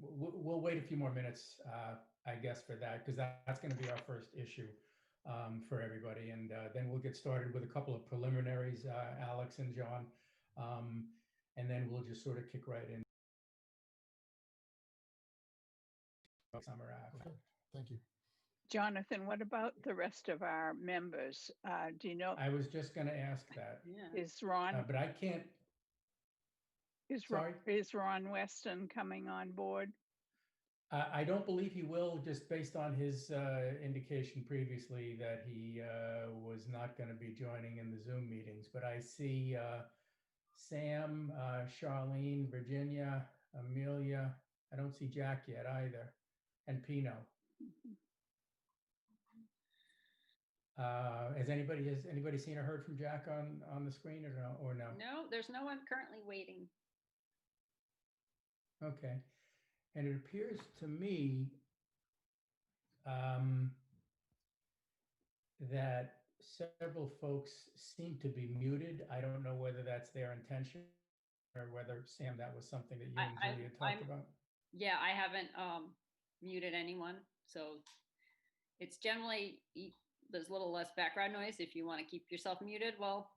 we'll wait a few more minutes, I guess, for that, because that's going to be our first issue for everybody. And then we'll get started with a couple of preliminaries, Alex and John. And then we'll just sort of kick right in. Summer Ave. Okay, thank you. Jonathan, what about the rest of our members? Do you know, I was just going to ask that, is Ron, but I can't. Sorry? is Ron Weston coming on board? I don't believe he will, just based on his indication previously that he was not going to be joining in the Zoom meetings. But I see Sam, Charlene, Virginia, Amelia. I don't see Jack yet either, and Pino. Has anybody seen or heard from Jack on the screen or no? No, there's no one currently waiting. Okay. And it appears to me that several folks seem to be muted. I don't know whether that's their intention or whether, Sam, that was something that you and Julia talked about. Yeah, I haven't muted anyone. So it's generally, there's a little less background noise if you want to keep yourself muted while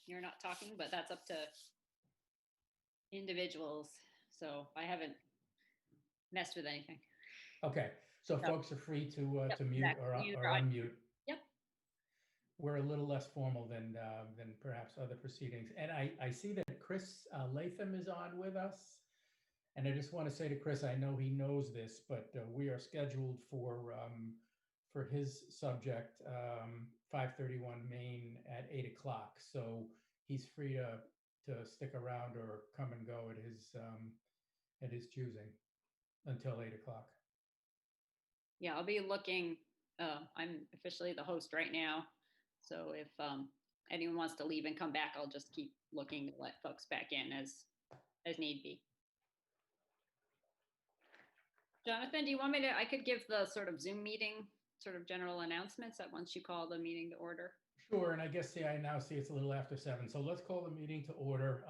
you're not talking, but that's up to individuals. So I haven't messed with anything. Okay, so folks are free to mute exactly. or unmute. Yep. We're a little less formal than perhaps other proceedings. And I see that Chris Latham is on with us. And I just want to say to Chris, I know he knows this, but we are scheduled for his subject, 531 Main at 8 o'clock. So he's free to stick around or come and go at his choosing until 8 o'clock. Yeah, I'll be looking. I'm officially the host right now. So if anyone wants to leave and come back, I'll just keep looking to let folks back in as need be. Jonathan, do you want me to, I could give the sort of Zoom meeting sort of general announcements that once you call the meeting to order. Sure, and I guess I now see it's a little after 7. So let's call the meeting to order,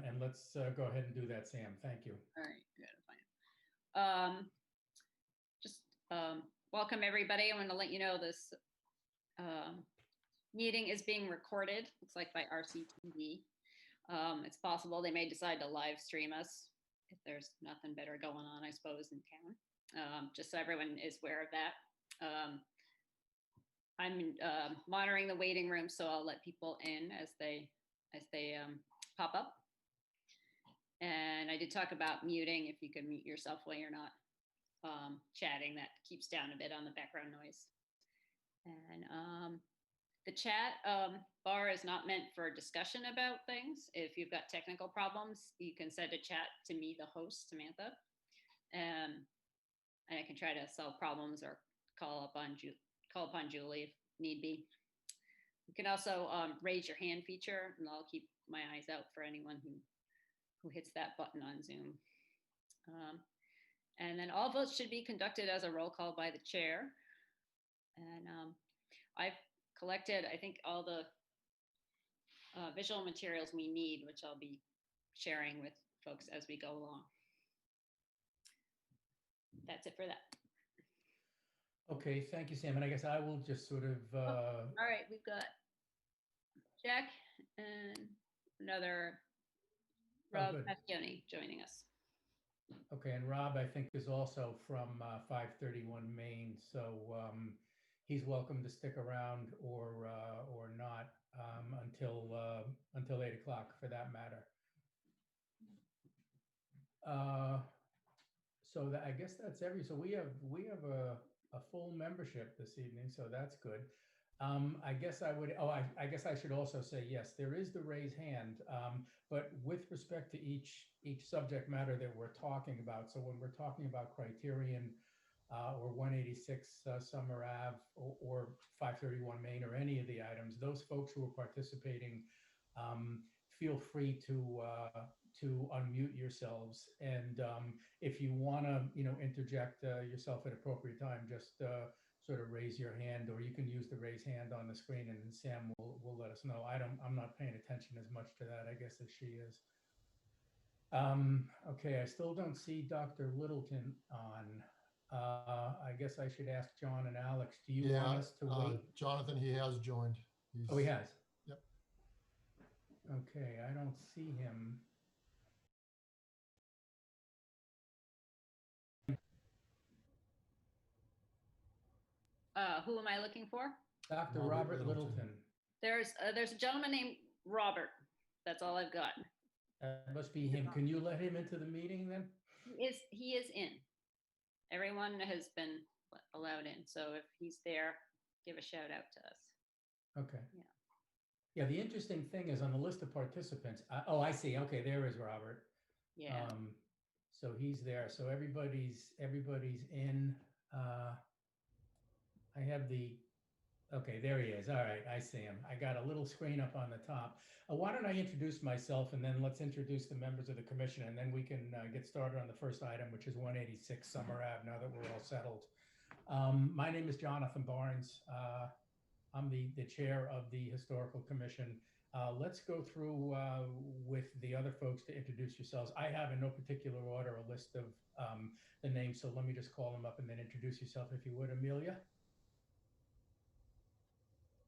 and let's go ahead and do that, Sam. Thank you. All right, good, fine. Welcome everybody. I want to let you know this meeting is being recorded. Looks like by RCTV. It's possible they may decide to live stream us if there's nothing better going on, I suppose, in town. Just so everyone is aware of that. I'm monitoring the waiting room, so I'll let people in as they pop up. And I did talk about muting. If you could mute yourself while you're not chatting, that keeps down a bit on the background noise. And the chat bar is not meant for discussion about things. If you've got technical problems, you can send a chat to me, the host, Samantha, and I can try to solve problems or call upon Julie if need be. You can also raise your hand feature, and I'll keep my eyes out for anyone who hits that button on Zoom. And then all votes should be conducted as a roll call by the chair. And I've collected, I think, all the visual materials we need, which I'll be sharing with folks as we go along. That's it for that. Okay, thank you, Sam. And I guess I will just sort of... All right, we've got Jack and another Rob Mascioni joining us. Okay, and Rob, I think, is also from 531 Main, so he's welcome to stick around or not until 8 o'clock, for that matter. So I guess that's so we have a full membership this evening, so that's good. I guess I guess I should also say, yes, there is the raise hand, but with respect to each subject matter that we're talking about. So when we're talking about Criterion or 186 Summer Ave or 531 Main or any of the items, those folks who are participating, feel free to unmute yourselves. And if you want to, interject yourself at appropriate time, just sort of raise your hand, or you can use the raise hand on the screen, and then Sam will let us know. I'm not paying attention as much to that, I guess, as she is. Okay, I still don't see Dr. Littleton on. I guess I should ask John and Alex, do you want us to wait? Jonathan, he has joined. Oh, he has? Yep. Okay, I don't see him. Who am I looking for? Dr. Robert Robert Littleton. Littleton. There's a gentleman named Robert. That's all I've got. That must be him. Can you let him into the meeting then? He is in. Everyone has been allowed in. So if he's there, give a shout out to us. Okay. Yeah. Yeah, the interesting thing is on the list of participants, oh, I see. Okay, there is Robert. Yeah. So he's there. So everybody's in. I have okay, there he is. All right, I see him. I got a little screen up on the top. Why don't I introduce myself, and then let's introduce the members of the commission, and then we can get started on the first item, which is 186 Summer Ave, now that we're all settled. My name is Jonathan Barnes. I'm the chair of the Historical Commission. Let's go through with the other folks to introduce yourselves. I have in no particular order a list of the names, so let me just call them up and then introduce yourself if you would. Amelia?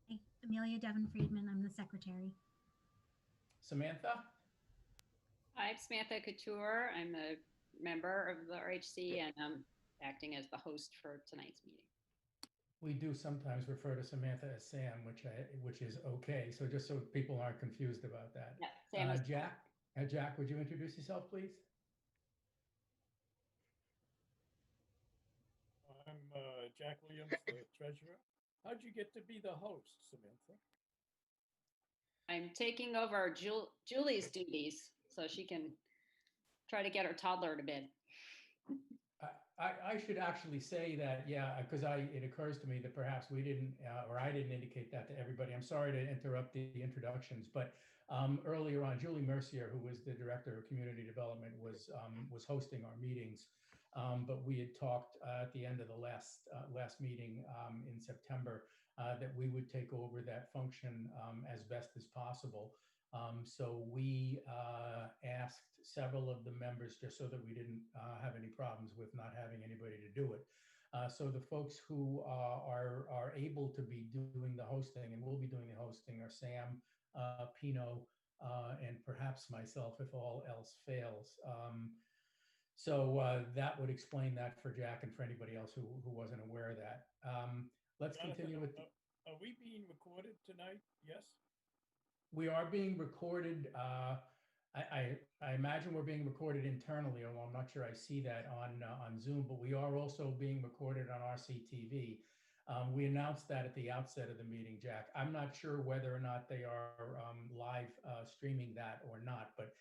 Hey, Amelia Devon Friedman. I'm the secretary. Samantha? I'm Samantha Couture. I'm a member of the RHC and I'm acting as the host for tonight's meeting. We do sometimes refer to Samantha as Sam, which is okay. So just so people aren't confused about that. Yeah, Sam is Jack, would you introduce yourself, please? I'm Jack Williams, the treasurer. How'd you get to be the host, Samantha? I'm taking over Julie's duties so she can try to get her toddler to bed. I should actually say that, yeah, because it occurs to me that perhaps we didn't, or I didn't indicate that to everybody. I'm sorry to interrupt the introductions, but earlier on, Julie Mercier, who was the director of community development, was hosting our meetings. But we had talked at the end of the last meeting in September that we would take over that function as best as possible. So we asked several of the members just so that we didn't have any problems with not having anybody to do it. So the folks who are able to be doing the hosting and will be doing the hosting are Sam, Pino, and perhaps myself if all else fails. So that would explain that for Jack and for anybody else who wasn't aware of that. Let's continue with. Are we being recorded tonight? Yes. We are being recorded. I imagine we're being recorded internally, although I'm not sure I see that on Zoom, but we are also being recorded on RCTV. We announced that at the outset of the meeting, Jack. I'm not sure whether or not they are live streaming that or not, but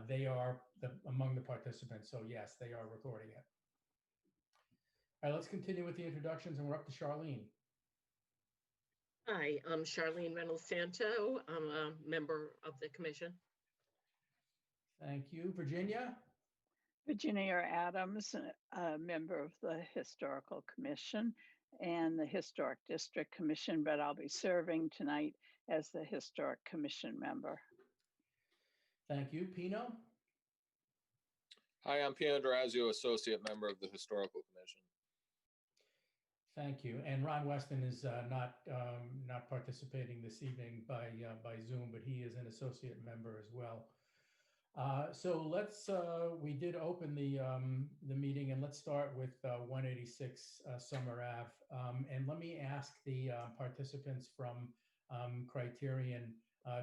they are among the participants. So yes, they are recording it. All right, let's continue with the introductions, and we're up to Charlene. Hi, I'm Charlene Reynolds Santo. I'm a member of the commission. Thank you. Virginia? Virginia Adams, a member of the Historical Commission and the Historic District Commission, but I'll be serving tonight as the Historic Commission member. Thank you. Pino? Hi, I'm Pino Durazio, Associate Member of the Historical Commission. Thank you. And Ron Weston is not participating this evening by Zoom, but he is an associate member as well. So let's we did open the meeting, and let's start with 186 Summer Ave. And let me ask the participants from Criterion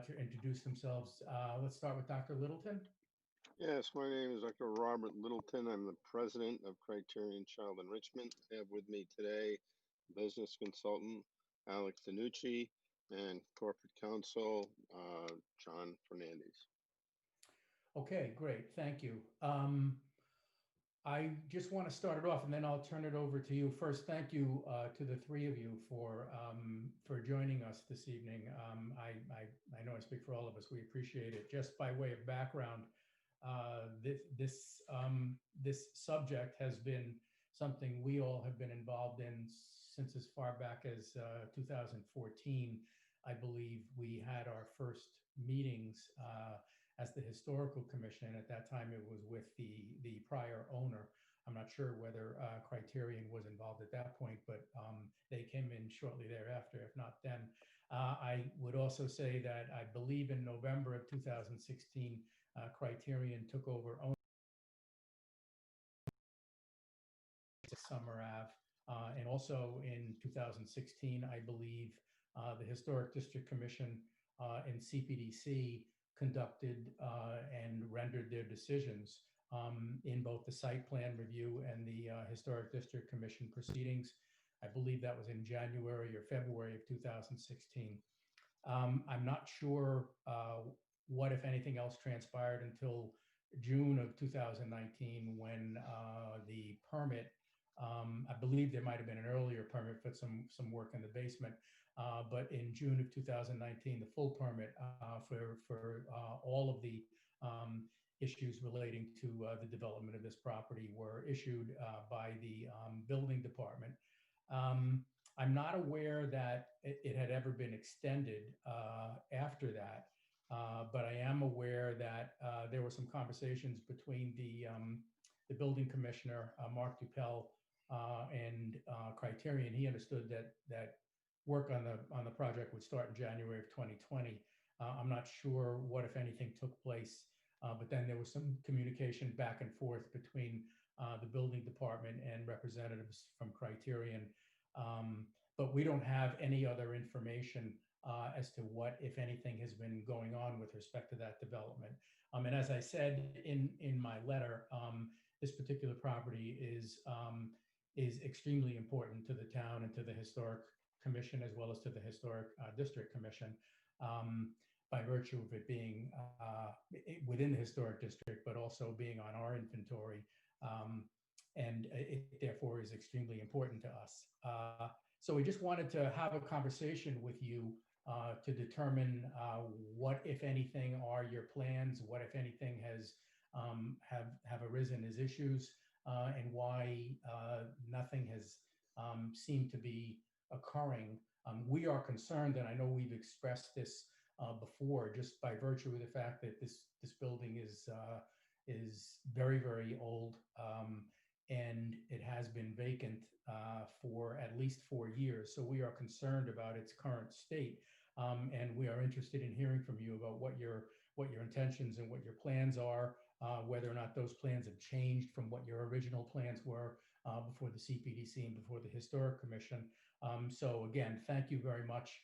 to introduce themselves. Let's start with Dr. Littleton. Yes, my name is Dr. Robert Littleton. I'm the president of Criterion Child Enrichment. I have with me today business consultant Alex Danucci and corporate counsel John Fernandez. Okay, great. Thank you. I just want to start it off, and then I'll turn it over to you. First, thank you to the three of you for joining us this evening. I know I speak for all of us. We appreciate it. Just by way of background, this subject has been something we all have been involved in since as far back as 2014. I believe we had our first meetings as the Historical Commission. At that time, it was with the prior owner. I'm not sure whether Criterion was involved at that point, but they came in shortly thereafter, if not then. I would also say that I believe in November of 2016, Criterion took over ownership of Summer Ave. And also in 2016, I believe the Historic District Commission and CPDC conducted and rendered their decisions in both the site plan review and the Historic District Commission proceedings. I believe that was in January or February of 2016. I'm not sure what, if anything else, transpired until June of 2019 when the permit, I believe there might have been an earlier permit for some work in the basement, but in June of 2019, the full permit for all of the issues relating to the development of this property were issued by the building department. I'm not aware that it had ever been extended after that, but I am aware that there were some conversations between the building commissioner, Mark Dupel, and Criterion. He understood that work on the project would start in January of 2020. I'm not sure what, if anything, took place, but then there was some communication back and forth between the building department and representatives from Criterion. But we don't have any other information as to what, if anything, has been going on with respect to that development. And as I said in my letter, this particular property is extremely important to the town and to the Historic Commission, as well as to the Historic District Commission, by virtue of it being within the Historic District, but also being on our inventory. And it therefore is extremely important to us. So we just wanted to have a conversation with you to determine what, if anything, are your plans, what, if anything, have arisen as issues, and why nothing has seemed to be occurring. We are concerned, and I know we've expressed this before, just by virtue of the fact that this building is very, very old, and it has been vacant for at least 4 years. So we are concerned about its current state, and we are interested in hearing from you about what your intentions and what your plans are, whether or not those plans have changed from what your original plans were before the CPDC and before the Historic Commission. So again, thank you very much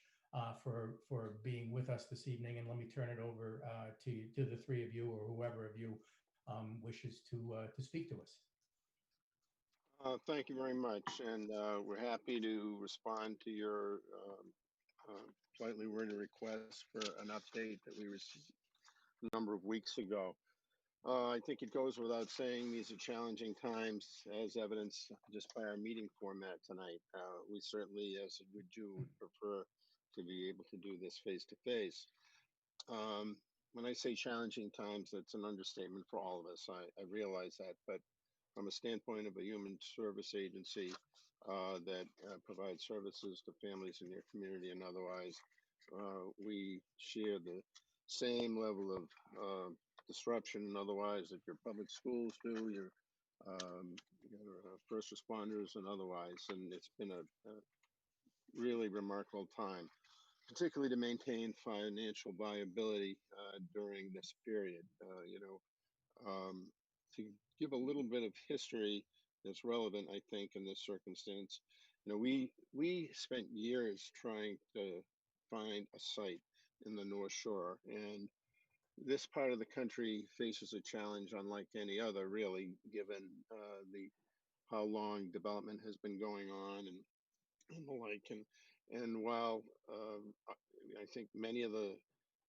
for being with us this evening, and let me turn it over to the three of you, or whoever of you wishes to speak to us. Thank you very much, and we're happy to respond to your slightly worded request for an update that we received a number of weeks ago. I think it goes without saying these are challenging times, as evidenced just by our meeting format tonight. We certainly, as a good Jew, would prefer to be able to do this face to face. When I say challenging times, that's an understatement for all of us. I realize that, but from a standpoint of a human service agency that provides services to families in your community and otherwise, we share the same level of disruption and otherwise that your public schools do, your first responders and otherwise. And it's been a really remarkable time, particularly to maintain financial viability during this period. To give a little bit of history that's relevant, I think, in this circumstance, we spent years trying to find a site in the North Shore, and this part of the country faces a challenge unlike any other, really, given how long development has been going on and the like. And while I think many of the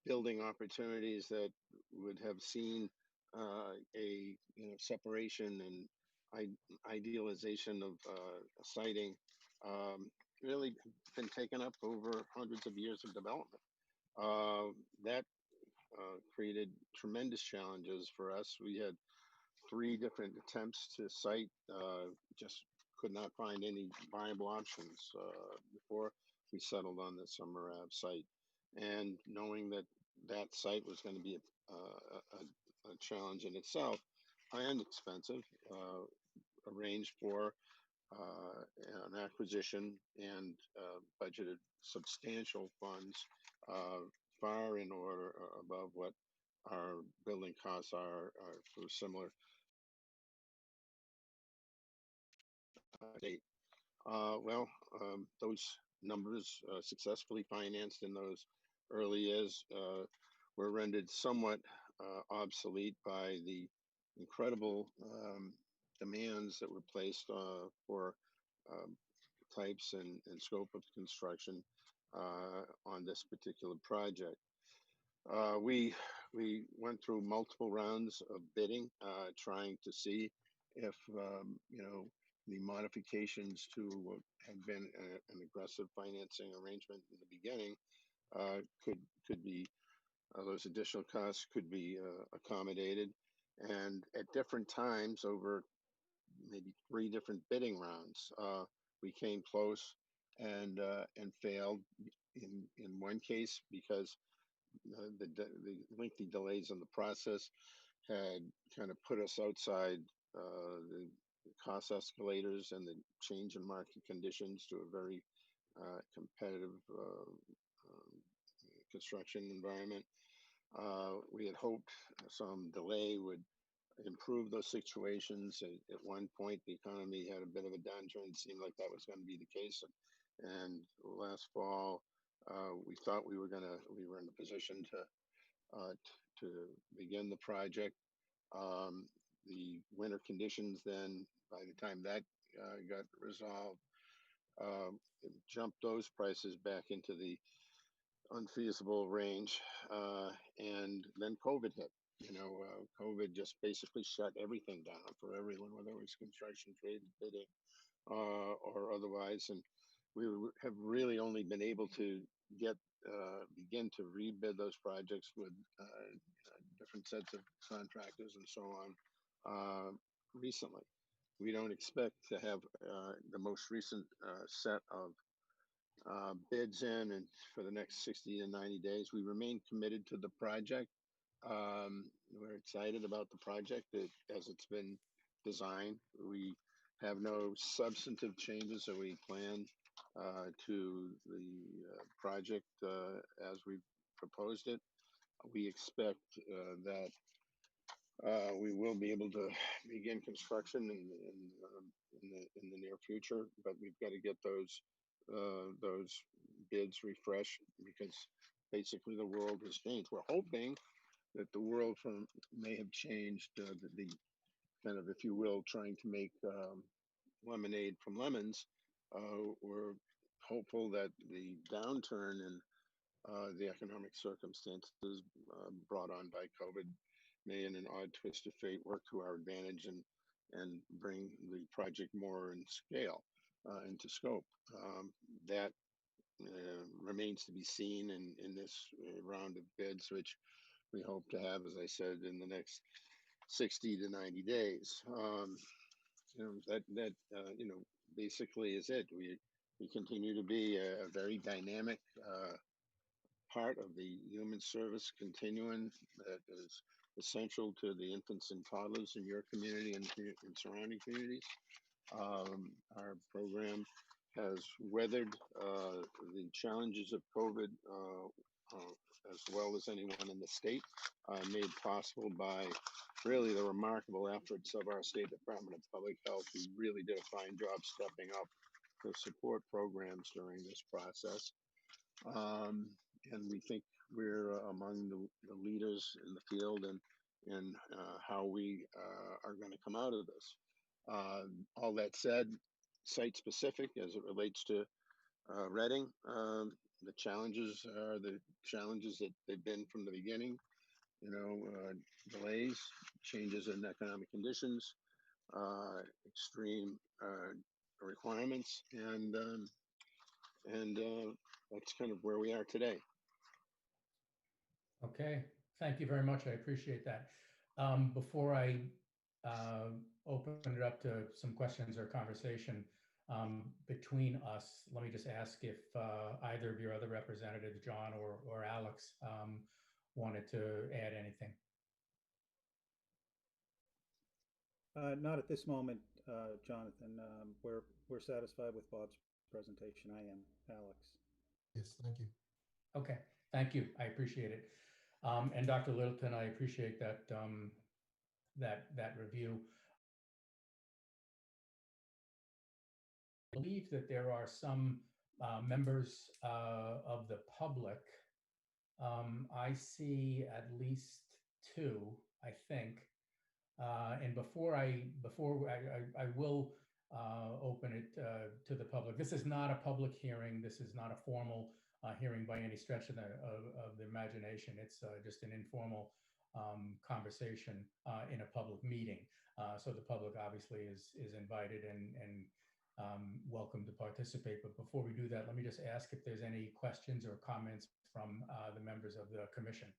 building opportunities that would have seen a separation and idealization of siting really been taken up over hundreds of years of development. That created tremendous challenges for us. We had 3 different attempts to site, just could not find any viable options before we settled on the Summer Ave site. And knowing that that site was going to be a challenge in itself and expensive, arranged for an acquisition and budgeted substantial funds, far in order above what our building costs are for similar state. Those numbers successfully financed in those early years were rendered somewhat obsolete by the incredible demands that were placed for um, types and scope of construction on this particular project. We went through multiple rounds of bidding, trying to see if the modifications to what had been an aggressive financing arrangement in the beginning could be those additional costs could be accommodated, and at different times over maybe 3 different bidding rounds, we came close and failed in one case because the lengthy delays in the process had kind of put us outside the cost escalators and the change in market conditions to a very competitive construction environment. We had hoped some delay would improve those situations. At one point, the economy had a bit of a downturn. It seemed like that was going to be the case. And last fall, we thought we were in a position to begin the project. The winter conditions then, by the time that got resolved, it jumped those prices back into the unfeasible range. And then COVID hit. COVID just basically shut everything down for everyone, whether it was construction, trade, bidding, or otherwise. And we have really only been able to begin to rebid those projects with different sets of contractors and so on recently. We don't expect to have the most recent set of bids in and for the next 60 to 90 days. We remain committed to the project. We're excited about the project as it's been designed. We have no substantive changes that we plan to the project as we've proposed it. We expect that we will be able to begin construction in the near future, but we've got to get those bids refreshed because basically the world has changed. We're hoping that the world may have changed, the kind of, if you will, trying to make lemonade from lemons. We're hopeful that the downturn in the economic circumstances brought on by COVID may, in an odd twist of fate, work to our advantage and bring the project more in scale, into scope. That remains to be seen in this round of bids, which we hope to have, as I said, in the next 60 to 90 days. That basically is it. We continue to be a very dynamic part of the human service continuum that is essential to the infants and toddlers in your community and surrounding communities. Our program has weathered the challenges of COVID as well as anyone in the state, made possible by really the remarkable efforts of our State Department of Public Health, who really did a fine job stepping up to support programs during this process. And we think we're among the leaders in the field and how we are going to come out of this. All that said, site specific as it relates to Reading, the challenges are the challenges that they've been from the beginning. Delays, changes in economic conditions, extreme requirements, and that's kind of where we are today. Okay, thank you very much. I appreciate that. Before I open it up to some questions or conversation between us, let me just ask if either of your other representatives, John or Alex, wanted to add anything. Not at this moment, Jonathan. We're satisfied with Bob's presentation. I am, Alex. Yes, thank you. Okay, thank you. I appreciate it. And Dr. Littleton, I appreciate that that review. I believe that there are some members of the public. I see at least two, I think. And before I will open it to the public. This is not a public hearing. This is not a formal hearing by any stretch of the imagination. It's just an informal conversation in a public meeting. So the public obviously is invited and welcome to participate. But before we do that, let me just ask if there's any questions or comments from the members of the commission.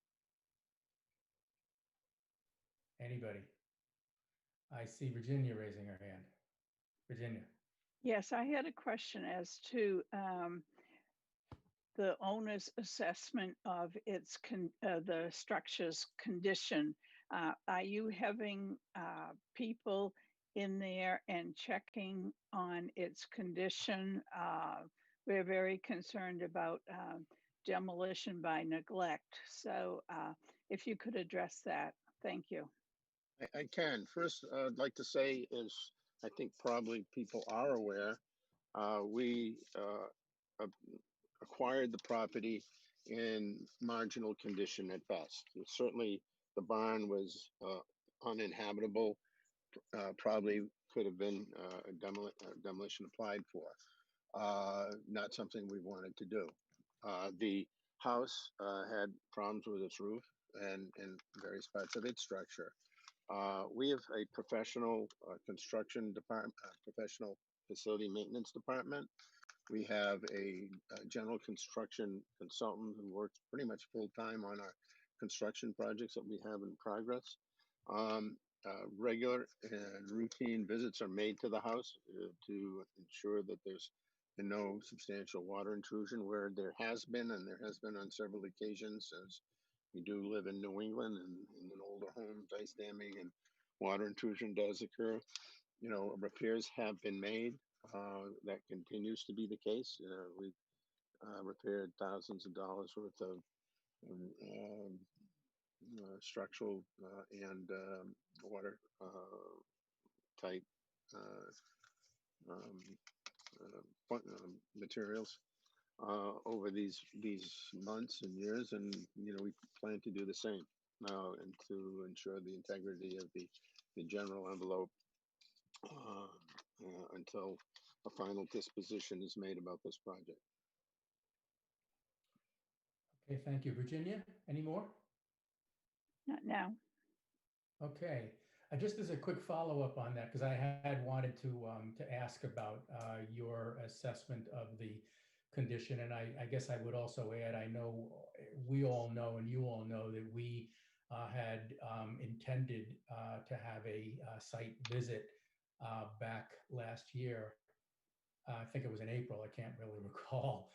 Anybody? I see Virginia raising her hand. Virginia. Yes, I had a question as to the owner's assessment of the structure's condition. Are you having people in there and checking on its condition? We're very concerned about demolition by neglect. So if you could address that, thank you. I can. First, I'd like to say is, I think probably people are aware, we acquired the property in marginal condition at best. Certainly the barn was uninhabitable, probably could have been demolition applied for. Not something we wanted to do. The house had problems with its roof and various parts of its structure. We have a professional construction department, professional facility maintenance department. We have a general construction consultant who works pretty much full time on our construction projects that we have in progress. Regular and routine visits are made to the house to ensure that there's been no substantial water intrusion where there has been, and there has been on several occasions, as we do live in New England and in an older home, ice damming and water intrusion does occur. You know, repairs have been made. That continues to be the case. We've repaired thousands of dollars worth of structural and water type materials over these months and years, and you know, we plan to do the same now, and to ensure the integrity of the general envelope until a final disposition is made about this project. Okay, thank you. Virginia, any more? Not now. Okay, just as a quick follow-up on that, because I had wanted to ask about your assessment of the condition, and I guess I would also add, I know we all know and you all know that we had intended to have a site visit back last year. I think it was in April, I can't really recall.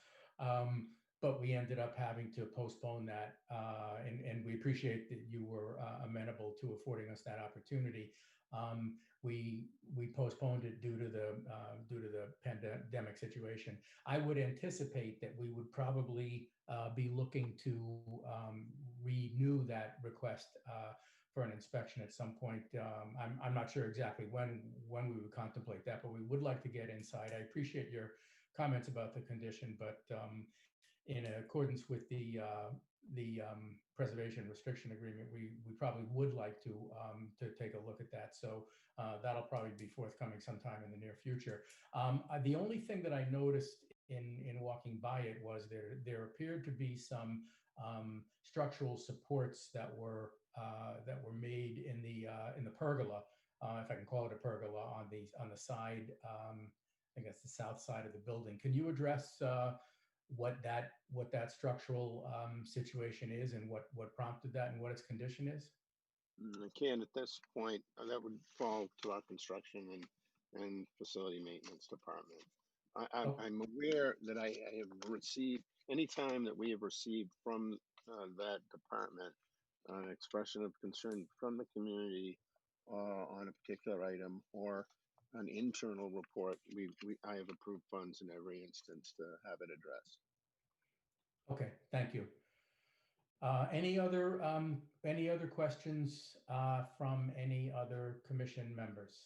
But we ended up having to postpone that, and we appreciate that you were amenable to affording us that opportunity. We postponed it due to the pandemic situation. I would anticipate that we would probably be looking to renew that request for an inspection at some point. I'm not sure exactly when we would contemplate that, but we would like to get insight. I appreciate your comments about the condition, but in accordance with the preservation restriction agreement, we probably would like to take a look at that. So that'll probably be forthcoming sometime in the near future. The only thing that I noticed in walking by it was there appeared to be some structural supports that were made in the pergola, if I can call it a pergola, on the side. I guess the south side of the building. Can you address what that structural situation is, and what prompted that, and what its condition is? I can at this point. That would fall to our construction and facility maintenance department. I'm aware that I have received, anytime that we have received from that department an expression of concern from the community on a particular item or an internal report, I have approved funds in every instance to have it addressed. Okay, thank you. Any other questions from any other commission members?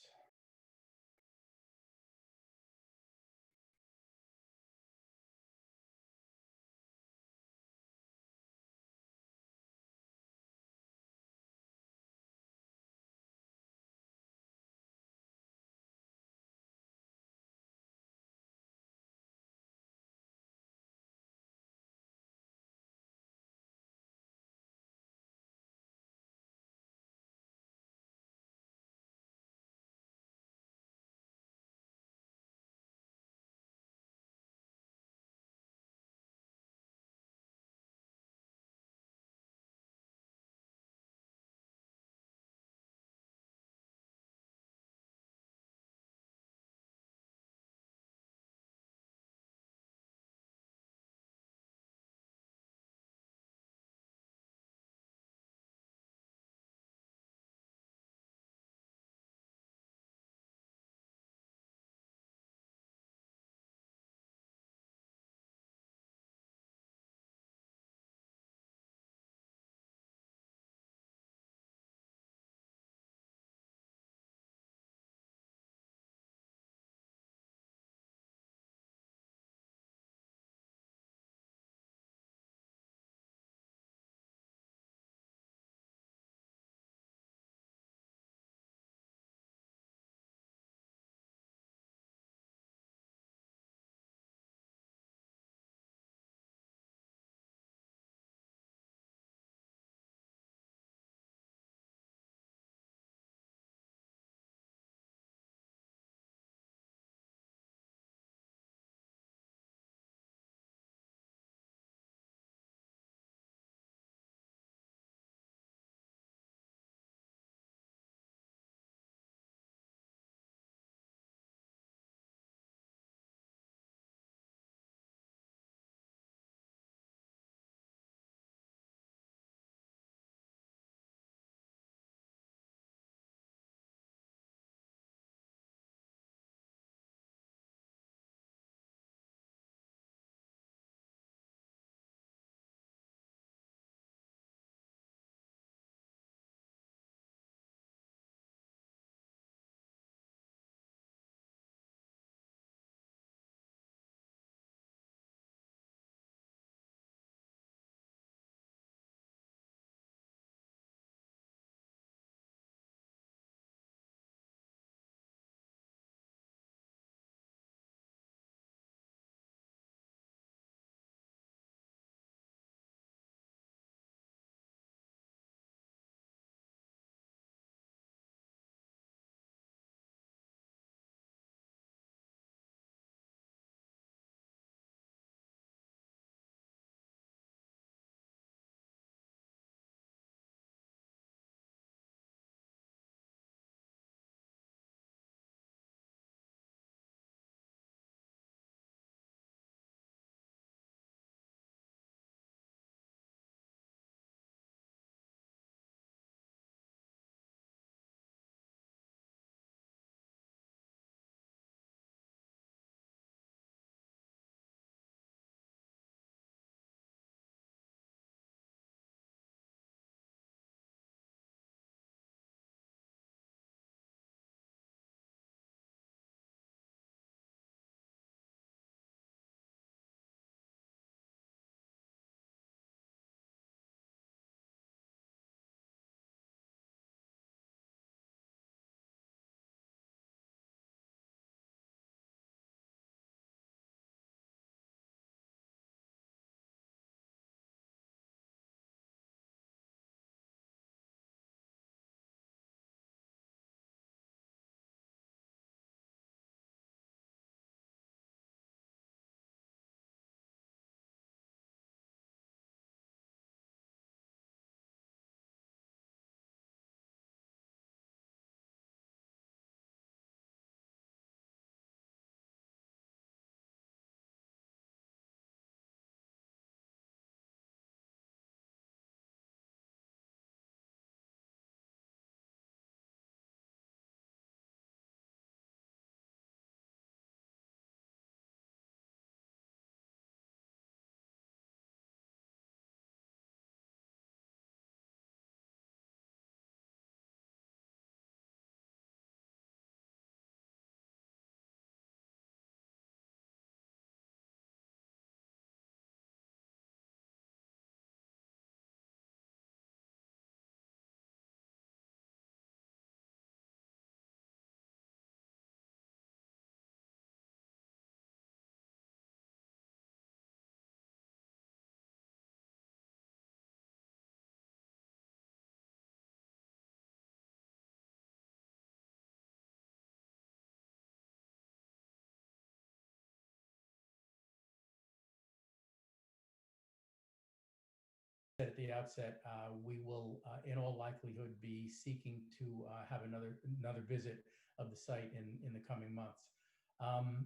said at the outset, we will, in all likelihood, be seeking to have another visit of the site in the coming months.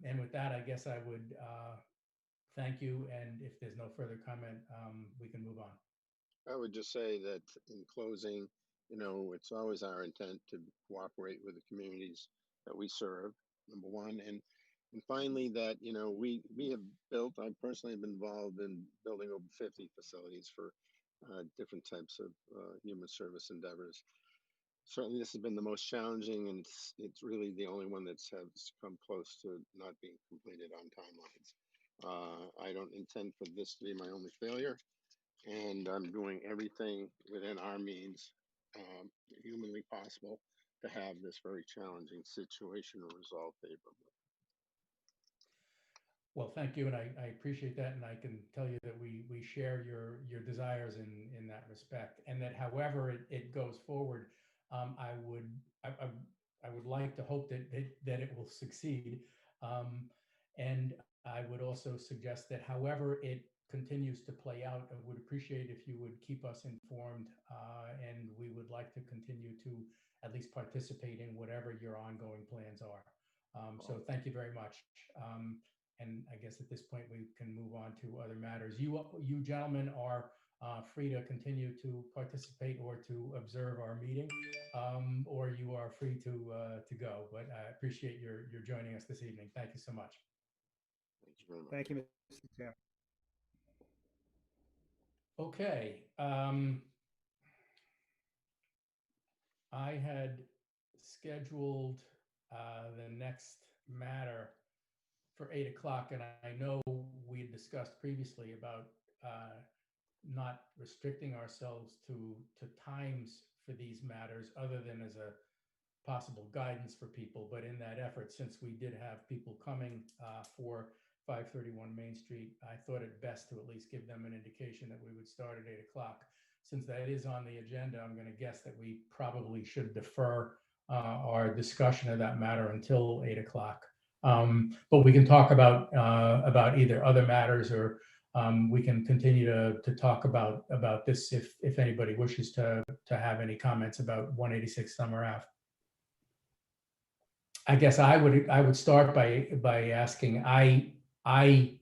And with that, I guess I would thank you. And if there's no further comment, we can move on. I would just say that in closing, it's always our intent to cooperate with the communities that we serve, number one. And finally, that, we have built, I personally have been involved in building over 50 facilities for different types of human service endeavors. Certainly, this has been the most challenging, and it's really the only one has come close to not being completed on timelines. I don't intend for this to be my only failure, and I'm doing everything within our means, humanly possible, to have this very challenging situation resolved favorably. Well, thank you, and I appreciate that, and I can tell you that we share your desires in that respect, and that however it goes forward, I would like to hope that it will succeed, and I would also suggest that however it continues to play out, I would appreciate if you would keep us informed, and we would like to continue to at least participate in whatever your ongoing plans are. So thank you very much. And I guess at this point we can move on to other matters. You gentlemen are free to continue to participate or to observe our meeting, or you are free to go. But I appreciate your joining us this evening. Thank you so much. Thank you very much. Thank you, Mr. Chair. Okay. I had scheduled the next matter for 8 o'clock, and I know we had discussed previously about not restricting ourselves to times for these matters other than as a possible guidance for people. But in that effort, since we did have people coming for 531 Main Street, I thought it best to at least give them an indication that we would start at 8 o'clock. Since that is on the agenda, I'm going to guess that we probably should defer our discussion of that matter until 8 o'clock. But we can talk about either other matters, or we can continue to talk about this if anybody wishes to have any comments about 186 Summer Ave. I guess I would start by asking, I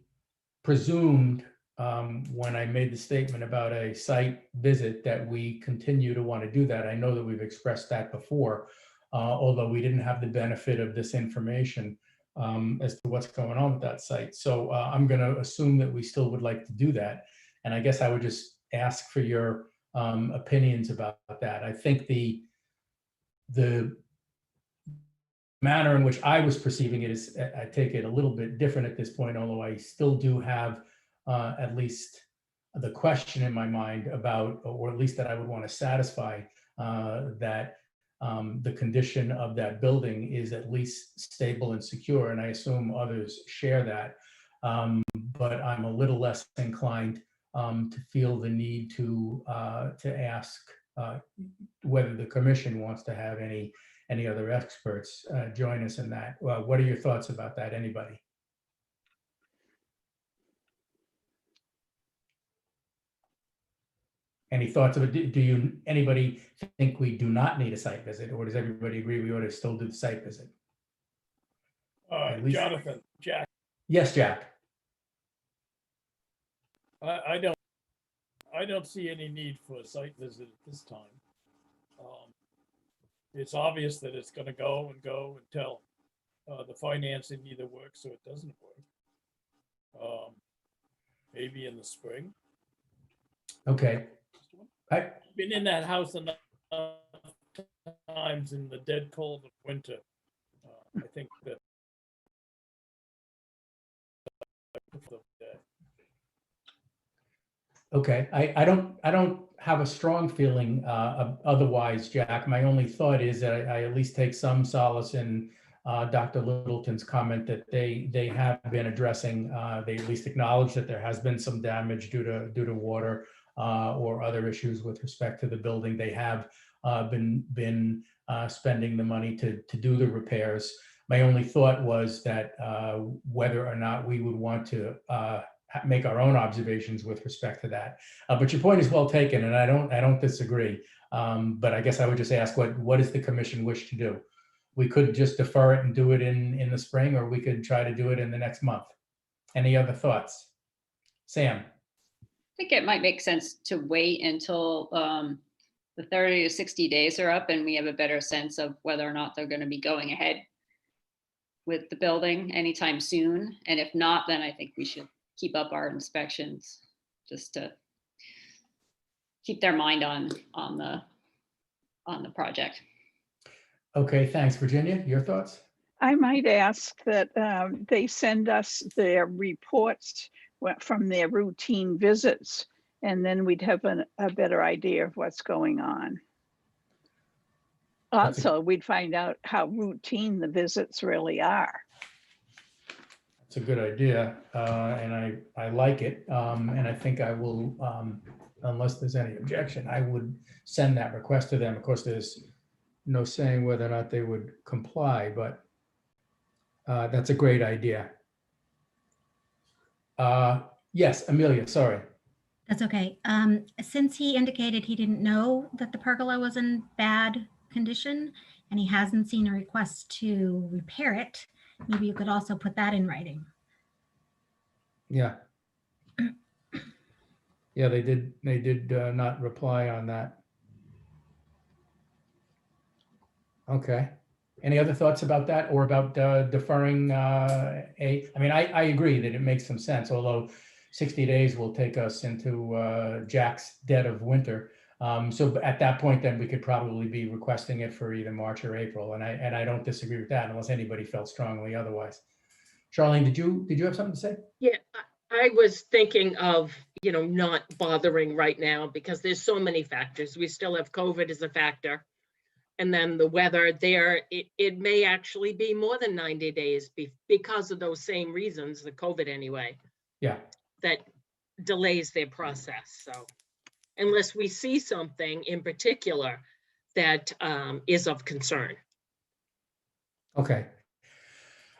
presumed when I made the statement about a site visit that we continue to want to do that. I know that we've expressed that before, although we didn't have the benefit of this information as to what's going on with that site. So I'm going to assume that we still would like to do that. And I guess I would just ask for your opinions about that. I think the manner in which I was perceiving it is, I take it, a little bit different at this point, although I still do have at least the question in my mind about, or at least that I would want to satisfy, that the condition of that building is at least stable and secure, and I assume others share that. But I'm a little less inclined to feel the need to ask whether the commission wants to have any other experts join us in that. Well, what are your thoughts about that? Anybody? Any thoughts of it? Do anybody think we do not need a site visit, or does everybody agree we ought to still do the site visit? Jonathan, Jack. Yes, Jack. I don't see any need for a site visit at this time. It's obvious that it's going to go until the financing either works or it doesn't work. Maybe in the spring. Okay. I've been in that house enough times in the dead cold of winter. I think that Okay, I don't have a strong feeling otherwise, Jack. My only thought is that I at least take some solace in Dr. Littleton's comment that they have been addressing. They at least acknowledge that there has been some damage due to water or other issues with respect to the building. They have been spending the money to do the repairs. My only thought was that whether or not we would want to make our own observations with respect to that. But your point is well taken, and I don't disagree. But I guess I would just ask, what does the commission wish to do? We could just defer it and do it in the spring, or we could try to do it in the next month. Any other thoughts? Sam? I think it might make sense to wait until the 30 to 60 days are up and we have a better sense of whether or not they're going to be going ahead with the building anytime soon. And if not, then I think we should keep up our inspections just to keep their mind on the project. Okay, thanks. Virginia, your thoughts? I might ask that they send us their reports from their routine visits, and then we'd have a better idea of what's going on. Also, we'd find out how routine the visits really are. It's a good idea, and I like it. And I think I will, unless there's any objection, I would send that request to them. Of course, there's no saying whether or not they would comply, but that's a great idea. Yes, Amelia, sorry. That's okay. Since he indicated he didn't know that the pergola was in bad condition and he hasn't seen a request to repair it, maybe you could also put that in writing. Yeah. Yeah, they did not reply on that. Okay. Any other thoughts about that, or about deferring I mean, I agree that it makes some sense, although 60 days will take us into Jack's dead of winter. So at that point, then we could probably be requesting it for either March or April. And I don't disagree with that unless anybody felt strongly otherwise. Charlene, did you have something to say? Yeah, I was thinking of, not bothering right now because there's so many factors. We still have COVID as a factor. And then the weather there, it may actually be more than 90 days because of those same reasons, the COVID anyway. Yeah. That delays their process. So unless we see something in particular that is of concern. Okay.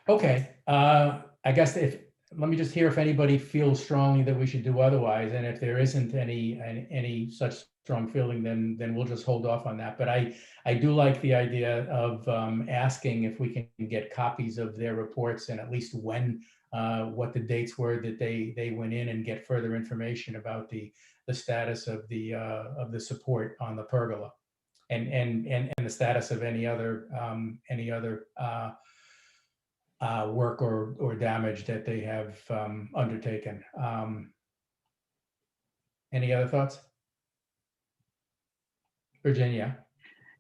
Okay. I guess let me just hear if anybody feels strongly that we should do otherwise. And if there isn't any such strong feeling, then we'll just hold off on that. But I do like the idea of asking if we can get copies of their reports and at least what the dates were that they went in, and get further information about the status of the support on the pergola, and the status of any other work or damage that they have undertaken. Any other thoughts? Virginia?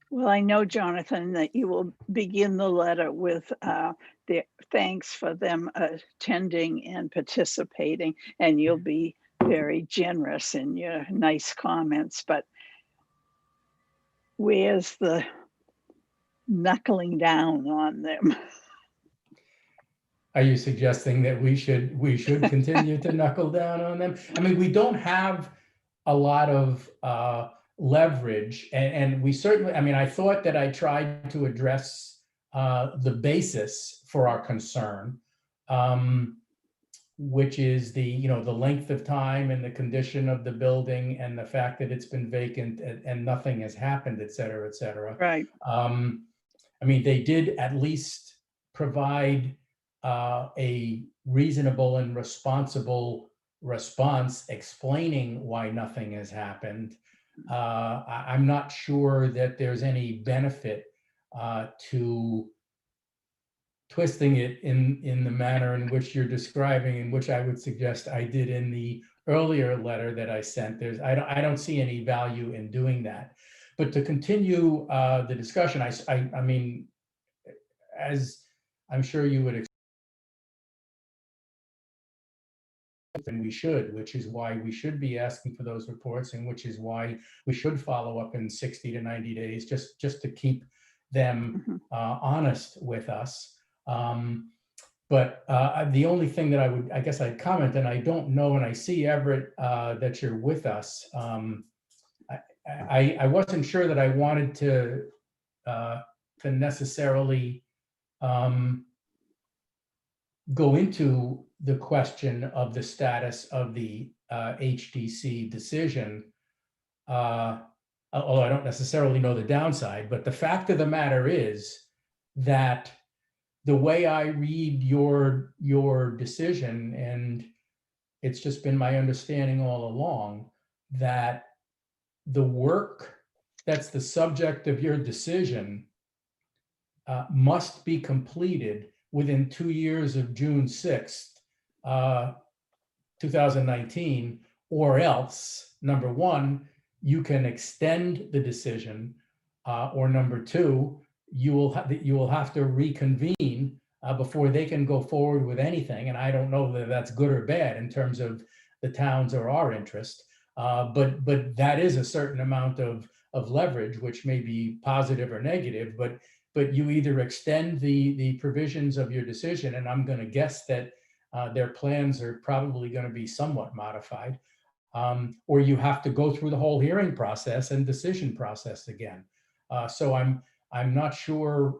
Well, I know, Jonathan, that you will begin the letter with the thanks for them attending and participating, and you'll be very generous in your nice comments, but where's the knuckling down on them? Are you suggesting that we should continue to knuckle down on them? I mean, we don't have a lot of leverage, and we certainly, I mean, I thought that I tried to address the basis for our concern, which is the length of time and the condition of the building and the fact that it's been vacant and nothing has happened, et cetera, et cetera. Right. I mean, they did at least provide a reasonable and responsible response explaining why nothing has happened. I'm not sure that there's any benefit to twisting it in the manner in which you're describing, in which I would suggest I did in the earlier letter that I sent. I don't see any value in doing that. But to continue the discussion, I mean, as I'm sure you would expect, and we should, which is why we should be asking for those reports, and which is why we should follow up in 60 to 90 days, just to keep them honest with us. But the only thing that I guess I'd comment, and I don't know, and I see, Everett, that you're with us. I wasn't sure that I wanted to necessarily go into the question of the status of the HDC decision, although I don't necessarily know the downside, but the fact of the matter is that the way I read your decision, and it's just been my understanding all along, that the work that's the subject of your decision must be completed within 2 years of June 6th, 2019, or else, number one, you can extend the decision, or number two, you will have to reconvene before they can go forward with anything. And I don't know whether that's good or bad in terms of the town's or our interest, but that is a certain amount of leverage, which may be positive or negative, but you either extend the provisions of your decision, and I'm going to guess that their plans are probably going to be somewhat modified, or you have to go through the whole hearing process and decision process again. So I'm not sure.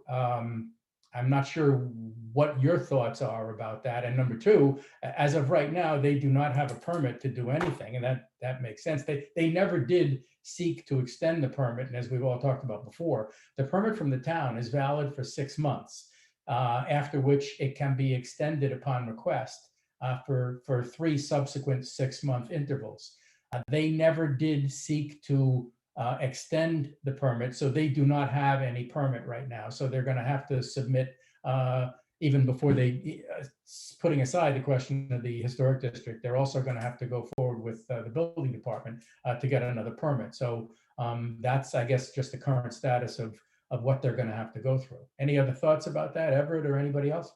I'm not sure what your thoughts are about that. And number two, as of right now, they do not have a permit to do anything, and that makes sense. They never did seek to extend the permit, and as we've all talked about before, the permit from the town is valid for 6 months, after which it can be extended upon request for 3 subsequent 6-month intervals. They never did seek to extend the permit, so they do not have any permit right now. So they're going to have to submit, even before they, putting aside the question of the historic district, they're also going to have to go forward with the building department to get another permit. So that's, I guess, just the current status of what they're going to have to go through. Any other thoughts about that, Everett, or anybody else?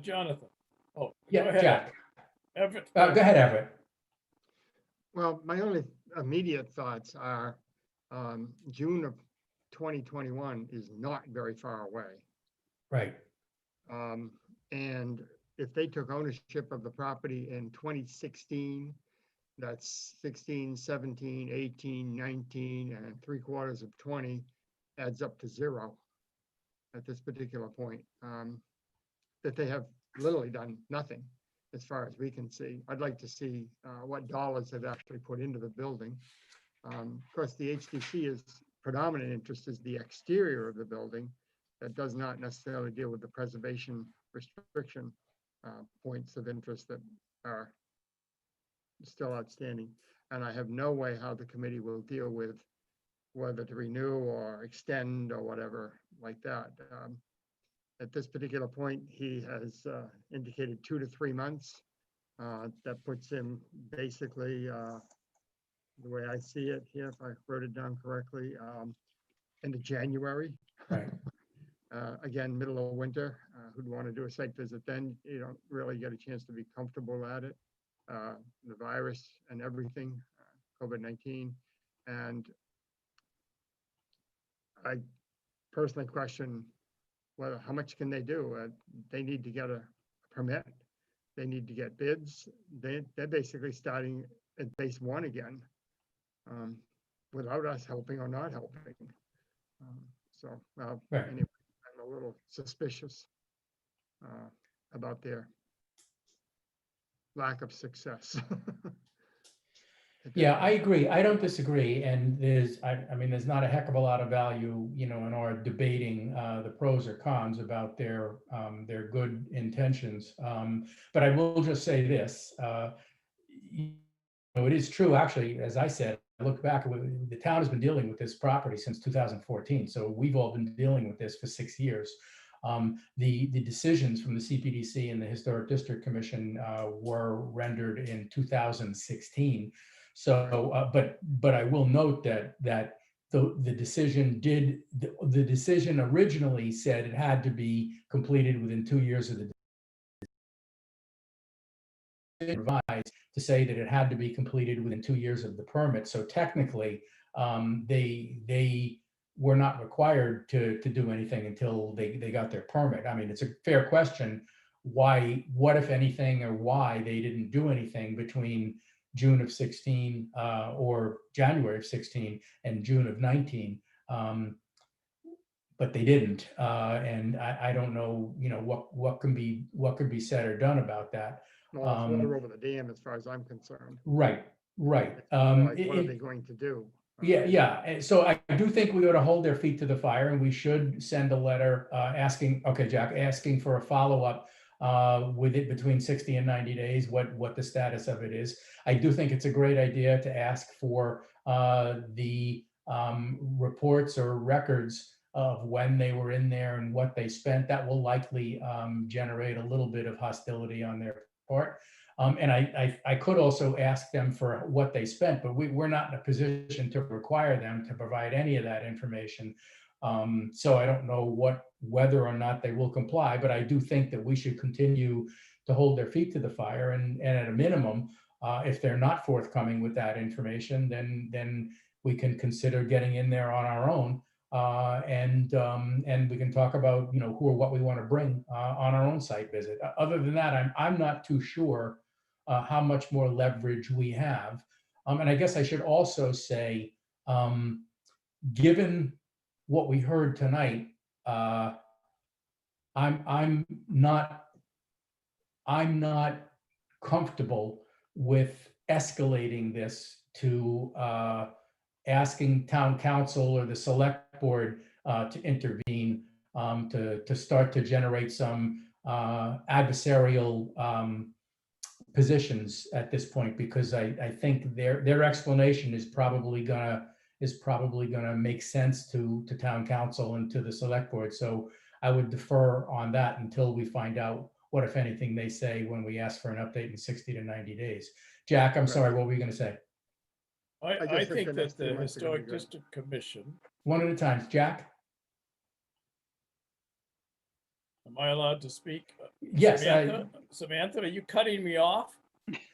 Jonathan. Oh, Yeah, go ahead, Jack. Everett. Go ahead, Everett. Well, my only immediate thoughts are June of 2021 is not very far away. Right. And if they took ownership of the property in 2016, that's 16, 17, 18, 19, and 3/4 of 20 adds up to 0 at this particular point. That they have literally done nothing as far as we can see. I'd like to see what dollars they've actually put into the building. Of course, the HDC's predominant interest is the exterior of the building. That does not necessarily deal with the preservation restriction points of interest that are still outstanding. And I have no way how the committee will deal with whether to renew or extend or whatever like that. At this particular point, he has indicated 2 to 3 months. That puts him basically, the way I see it here, if I wrote it down correctly, into January. Right. Again, middle of winter. Who'd want to do a site visit then? You don't really get a chance to be comfortable at it. The virus and everything, COVID-19. And I personally question well, how much can they do? They need to get a permit. They need to get bids. They're basically starting at base 1 again, without us helping or not helping. Right. Anyway, I'm a little suspicious about their lack of success. Yeah, I agree. I don't disagree. And I mean, there's not a heck of a lot of value, in our debating the pros or cons about their good intentions. But I will just say this, it is true, actually, as I said, I look back, the town has been dealing with this property since 2014. So we've all been dealing with this for 6 years. The decisions from the CPDC and the Historic District Commission were rendered in 2016. So, but I will note that the decision originally said it had to be completed within 2 years of the revised to say that it had to be completed within 2 years of the permit. So technically, they were not required to do anything until they got their permit. I mean, it's a fair question. What if anything, or why they didn't do anything between June of 16 or January of 16 and June of 19. But but they didn't. And I don't know, what can be said or done about that. Well, it's water over the dam as far as I'm concerned. Right, right. It's more like, It- what are it- they going to do? Yeah, yeah. And so I do think we ought to hold their feet to the fire, and we should send a letter asking, okay, Jack, asking for a follow-up with it between 60 and 90 days, what the status of it is. I do think it's a great idea to ask for the reports or records of when they were in there and what they spent. That will likely generate a little bit of hostility on their part. And I could also ask them for what they spent, but we're not in a position to require them to provide any of that information. So I don't know whether or not they will comply, but I do think that we should continue to hold their feet to the fire. And at a minimum, if they're not forthcoming with that information, then we can consider getting in there on our own. And we can talk about, who or what we want to bring on our own site visit. Other than that, I'm not too sure how much more leverage we have. And I guess I should also say, given what we heard tonight, I'm not comfortable with escalating this to asking town council or the select board to intervene, to start to generate some adversarial positions at this point, because I think their explanation is probably gonna make sense to town council and to the select board. So I would defer on that until we find out what, if anything, they say when we ask for an update in 60 to 90 days. Jack, I'm sorry, what were you gonna say? I just think the next that 3 the months are gonna be Historic good. District Commission, One at a time. Jack? am I allowed to speak? Yes, Samantha, are you cutting me off?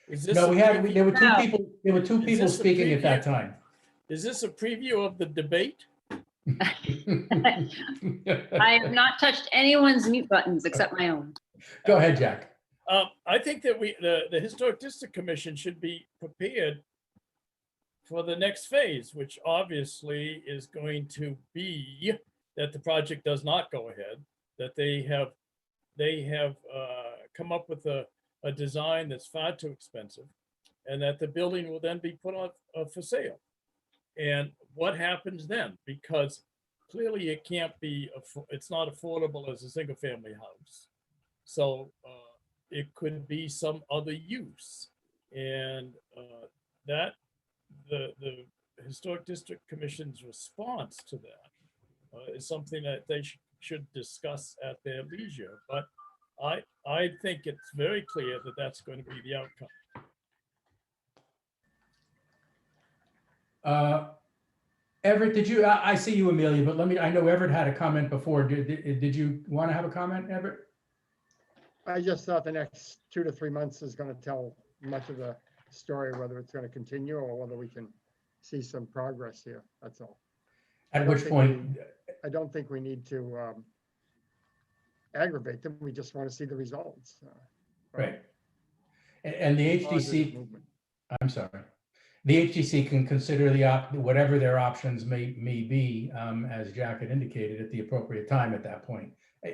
Is this no, a there were two No. people, Is this a speaking at that preview? time. Is this a preview of the debate? I have not touched anyone's mute buttons except my own. Go ahead, Jack. I think that the Historic District Commission should be prepared for the next phase, which obviously is going to be that the project does not go ahead, that they have come up with a design that's far too expensive, and that the building will then be put on for sale. And what happens then? Because clearly it can't be, it's not affordable as a single family house. So it could be some other use. And that the Historic District Commission's response to that is something that they should discuss at their leisure. But I think it's very clear that that's going to be the outcome. Everett, did you, I see you, Amelia, but I know Everett had a comment before. Did you want to have a comment, Everett? I just thought the next 2 to 3 months is going to tell much of the story, whether it's going to continue or whether we can see some progress here. That's all. At which point, I don't think we need to aggravate them. We just want to see the results. right. And the Positive HDC, movement. I'm sorry. The HDC can consider whatever their options may be, as Jack had indicated, at the appropriate time at that point.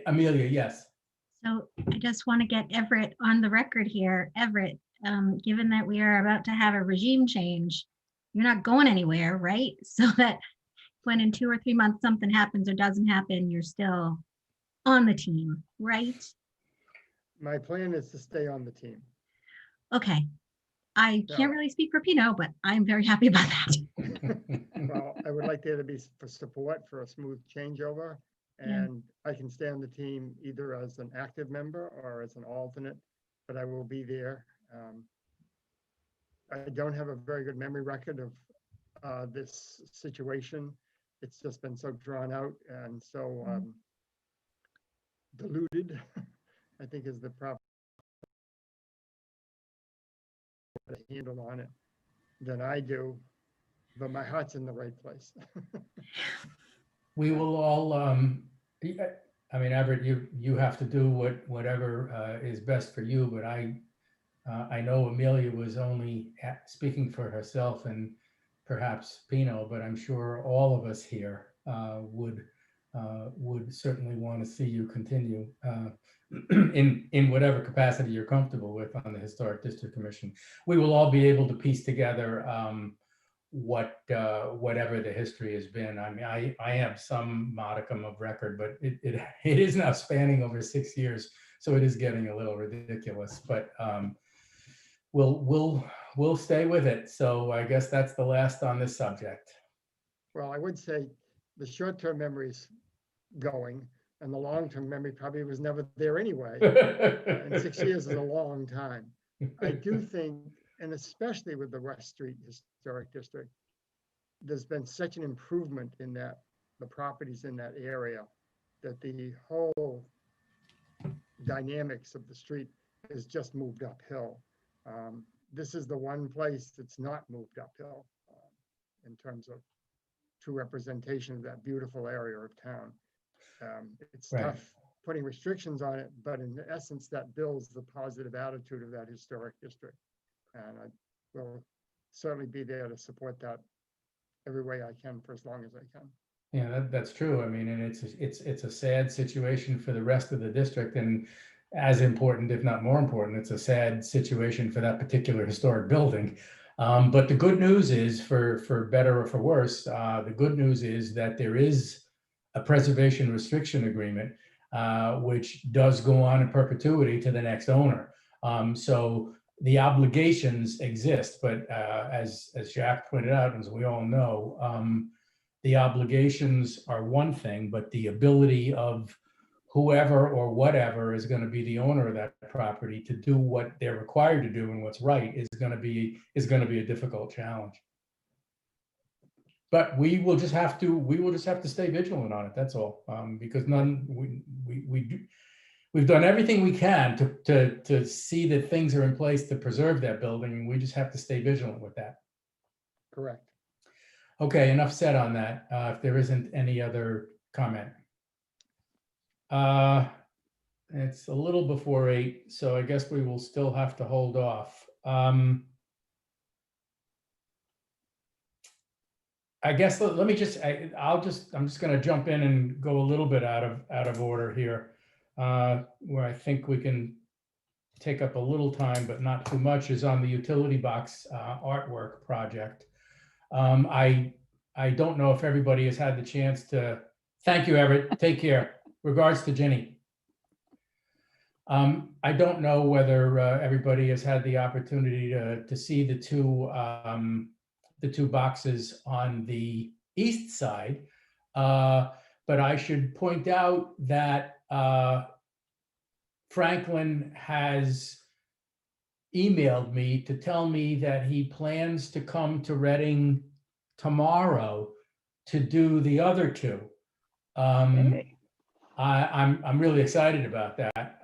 Amelia, yes. So I just want to get Everett on the record here. Everett, given that we are about to have a regime change, you're not going anywhere, right? So that when in 2 or 3 months something happens or doesn't happen, you're still on the team, right? My plan is to stay on the team. Okay. I Yeah. can't really speak for Pino, but I'm very happy about that. Well, I would like there to be for support for a smooth changeover. Yeah. And I can stay on the team either as an active member or as an alternate, but I will be there. I don't have a very good memory record of this situation. It's just been so drawn out and so diluted, I think is the proper handle on it than I do, but my heart's in the right place. We will all, I mean, Everett, you have to do whatever is best for you, but I know Amelia was only speaking for herself and perhaps Pino, but I'm sure all of us here would would certainly want to see you continue in whatever capacity you're comfortable with on the Historic District Commission. We will all be able to piece together whatever the history has been. I mean, I have some modicum of record, but it is now spanning over 6 years, so it is getting a little ridiculous. But we'll stay with it. So I guess that's the last on this subject. Well, I would say the short-term memory is going, and the long-term memory probably was never there anyway. And 6 years is a long time. I do think, and especially with the West Street Historic District, there's been such an improvement in that, the properties in that area, that the whole dynamics of the street has just moved uphill. This is the one place that's not moved uphill in terms of true representation of that beautiful area of town. It's Right. tough putting restrictions on it, but in essence, that builds the positive attitude of that historic district. And I will certainly be there to support that every way I can for as long as I can. Yeah, that's true. I mean, and it's a sad situation for the rest of the district, and as important, if not more important, it's a sad situation for that particular historic building. But the good news is, for better or for worse, the good news is that there is a preservation restriction agreement, which does go on in perpetuity to the next owner. So the obligations exist, but as Jack pointed out, as we all know, the obligations are one thing, but the ability of whoever or whatever is going to be the owner of that property to do what they're required to do and what's right is going to be a difficult challenge. But we will just have to stay vigilant on it. That's all, because we've done everything we can to see that things are in place to preserve that building, and we just have to stay vigilant with that. Correct. Okay, enough said on that. If there isn't any other comment. It's a little before 8, so I guess we will still have to hold off. I guess let me just, I'm just going to jump in and go a little bit out of order here, where I think we can take up a little time, but not too much, is on the utility box artwork project. I don't know if everybody has had the chance to. Thank you, Everett. Take care. Regards to Jenny. I don't know whether everybody has had the opportunity to see the two boxes on the east side, but I should point out that Franklin has emailed me to tell me that he plans to come to Reading tomorrow to do the other two. Hey. I'm really excited about that.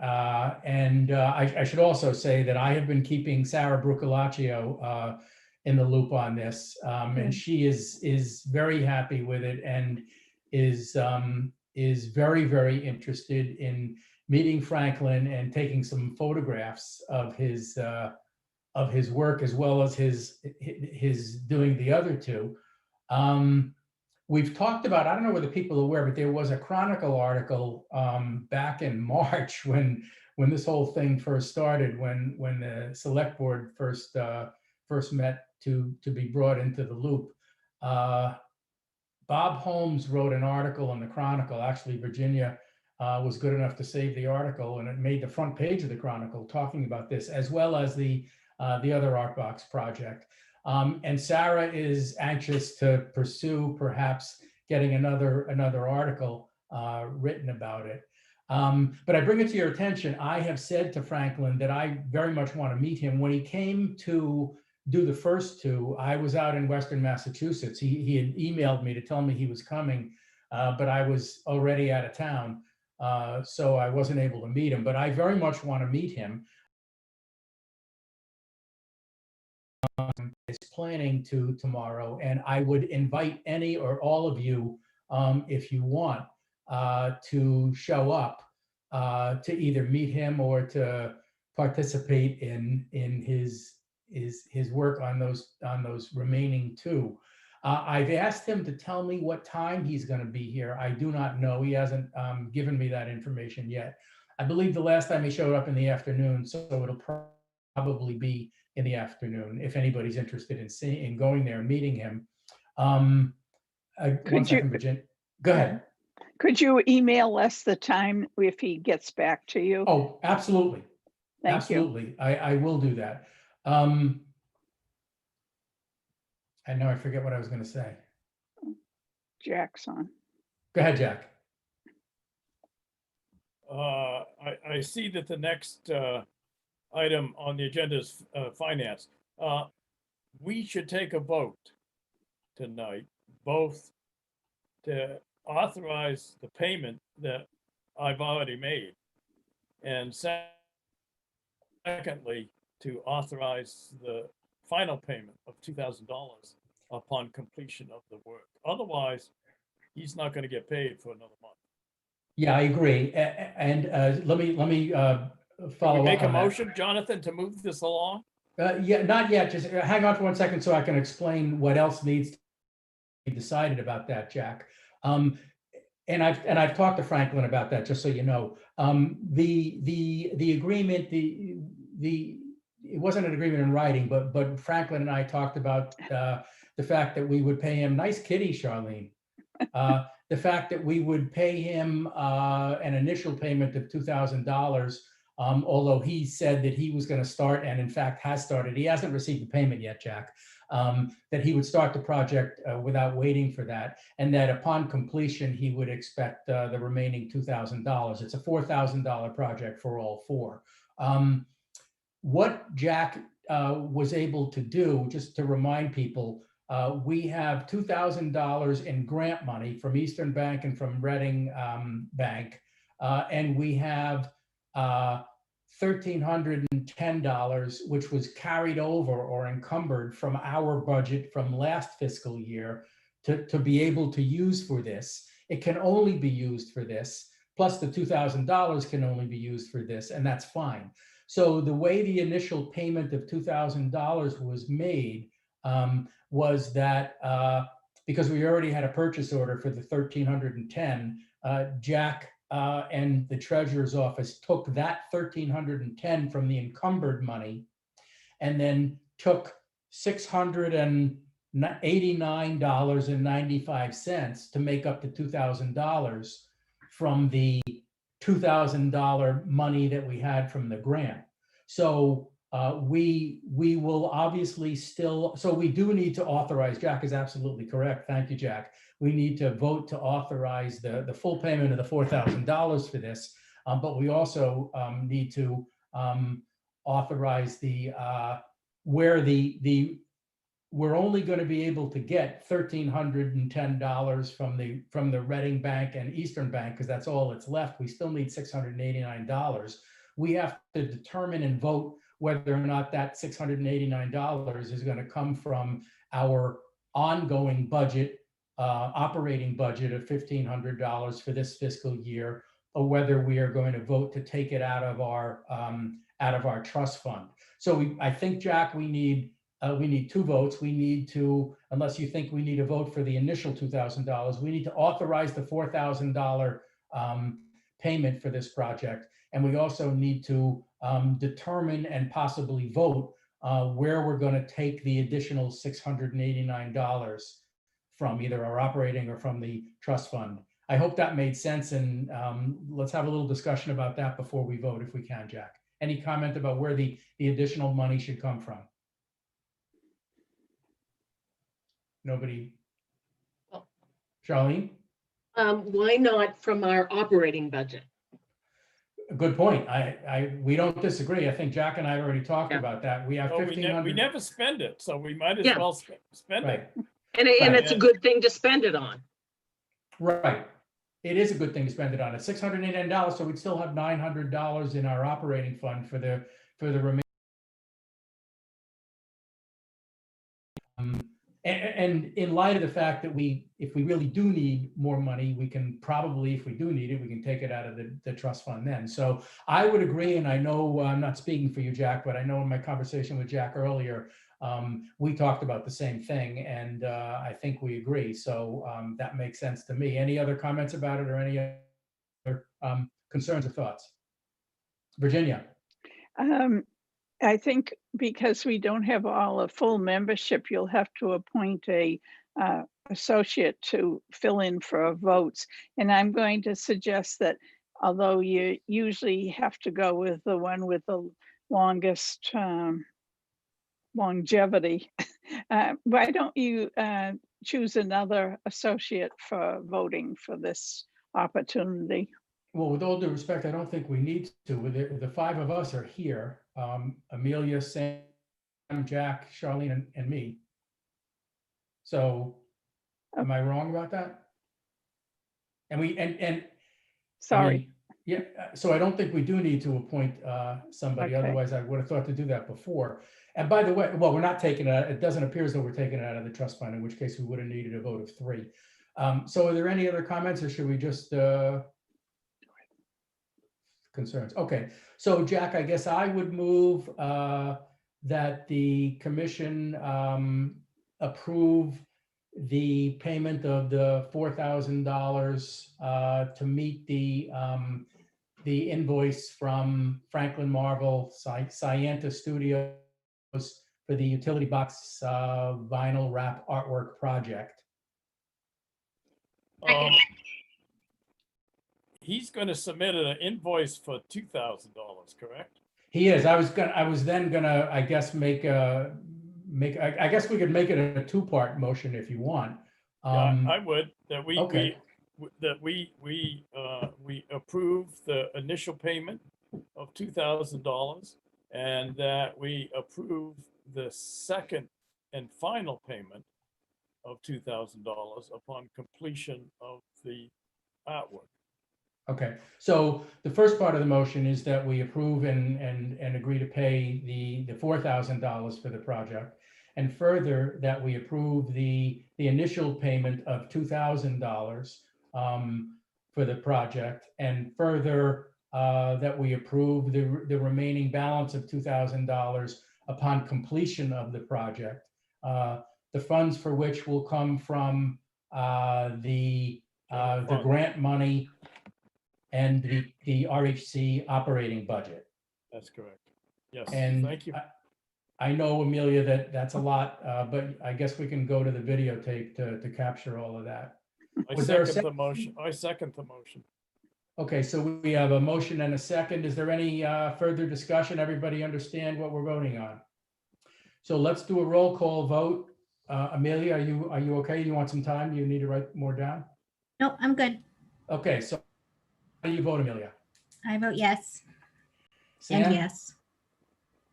And I should also say that I have been keeping Sarah Brucolaccio in the loop on this. And she is very happy with it, and is very, very interested in meeting Franklin and taking some photographs of his work, as well as his doing the other two. We've talked about, I don't know whether people are aware, but there was a Chronicle article back in March when this whole thing first started, when the select board first met to be brought into the loop. Bob Holmes wrote an article in the Chronicle. Actually, Virginia was good enough to save the article, and it made the front page of the Chronicle talking about this, as well as the other Art Box project. And Sarah is anxious to pursue perhaps getting another article written about it. But I bring it to your attention. I have said to Franklin that I very much want to meet him. When he came to do the first two, I was out in Western Massachusetts. He had emailed me to tell me he was coming, but I was already out of town, so I wasn't able to meet him. But I very much want to meet him. Is planning to tomorrow, and I would invite any or all of you, if you want, to show up to either meet him or to participate in his work on those remaining two. I've asked him to tell me what time he's going to be here. I do not know. He hasn't given me that information yet. I believe the last time he showed up in the afternoon, so it'll probably be in the afternoon if anybody's interested in going there and meeting him. One second, Virginia. Go ahead. Could you email us the time if he gets back to you? Oh, absolutely. Thank Absolutely. I will do that. And now I forget what I was going to say. Jack's on. Go ahead, Jack. I see that the next item on the agenda is finance. We should take a vote tonight, both to authorize the payment that I've already made, and secondly, to authorize the final payment of $2,000 upon completion of the work. Otherwise, he's not going to get paid for another month. Yeah, I agree. And let me follow up. Make a on that. motion, Jonathan, to move this along? Yeah, not yet. Just hang on for 1 second so I can explain what else needs to be decided about that, Jack. And I've talked to Franklin about that, just so you know. The agreement, it wasn't an agreement in writing, but Franklin and I talked about the fact that we would pay him, nice kitty, Charlene. The fact that we would pay him an initial payment of $2,000, although he said that he was going to start, and in fact has started. He hasn't received the payment yet, Jack. That he would start the project without waiting for that, and that upon completion he would expect the remaining $2,000. It's a $4,000 project for all four. What Jack was able to do, just to remind people, we have $2,000 in grant money from Eastern Bank and from Reading Bank, and we have $1,310, which was carried over or encumbered from our budget from last fiscal year to be able to use for this. It can only be used for this, plus the $2,000 can only be used for this, and that's fine. So the way the initial payment of $2,000 was made was that because we already had a purchase order for the $1,310, Jack and the treasurer's office took that $1,310 from the encumbered money and then took $689.95 to make up the $2,000 from the $2,000 money that we had from the grant. So we will obviously still, so we do need to authorize, Jack is absolutely correct. Thank you, Jack. We need to vote to authorize the full payment of the $4,000 for this, but we also need to authorize where we're only going to be able to get $1,310 from the Reading Bank and Eastern Bank, because that's all that's left. We still need $689. We have to determine and vote whether or not that $689 is going to come from our ongoing budget, operating budget of $1,500 for this fiscal year, or whether we are going to vote to take it out of our trust fund. So I think, Jack, we need two votes. We need to, unless you think we need a vote for the initial $2,000, we need to authorize the $4,000 payment for this project. And we also need to determine and possibly vote where we're going to take the additional $689 from, either our operating or from the trust fund. I hope that made sense, and let's have a little discussion about that before we vote, if we can, Jack. Any comment about where the additional money should come from? Nobody? Charlene? Why not from our operating budget? Good point. We don't disagree. I think Jack and I already talked about that. We have Well, $1,500. we never spend it, so we might as Yeah. well spend Right. it. And it's a good thing to spend it on. Right. It is a good thing to spend it on. It's $689, so we'd still have $900 in our operating fund for the remaining. And in light of the fact that if we really do need more money, we can probably, if we do need it, we can take it out of the trust fund then. So I would agree, and I know I'm not speaking for you, Jack, but I know in my conversation with Jack earlier, we talked about the same thing, and I think we agree. So that makes sense to me. Any other comments about it or any other concerns or thoughts? Virginia? I think because we don't have all a full membership, you'll have to appoint a associate to fill in for votes. And I'm going to suggest that although you usually have to go with the one with the longest longevity, why don't you choose another associate for voting for this opportunity? Well, with all due respect, I don't think we need to. The five of us are here. Amelia, Sam, Jack, Charlene, and me. So am I wrong about that? And Sorry. yeah, so I don't think we do need to appoint somebody. Okay. Otherwise, I would have thought to do that before. And by the way, well, we're not taking it doesn't appear as though we're taking it out of the trust fund, in which case we would have needed a vote of 3. So are there any other comments, or should we just concerns? Okay, so Jack, I guess I would move that the commission approve the payment of the $4,000 to meet the invoice from Franklin Marvel Scienta Studios for the utility box vinyl wrap artwork project. He's going to submit an invoice for $2,000, correct? He is. I was then gonna, I guess, I guess we could make it a 2-part motion if you want. Yeah, I would, that okay. we approve the initial payment of $2,000, and that we approve the second and final payment of $2,000 upon completion of the artwork. Okay, so the first part of the motion is that we approve and agree to pay the $4,000 for the project, and further that we approve the initial payment of $2,000 for the project, and further that we approve the remaining balance of $2,000 upon completion of the project. The funds for which will come from the grant money and the RHC operating budget. That's correct. Yes, And thank you. I know, Amelia, that that's a lot, but I guess we can go to the videotape to capture all of that. I Was there a second the motion. I second the motion. Okay, so we have a motion and a second. Is there any further discussion? Everybody understand what we're voting on? So let's do a roll call vote. Amelia, are you okay? You want some time? You need to write more down? Nope, I'm good. Okay, so how do you vote, Amelia? I vote yes. Sam? And yes.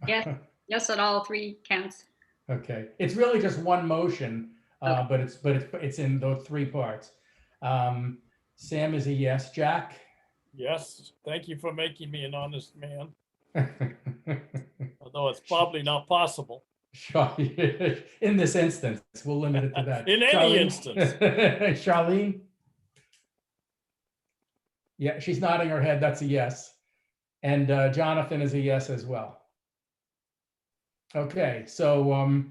Yes. Yes, at all 3 counts. Okay, it's really just one motion, Okay. but it's in those 3 parts. Sam is a yes. Jack? Yes, thank you for making me an honest man, although it's probably not possible. Sure. In this instance, we'll limit it to that. In any Charlene? instance. Charlene? Yeah, she's nodding her head. That's a yes. And Jonathan is a yes as well. Okay, so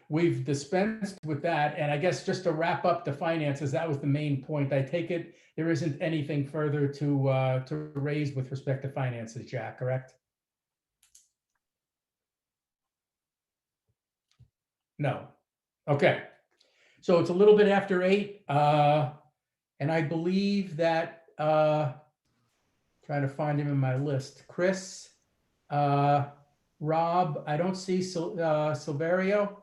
we've dispensed with that. And I guess just to wrap up the finances, that was the main point. I take it there isn't anything further to raise with respect to finances, Jack, correct? No. Okay. So it's a little bit after 8. And I believe that, trying to find him in my list, Chris, Rob, I don't see Silverio.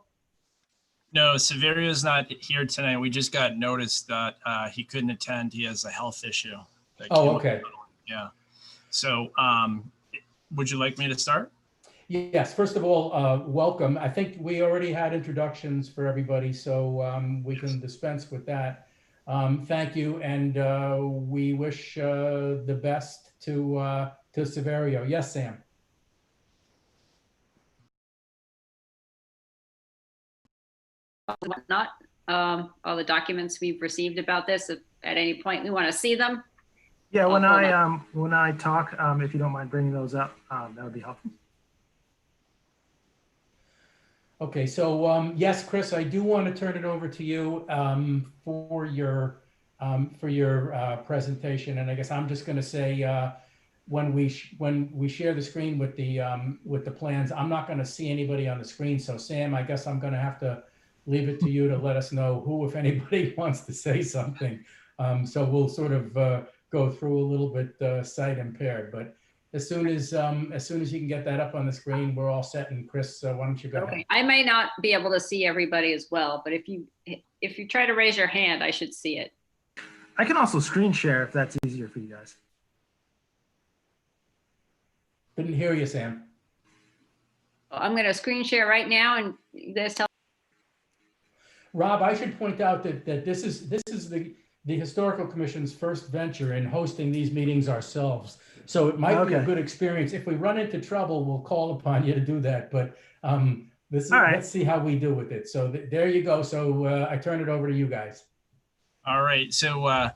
No, Severio's not here tonight. We just got notice that he couldn't attend. He has a health issue. Oh, okay. Yeah. So would you like me to start? Yes, first of all, welcome. I think we already had introductions for everybody, so we can dispense with that. Thank you, and we wish the best to Severio. Yes, Sam. Whatnot, all the documents we've received about this. If at any point we want to see them. Yeah, I'll when I talk, if you don't mind bringing those up, that would be helpful. Okay, so yes, Chris, I do want to turn it over to you for your presentation, and I guess I'm just going to say when we share the screen with the plans, I'm not going to see anybody on the screen. So Sam, I guess I'm going to have to leave it to you to let us know who, if anybody, wants to say something. So we'll sort of go through a little bit sight impaired, but as soon as you can get that up on the screen, we're all set. And Chris, why don't you go ahead? Okay, I may not be able to see everybody as well, but if you try to raise your hand, I should see it. I can also screen share if that's easier for you guys. Couldn't hear you, Sam. I'm going to screen share right now, and you guys tell. Rob, I should point out that this is the Historical Commission's first venture in hosting these meetings ourselves. So it might be a good experience. If we run into trouble, we'll call upon you to do that. But this is, let's see how we do with it. So there you go. So I turn it over to you guys. All right. So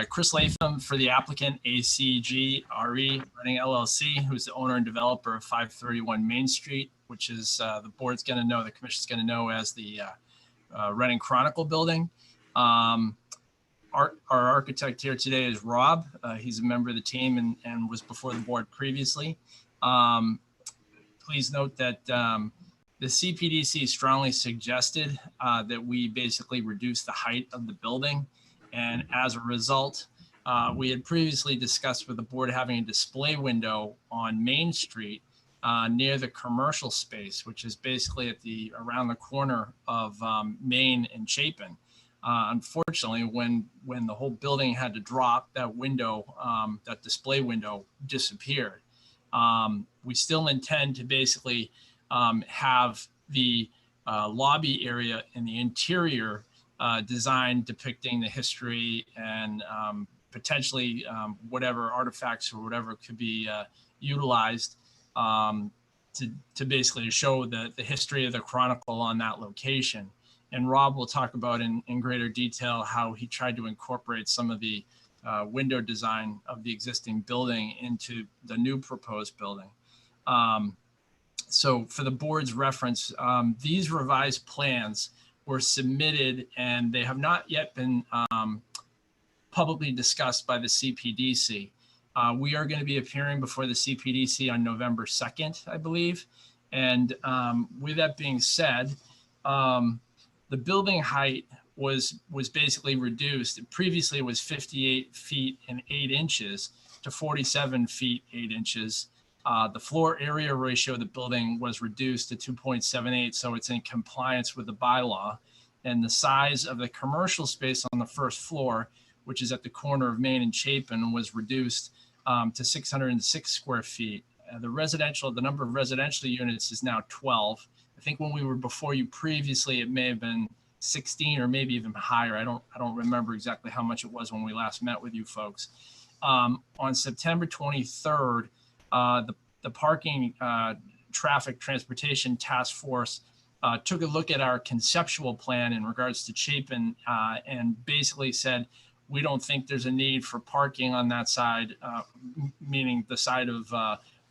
Chris Latham for the applicant, ACG RE Running LLC, who's the owner and developer of 531 Main Street, which is the board's going to know, the commission's going to know as the Reading Chronicle building. Our architect here today is Rob. He's a member of the team and was before the board previously. Please note that the CPDC strongly suggested that we basically reduce the height of the building. And as a result, we had previously discussed with the board having a display window on Main Street near the commercial space, which is basically at around the corner of Main and Chapin. Unfortunately, when the whole building had to drop, that window, that display window disappeared. We still intend to basically have the lobby area in the interior design depicting the history and potentially whatever artifacts or whatever could be utilized to basically show the history of the Chronicle on that location. And Rob will talk about in greater detail how he tried to incorporate some of the window design of the existing building into the new proposed building. So for the board's reference, these revised plans were submitted and they have not yet been publicly discussed by the CPDC. We are going to be appearing before the CPDC on November 2nd, I believe. And with that being said, the building height was basically reduced. Previously, it was 58 feet and 8 inches to 47 feet, 8 inches. The floor area ratio of the building was reduced to 2.78, so it's in compliance with the bylaw. And the size of the commercial space on the first floor, which is at the corner of Main and Chapin, was reduced to 606 square feet. The number of residential units is now 12. I think when we were before you previously, it may have been 16 or maybe even higher. I don't remember exactly how much it was when we last met with you folks. On September 23rd, the Parking Traffic Transportation Task Force took a look at our conceptual plan in regards to Chapin and basically said, we don't think there's a need for parking on that side, meaning the side of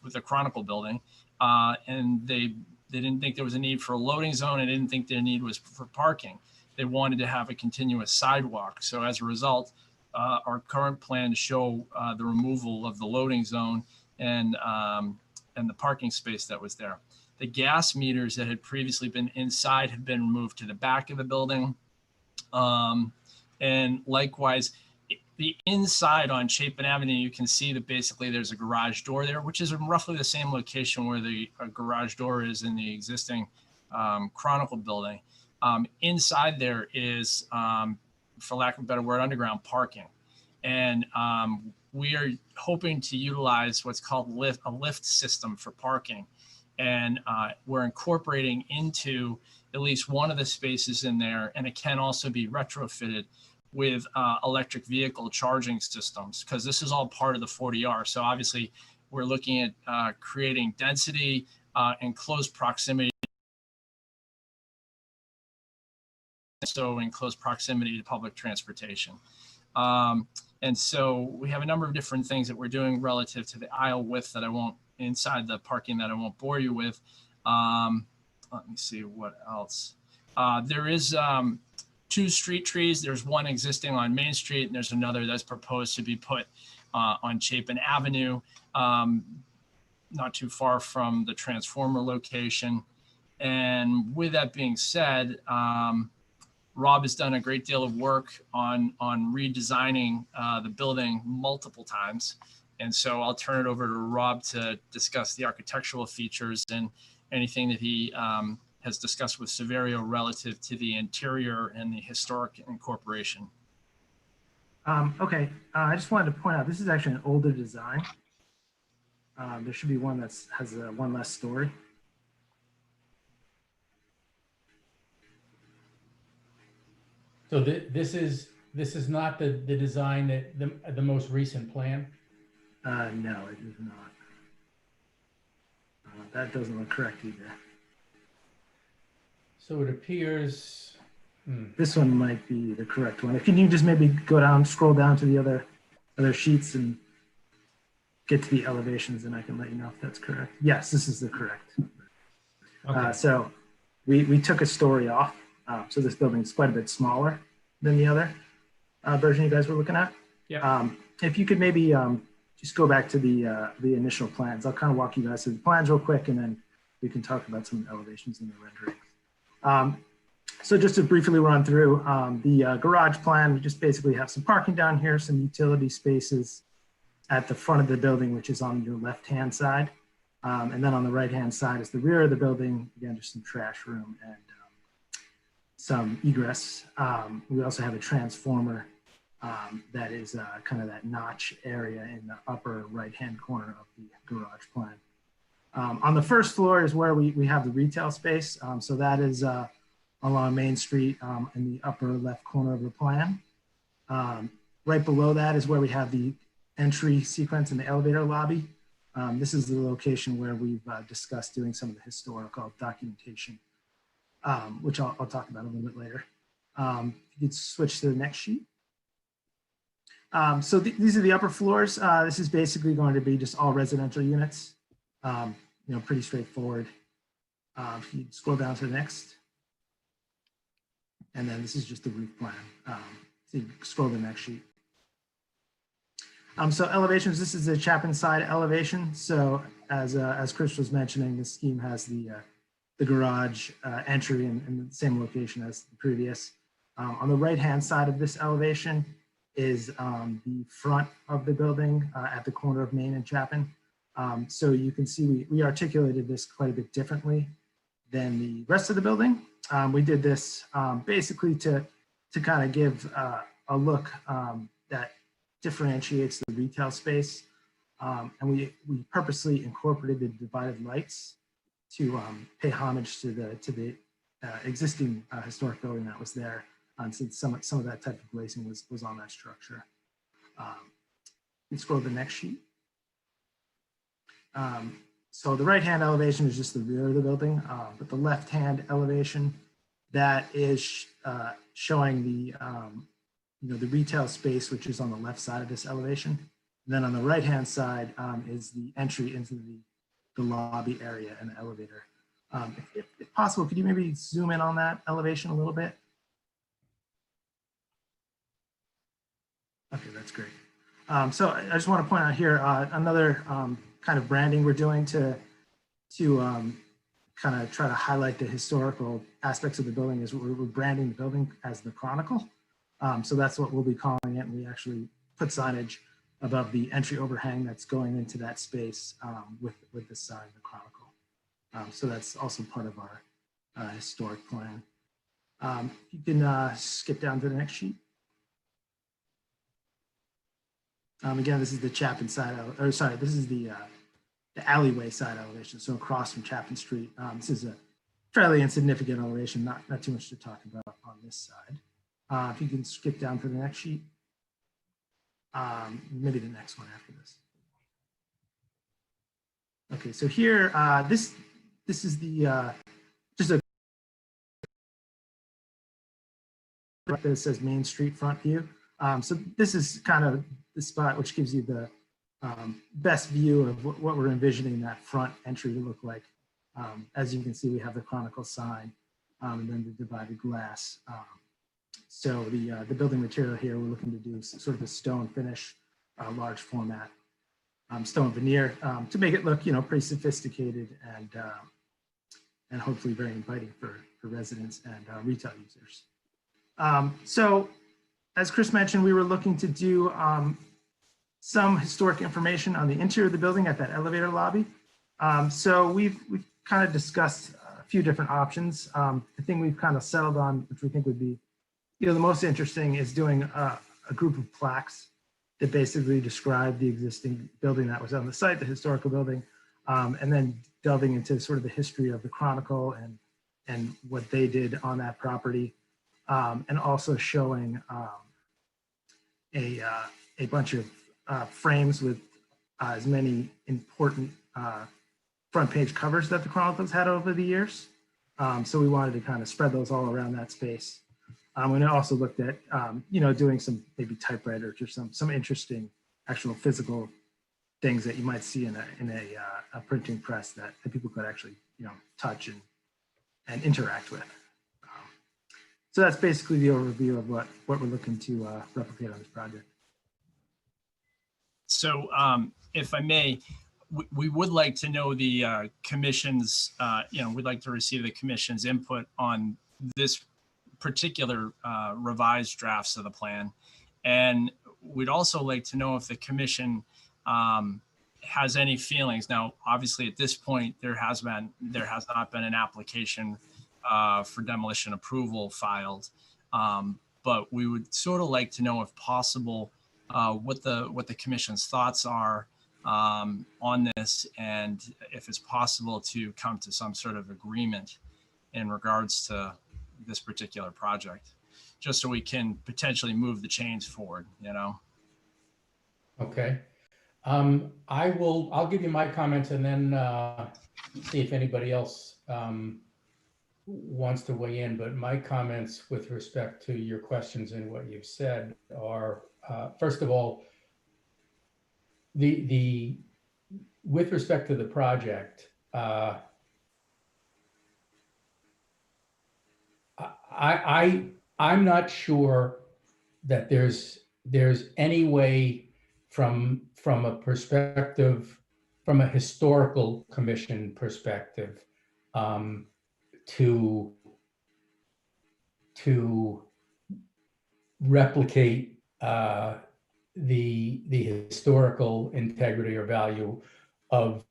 with the Chronicle building. And they didn't think there was a need for a loading zone. And didn't think their need was for parking. They wanted to have a continuous sidewalk. So as a result, our current plans show the removal of the loading zone and the parking space that was there. The gas meters that had previously been inside have been moved to the back of the building. And likewise, the inside on Chapin Avenue, you can see that basically there's a garage door there, which is in roughly the same location where the garage door is in the existing Chronicle building. Inside there is, for lack of a better word, underground parking. And we are hoping to utilize what's called a lift system for parking. And we're incorporating into at least one of the spaces in there, and it can also be retrofitted with electric vehicle charging systems, because this is all part of the 40R. So obviously we're looking at creating density and close proximity. So in close proximity to public transportation. And so we have a number of different things that we're doing relative to the aisle width that inside the parking that I won't bore you with. let me see what else. There is 2 street trees. There's one existing on Main Street, and there's another that's proposed to be put on Chapin Avenue, not too far from the transformer location. And with that being said, Rob has done a great deal of work on redesigning the building multiple times. And so I'll turn it over to Rob to discuss the architectural features and anything that he has discussed with Severio relative to the interior and the historic incorporation. Okay, I just wanted to point out, this is actually an older design. There should be one that has one less story. So this is not the design that the most recent plan? No, it is not. That doesn't look correct either. So it appears, This one might be the correct one. If you just maybe go down, scroll down to the other sheets and get to the elevations, and I can let you know if that's correct. Yes, this is the correct. okay. So we took a story off. So this building is quite a bit smaller than the other version you guys were looking at. Yeah. If you could maybe just go back to the initial plans. I'll kind of walk you guys through the plans real quick, and then we can talk about some of the elevations and the renderings. So just to briefly run through the garage plan, we just basically have some parking down here, some utility spaces at the front of the building, which is on your left-hand side. And then on the right-hand side is the rear of the building. Again, just some trash room and some egress. We also have a transformer that is kind of that notch area in the upper right-hand corner of the garage plan. On the first floor is where we have the retail space. So that is along Main Street in the upper left corner of the plan. Right below that is where we have the entry sequence in the elevator lobby. This is the location where we've discussed doing some of the historical documentation, which I'll talk about a little bit later. You could switch to the next sheet. So these are the upper floors. This is basically going to be just all residential units. Pretty straightforward. If you scroll down to the next. And then this is just the roof plan. So you scroll to the next sheet. So elevations, this is the Chapin side elevation. So as Chris was mentioning, this scheme has the garage entry in the same location as the previous. On the right-hand side of this elevation is the front of the building at the corner of Main and Chapin. So you can see we articulated this quite a bit differently than the rest of the building. We did this basically to kind of give a look that differentiates the retail space. And we purposely incorporated the divided lights to pay homage to the existing historic building that was there. Since some of that type of glazing was on that structure. You scroll to the next sheet. So the right-hand elevation is just the rear of the building, but the left-hand elevation, that is showing the the retail space, which is on the left side of this elevation. And then on the right-hand side is the entry into the lobby area and the elevator. If possible, could you maybe zoom in on that elevation a little bit? Okay, that's great. So I just want to point out here another kind of branding we're doing to kind of try to highlight the historical aspects of the building is we're branding the building as the Chronicle. So that's what we'll be calling it. And we actually put signage above the entry overhang that's going into that space with the sign, the Chronicle. So that's also part of our historic plan. You can skip down to the next sheet. Again, this is the Chapin side, this is the alleyway side elevation. So across from Chapin Street. This is a fairly insignificant elevation, not too much to talk about on this side. If you can skip down to the next sheet. Maybe the next one after this. Okay, so here, this is the, just a, that says Main Street front view. So this is kind of the spot which gives you the best view of what we're envisioning that front entry to look like. As you can see, we have the Chronicle sign and then the divided glass. So the building material here, we're looking to do sort of a stone finish, large format, stone veneer to make it look, pretty sophisticated and hopefully very inviting for residents and retail users. So as Chris mentioned, we were looking to do some historic information on the interior of the building at that elevator lobby. So we've kind of discussed a few different options. The thing we've kind of settled on, which we think would be the most interesting, is doing a group of plaques that basically describe the existing building that was on the site, the historical building, and then delving into sort of the history of the Chronicle and what they did on that property, and also showing a bunch of frames with as many important front page covers that the Chronicle's had over the years. So we wanted to kind of spread those all around that space. And I also looked at, doing some maybe typewriters or some interesting actual physical things that you might see in a printing press that people could actually, touch and interact with. So that's basically the overview of what we're looking to replicate on this project. So if I may, we would like to know the commission's, we'd like to receive the commission's input on this particular revised drafts of the plan. And we'd also like to know if the commission has any feelings. Now, obviously at this point, there has not been an application for demolition approval filed. But we would sort of like to know, if possible, what the commission's thoughts are on this, and if it's possible to come to some sort of agreement in regards to this particular project, just so we can potentially move the chains forward, Okay. I'll give you my comments and then see if anybody else wants to weigh in. But my comments with respect to your questions and what you've said are, first of all, with respect to the project, I'm not sure that there's any way from a perspective, from a historical commission perspective, to replicate the historical integrity or value of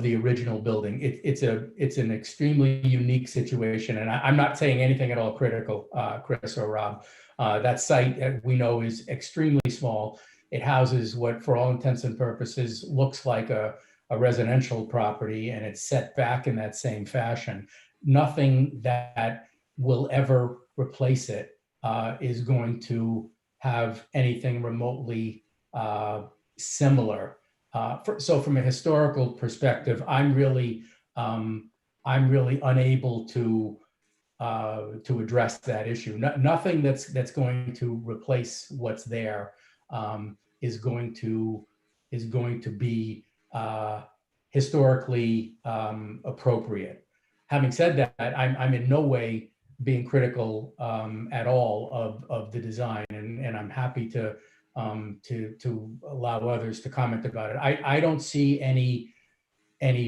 the original building. It's an extremely unique situation, and I'm not saying anything at all critical, Chris or Rob. That site, we know, is extremely small. It houses what, for all intents and purposes, looks like a residential property, and it's set back in that same fashion. Nothing that will ever replace it is going to have anything remotely similar. So from a historical perspective, I'm really unable to address that issue. Nothing that's going to replace what's there is going to be historically appropriate. Having said that, I'm in no way being critical at all of the design, and I'm happy to allow others to comment about it. I don't see any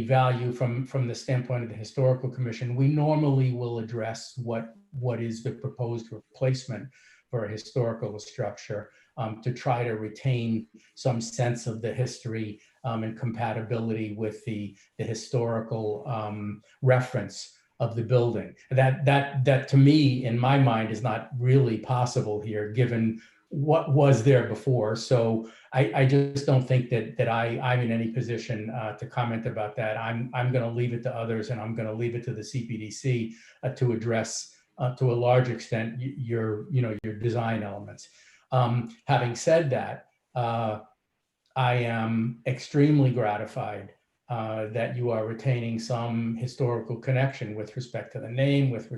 value from the standpoint of the Historical Commission. We normally will address what is the proposed replacement for a historical structure, to try to retain some sense of the history and compatibility with the historical reference of the building. That to me, in my mind, is not really possible here, given what was there before. So I just don't think that I'm in any position to comment about that. I'm going to leave it to others, and I'm going to leave it to the CPDC to address to a large extent your design elements. Having said that, I am extremely gratified that you are retaining some historical connection with respect to the name, with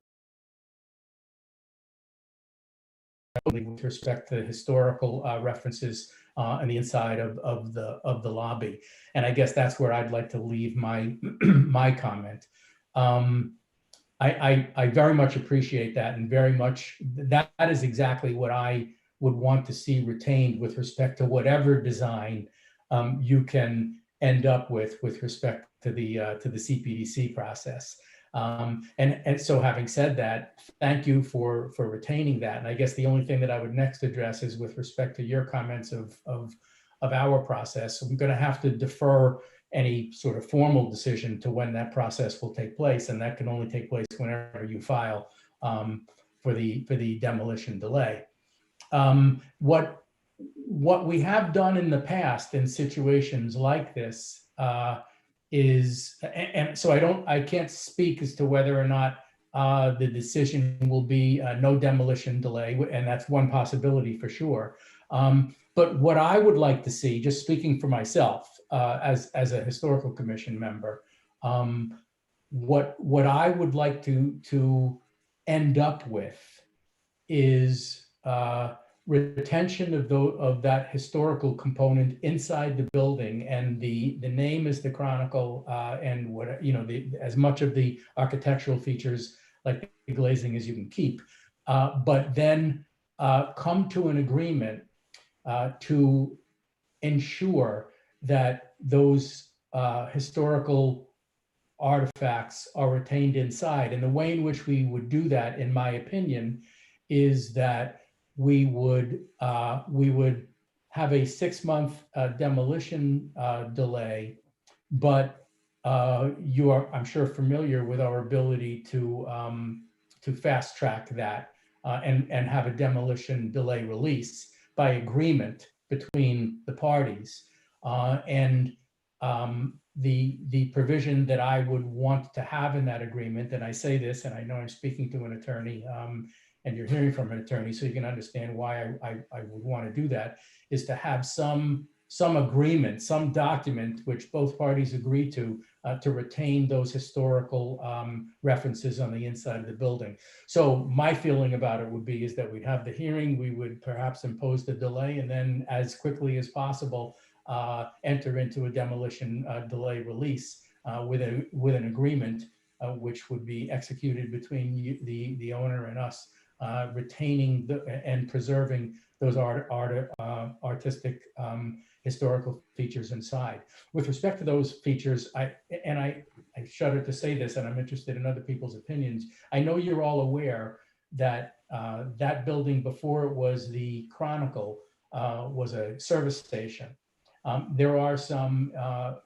respect to historical references on the inside of the lobby. And I guess that's where I'd like to leave my my comment. I very much appreciate that, and very much that is exactly what I would want to see retained with respect to whatever design you can end up with respect to the CPDC process. And so having said that, thank you for retaining that. And I guess the only thing that I would next address is with respect to your comments of our process. I'm going to have to defer any sort of formal decision to when that process will take place, and that can only take place whenever you file for the demolition delay. What we have done in the past in situations like this is, and so I can't speak as to whether or not the decision will be no demolition delay, and that's one possibility for sure. But what I would like to see, just speaking for myself as a historical commission member, what I would like to end up with is retention of that historical component inside the building, and the name is the Chronicle, and what, you know, as much of the architectural features like the glazing as you can keep, but then come to an agreement to ensure that those historical artifacts are retained inside. And the way in which we would do that, in my opinion, is that we would have a 6-month demolition delay, but you are, I'm sure, familiar with our ability to fast track that and have a demolition delay release by agreement between the parties. And the provision that I would want to have in that agreement, and I say this, and I know I'm speaking to an attorney, and you're hearing from an attorney, so you can understand why I would want to do that, is to have some agreement, some document which both parties agree to retain those historical references on the inside of the building. So my feeling about it would be is that we'd have the hearing, we would perhaps impose the delay, and then as quickly as possible enter into a demolition delay release with an agreement which would be executed between the owner and us, retaining and preserving those artistic historical features inside. With respect to those features, I shudder to say this, and I'm interested in other people's opinions. I know you're all aware that that building, before it was the Chronicle, was a service station. There are some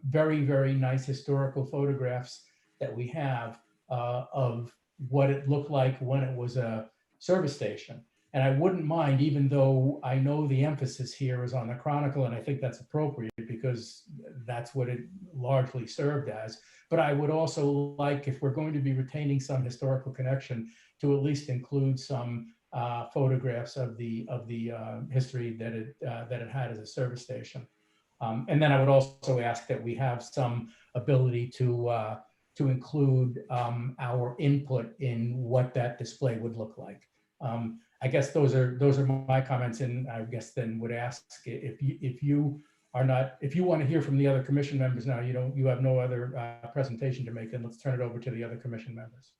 very, very nice historical photographs that we have of what it looked like when it was a service station. And I wouldn't mind, even though I know the emphasis here is on the Chronicle, and I think that's appropriate because that's what it largely served as. But I would also like, if we're going to be retaining some historical connection, to at least include some photographs of the history that it had as a service station. And then I would also ask that we have some ability to include our input in what that display would look like. I guess those are my comments, and I guess then would ask if you want to hear from the other commission members now. You have no other presentation to make, then let's turn it over to the other commission members.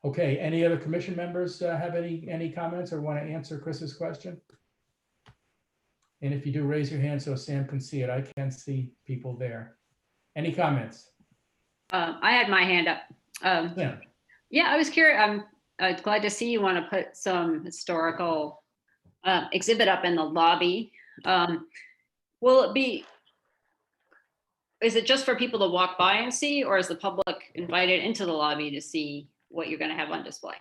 Okay, any other commission members have any comments or want to answer Chris's question? And if you do, raise your hand so Sam can see it. I can't see people there. Any comments? I had my hand up. Yeah, I was curious. I'm glad to see you want to put some historical exhibit up in the lobby. Is it just for people to walk by and see, or is the public invited into the lobby to see what you're going to have on display?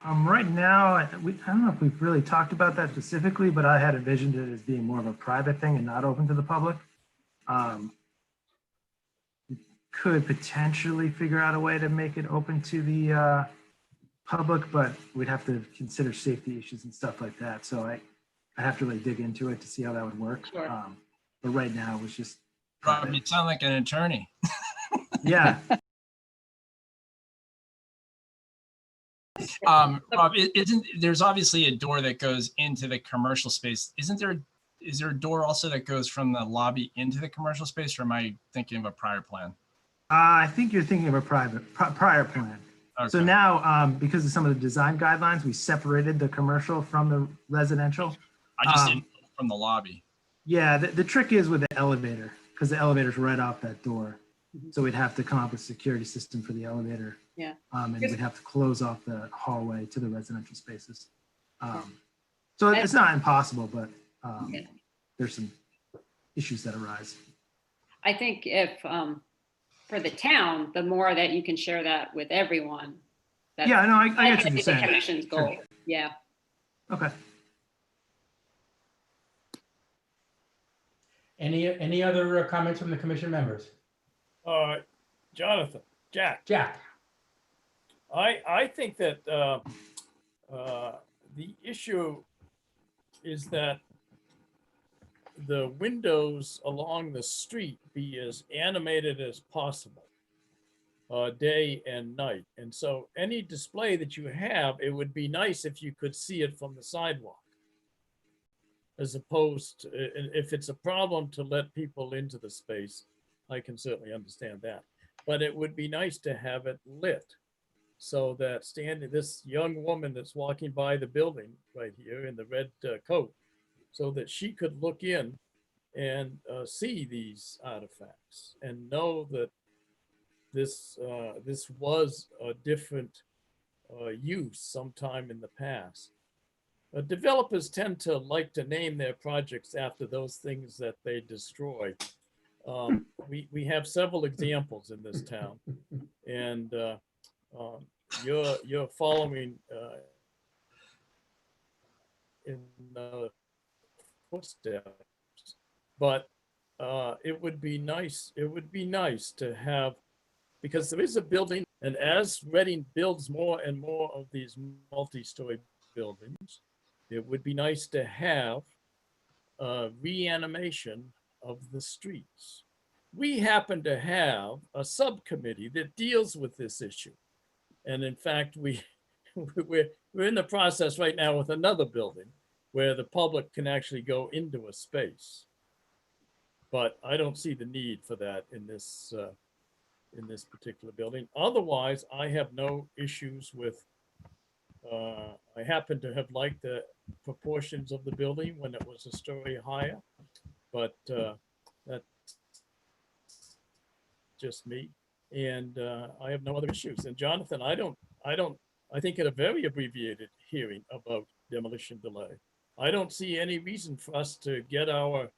Right now, I don't know if we've really talked about that specifically, but I had envisioned it as being more of a private thing and not open to the public. We could potentially figure out a way to make it open to the public, but we'd have to consider safety issues and stuff like that. So I have to really dig into it to see how that would work. Sure. But right now it was just. Rob, you sound like an attorney. Yeah. Rob, there's obviously a door that goes into the commercial space. Is there a door also that goes from the lobby into the commercial space, or am I thinking of a prior plan? I think you're thinking of a prior plan. Okay. So now, because of some of the design guidelines, we separated the commercial from the residential. I just didn't know from the lobby. Yeah, the trick is with the elevator, because the elevator's right off that door. So we'd have to come up with a security system for the elevator. Yeah. And we'd have to close off the hallway to the residential spaces. So it's not impossible, but there's some issues that arise. I think if, for the town, the more that you can share that with everyone. Yeah, no, I get what you're the saying. commission's goal. Sure. Yeah. Okay. Any other comments from the commission members? Jonathan, Jack. I think that the issue is that the windows along the street be as animated as possible, day and night. And so any display that you have, it would be nice if you could see it from the sidewalk, as opposed to, if it's a problem to let people into the space, I can certainly understand that. But it would be nice to have it lit so that this young woman that's walking by the building right here in the red coat, so that she could look in and see these artifacts and know that this was a different use sometime in the past. Developers tend to like to name their projects after those things that they destroy. We have several examples in this town, and you're following in the footsteps. But it would be nice. It would be nice to have, because there is a building, and as Reading builds more and more of these multi-story buildings, it would be nice to have reanimation of the streets. We happen to have a subcommittee that deals with this issue. And in fact, we're in the process right now with another building where the public can actually go into a space. But I don't see the need for that in this particular building. Otherwise, I have no issues with, I happen to have liked the proportions of the building when it was a story higher, but that's just me. And I have no other issues. And Jonathan, I think at a very abbreviated hearing about demolition delay, I don't see any reason for us to get our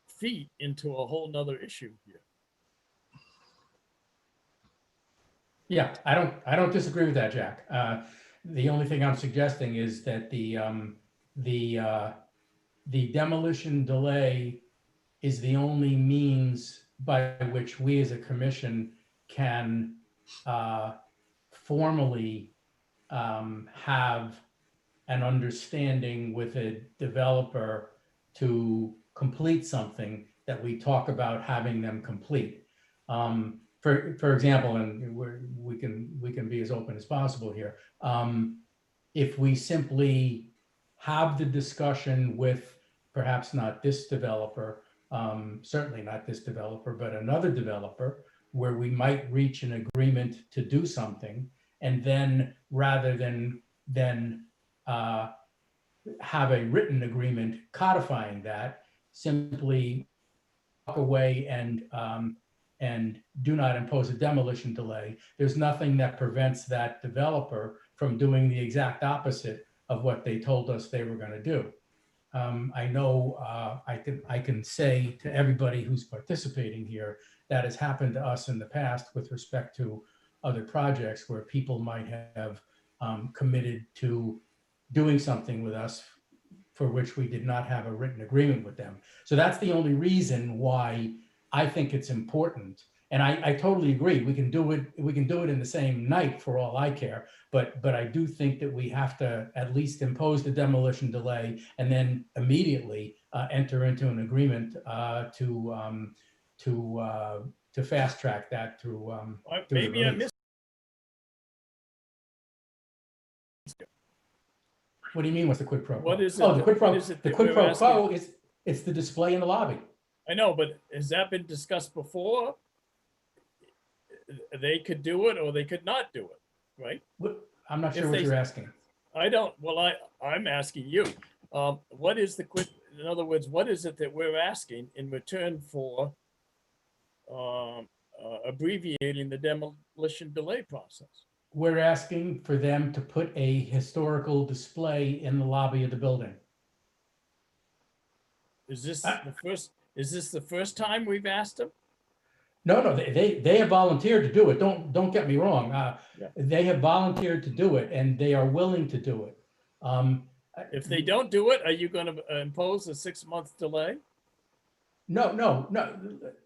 feet into a whole nother issue here. Yeah, I don't disagree with that, Jack. The only thing I'm suggesting is that the demolition delay is the only means by which we as a commission can formally have an understanding with a developer to complete something that we talk about having them complete. For example, and we can be as open as possible here. If we simply have the discussion with perhaps not this developer, certainly not this developer, but another developer, where we might reach an agreement to do something, and then rather than have a written agreement codifying that, simply walk away and do not impose a demolition delay. There's nothing that prevents that developer from doing the exact opposite of what they told us they were going to do. I know I can say to everybody who's participating here that has happened to us in the past with respect to other projects where people might have committed to doing something with us for which we did not have a written agreement with them. So that's the only reason why I think it's important. And I totally agree. We can do it in the same night for all I care. But I do think that we have to at least impose the demolition delay and then immediately enter into an agreement to fast track that through. Maybe I missed do? What do you mean, what's the quid pro quo? What is it Oh, the that- quid pro, what is it the that quid we're pro asking? quo is, it's the display in the lobby. I know, but has that been discussed before? They could do it or they could not do it, right? I'm not If sure what they- you're asking. I don't, well, I'm asking you, what is the quid, in other words, what is it that we're asking in return for abbreviating the demolition delay process? We're asking for them to put a historical display in the lobby of the building. Is this the first time we've asked them? No, they have volunteered to do it. Don't get me wrong. Yeah. They have volunteered to do it and they are willing to do it. If they don't do it, are you going to impose a 6-month delay? No.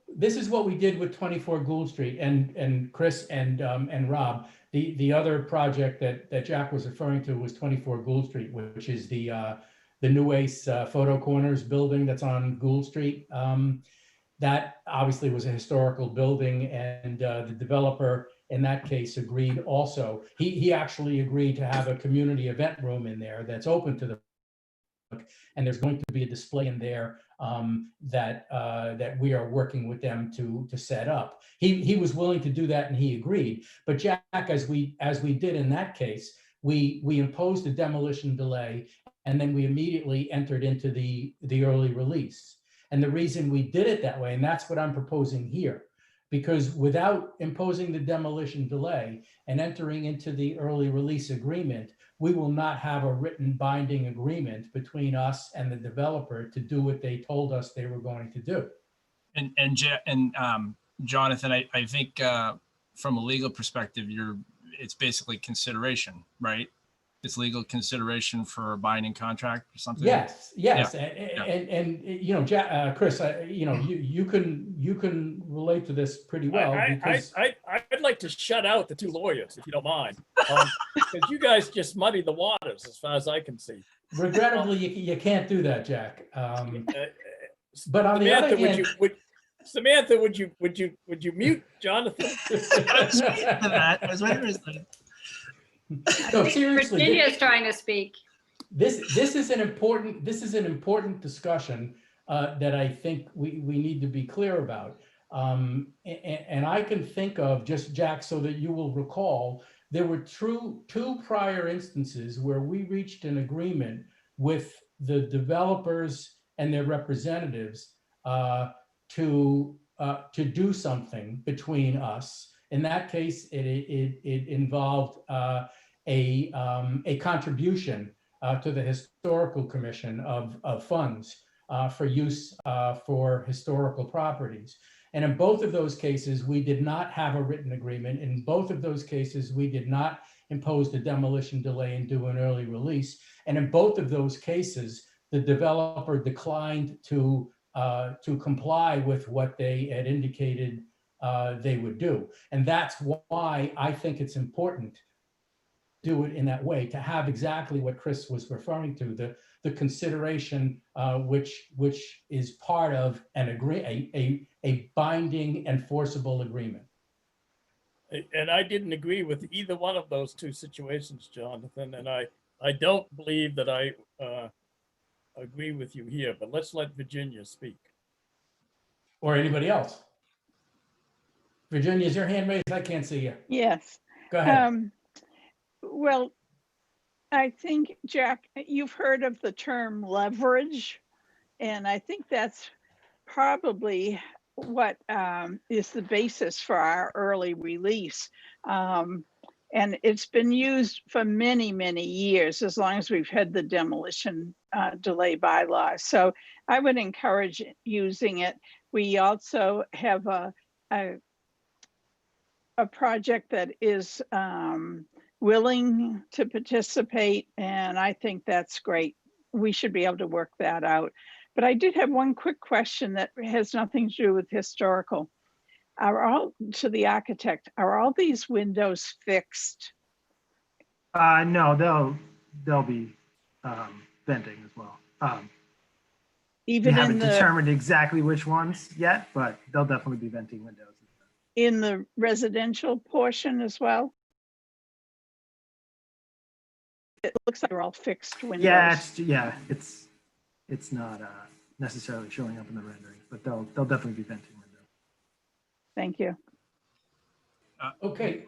This is what we did with 24 Gould Street and Chris and Rob. The other project that Jack was referring to was 24 Gould Street, which is the New Ace Photo Corners building that's on Gould Street. That obviously was a historical building, and the developer in that case agreed also. He actually agreed to have a community event room in there that's open to the public, and there's going to be a display in there that we are working with them to set up. He was willing to do that and he agreed. But Jack, as we did in that case, we imposed a demolition delay, and then we immediately entered into the early release. And the reason we did it that way, and that's what I'm proposing here, because without imposing the demolition delay and entering into the early release agreement, we will not have a written binding agreement between us and the developer to do what they told us they were going to do. And Jonathan, I think from a legal perspective, it's basically consideration, right? It's legal consideration for a binding contract or something. Yes. Yeah. And you know, Jack, Chris, you know, you can relate to this pretty well because I'd like to shut out the two lawyers, if you don't mind, because you guys just muddy the waters as far as I can see. regrettably you can't do that, Jack. But on the other hand, Samantha, would you mute Jonathan? I was waiting for that. no, seriously, Virginia is trying to speak. this is an important discussion that I think we need to be clear about. And I can think of, just Jack, so that you will recall, there were two prior instances where we reached an agreement with the developers and their representatives to do something between us. In that case, it involved a contribution to the Historical Commission of funds for use for historical properties. And in both of those cases, we did not have a written agreement. In both of those cases, we did not impose the demolition delay and do an early release. And in both of those cases, the developer declined to comply with what they had indicated they would do. And that's why I think it's important to do it in that way, to have exactly what Chris was referring to, the consideration which is part of a binding enforceable agreement. And I didn't agree with either one of those two situations, Jonathan, and I don't believe that I agree with you here, but let's let Virginia speak. Or anybody else. Virginia, is your hand raised? I can't see you. Yes. Go ahead. Well, I think, Jack, you've heard of the term leverage, and I think that's probably what is the basis for our early release. And it's been used for many, many years, as long as we've had the demolition delay bylaws. So I would encourage using it. We also have a project that is willing to participate, and I think that's great. We should be able to work that out. But I did have one quick question that has nothing to do with historical. To the architect, are all these windows fixed? No, they'll be venting as well. We Even haven't determined exactly which ones yet, but they'll definitely be venting windows. in the residential portion as well? it looks like they're all fixed windows. Yeah, it's not necessarily showing up in the rendering, but they'll definitely be venting windows. Thank you. Okay,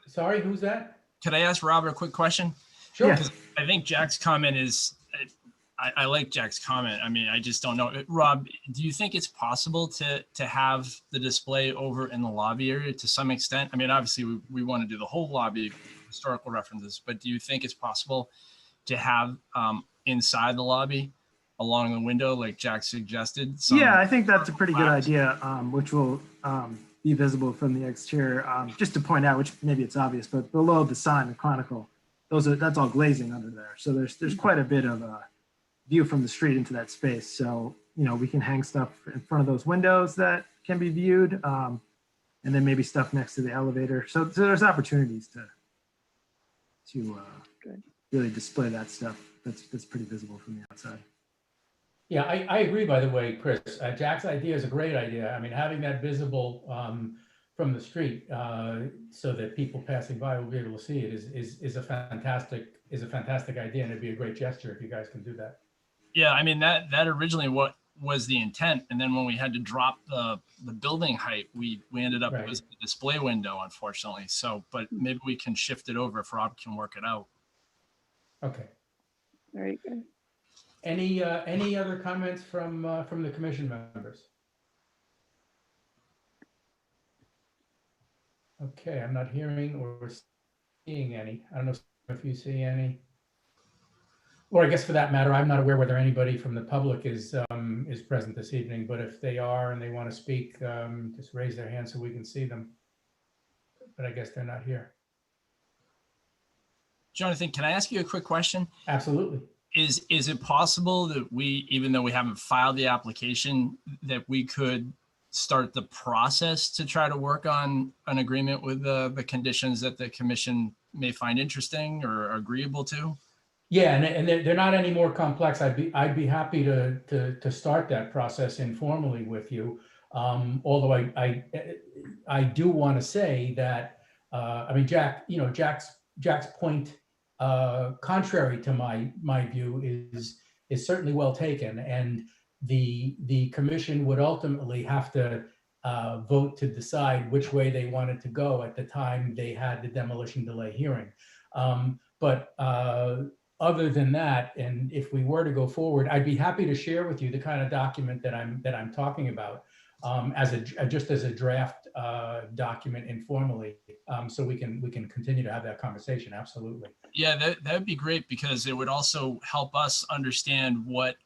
sorry, who's that? Could I ask Robert a quick question? Sure. Yes. I think Jack's comment is, I like Jack's comment. I mean, I just don't know. Rob, do you think it's possible to have the display over in the lobby area to some extent? I mean, obviously we want to do the whole lobby historical references, but do you think it's possible to have inside the lobby along the window, like Jack suggested? Yeah, I think that's a pretty good idea, which will be visible from the exterior. Just to point out, which maybe it's obvious, but below the sign, the Chronicle, that's all glazing under there. So there's quite a bit of view from the street into that space. So, we can hang stuff in front of those windows that can be viewed, and then maybe stuff next to the elevator. So there's opportunities to really display that stuff that's pretty visible from the outside. Yeah, I agree, by the way, Chris. Jack's idea is a great idea. I mean, having that visible from the street so that people passing by will be able to see it is a fantastic idea, and it'd be a great gesture if you guys can do that. Yeah, I mean, that originally what was the intent, and then when we had to drop the building height, we ended up with the display window, unfortunately. So, but maybe we can shift it over if Rob can work it out. Okay. Very good. Any other comments from the commission members? Okay, I'm not hearing or seeing any. I don't know if you see any. Or I guess for that matter, I'm not aware whether anybody from the public is present this evening, but if they are and they want to speak, just raise their hand so we can see them. But I guess they're not here. Jonathan, can I ask you a quick question? Absolutely. Is it possible that we, even though we haven't filed the application, that we could start the process to try to work on an agreement with the conditions that the commission may find interesting or agreeable to? Yeah, and they're not any more complex. I'd be happy to start that process informally with you. Although I do want to say that I mean, Jack, Jack's point, contrary to my view, is certainly well taken, and the commission would ultimately have to vote to decide which way they wanted to go at the time they had the demolition delay hearing. But other than that, and if we were to go forward, I'd be happy to share with you the kind of document that I'm talking about just as a draft document informally, so we can continue to have that conversation. Absolutely. Yeah, that would be great, because it would also help us understand what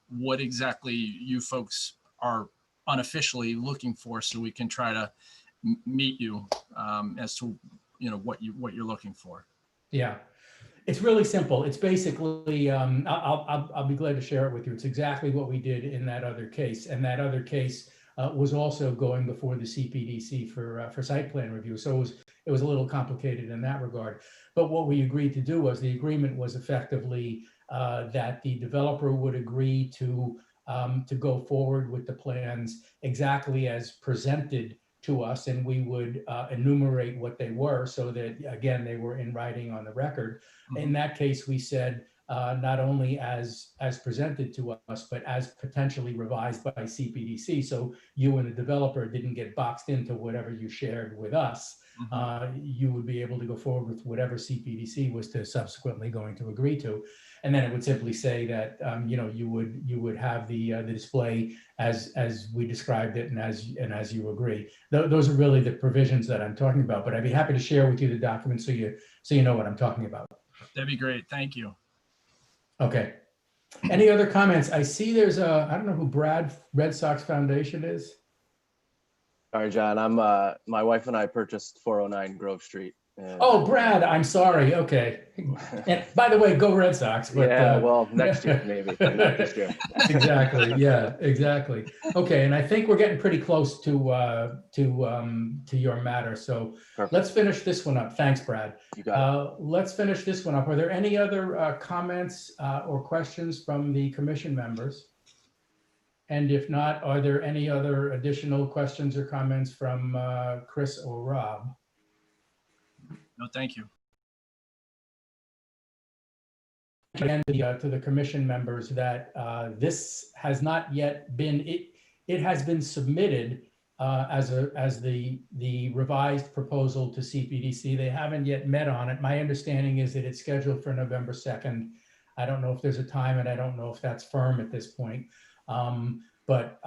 exactly you folks are unofficially looking for, so we can try to meet you as to what you're looking for. Yeah. It's really simple. It's basically, I'll be glad to share it with you. It's exactly what we did in that other case. And that other case was also going before the CPDC for site plan review. So it was a little complicated in that regard. But what we agreed to do was, the agreement was effectively that the developer would agree to go forward with the plans exactly as presented to us, and we would enumerate what they were, so that, again, they were in writing on the record. Mm-hmm. In that case, we said not only as presented to us, but as potentially revised by CPDC. So you and the developer didn't get boxed into whatever you shared with us. Mm-hmm. You would be able to go forward with whatever CPDC was to subsequently going to agree to. And then it would simply say that you would have the display as we described it and as you agree. Those are really the provisions that I'm talking about. But I'd be happy to share with you the document so you know what I'm talking about. That'd be great. Thank you. Okay. Any other comments? I see there's I don't know who Brad Red Sox Foundation is. Sorry, John. I'm my wife and I purchased 409 Grove Street. Oh, Brad, I'm sorry. Okay. And by the way, go Red Sox. But, yeah, well, next year maybe, but not this year. Exactly. Yeah, exactly. Okay, and I think we're getting pretty close to your matter. So perfect. Let's finish this one up. Thanks, Brad. You got it. Let's finish this one up. Are there any other comments or questions from the commission members? And if not, are there any other additional questions or comments from Chris or Rob? No, thank you. again to the commission members that this has not yet been, it has been submitted as the revised proposal to CPDC. They haven't yet met on it. My understanding is that it's scheduled for November 2nd. I don't know if there's a time, and I don't know if that's firm at this point. But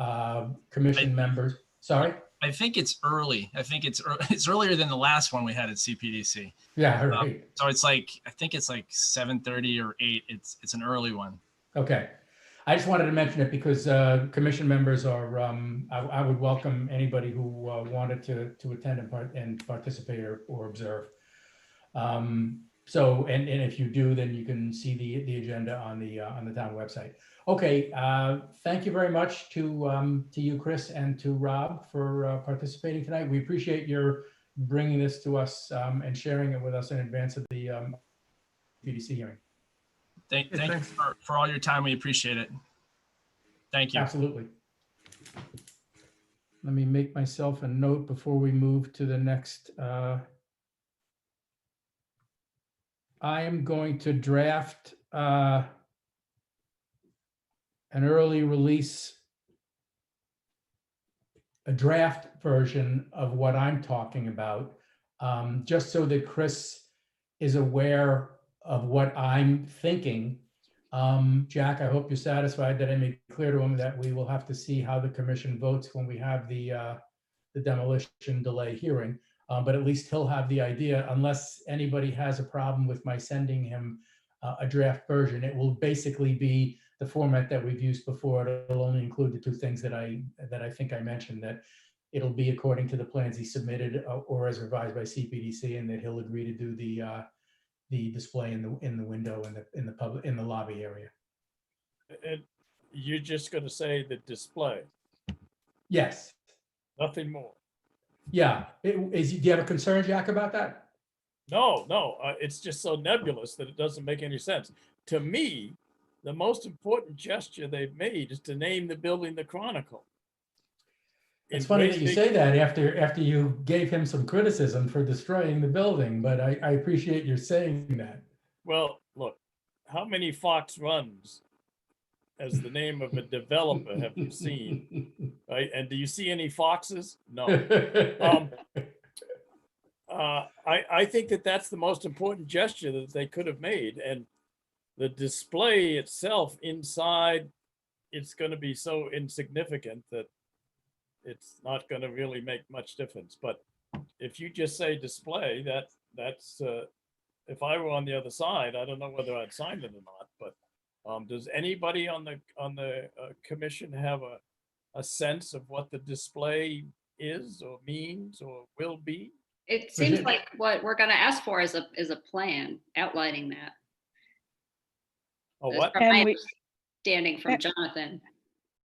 commission members, sorry? I think it's early. I think it's earlier than the last one we had at CPDC. Yeah, right. So it's like, I think it's like 7:30 or 8. It's an early one. Okay. I just wanted to mention it because commission members are, I would welcome anybody who wanted to attend and participate or observe. So, and if you do, then you can see the agenda on the town website. Okay, thank you very much to you, Chris, and to Rob for participating tonight. We appreciate your bringing this to us and sharing it with us in advance of the PDC hearing. Thank you for all your time. We appreciate it. Thank you. Absolutely. Let me make myself a note before we move to the next. I am going to draft an early release, a draft version of what I'm talking about, just so that Chris is aware of what I'm thinking. Jack, I hope you're satisfied that I made clear to him that we will have to see how the commission votes when we have the demolition delay hearing. But at least he'll have the idea, unless anybody has a problem with my sending him a draft version. It will basically be the format that we've used before. It'll only include the two things that I think I mentioned, that it'll be according to the plans he submitted or as revised by CPDC, and that he'll agree to do the display in the window in the lobby area. And you're just going to say the display, Yes. nothing more. Yeah. Do you have a concern, Jack, about that? No, it's just so nebulous that it doesn't make any sense. To me, the most important gesture they've made is to name the building the Chronicle. It's funny that you say that after you gave him some criticism for destroying the building, but I appreciate your saying that. Well, look, how many Fox runs as the name of a developer have you seen? Right? And do you see any foxes? No. I think that that's the most important gesture that they could have made. And the display itself inside, it's going to be so insignificant that it's not going to really make much difference. But if you just say display, that's if I were on the other side, I don't know whether I'd sign it or not. But does anybody on the commission have a sense of what the display is or means or will be? It seems like what we're going to ask for is a plan outlining that. Oh, what? From my understanding from Jonathan.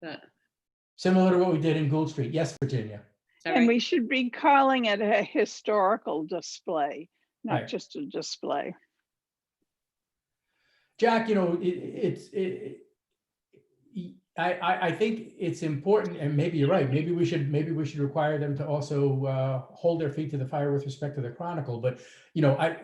But Similar to what we did in Gould Street. Yes, Virginia. And we should be calling it a historical display, not Right. just a display. Jack, I think it's important, and maybe you're right. Maybe we should require them to also hold their feet to the fire with respect to the Chronicle. But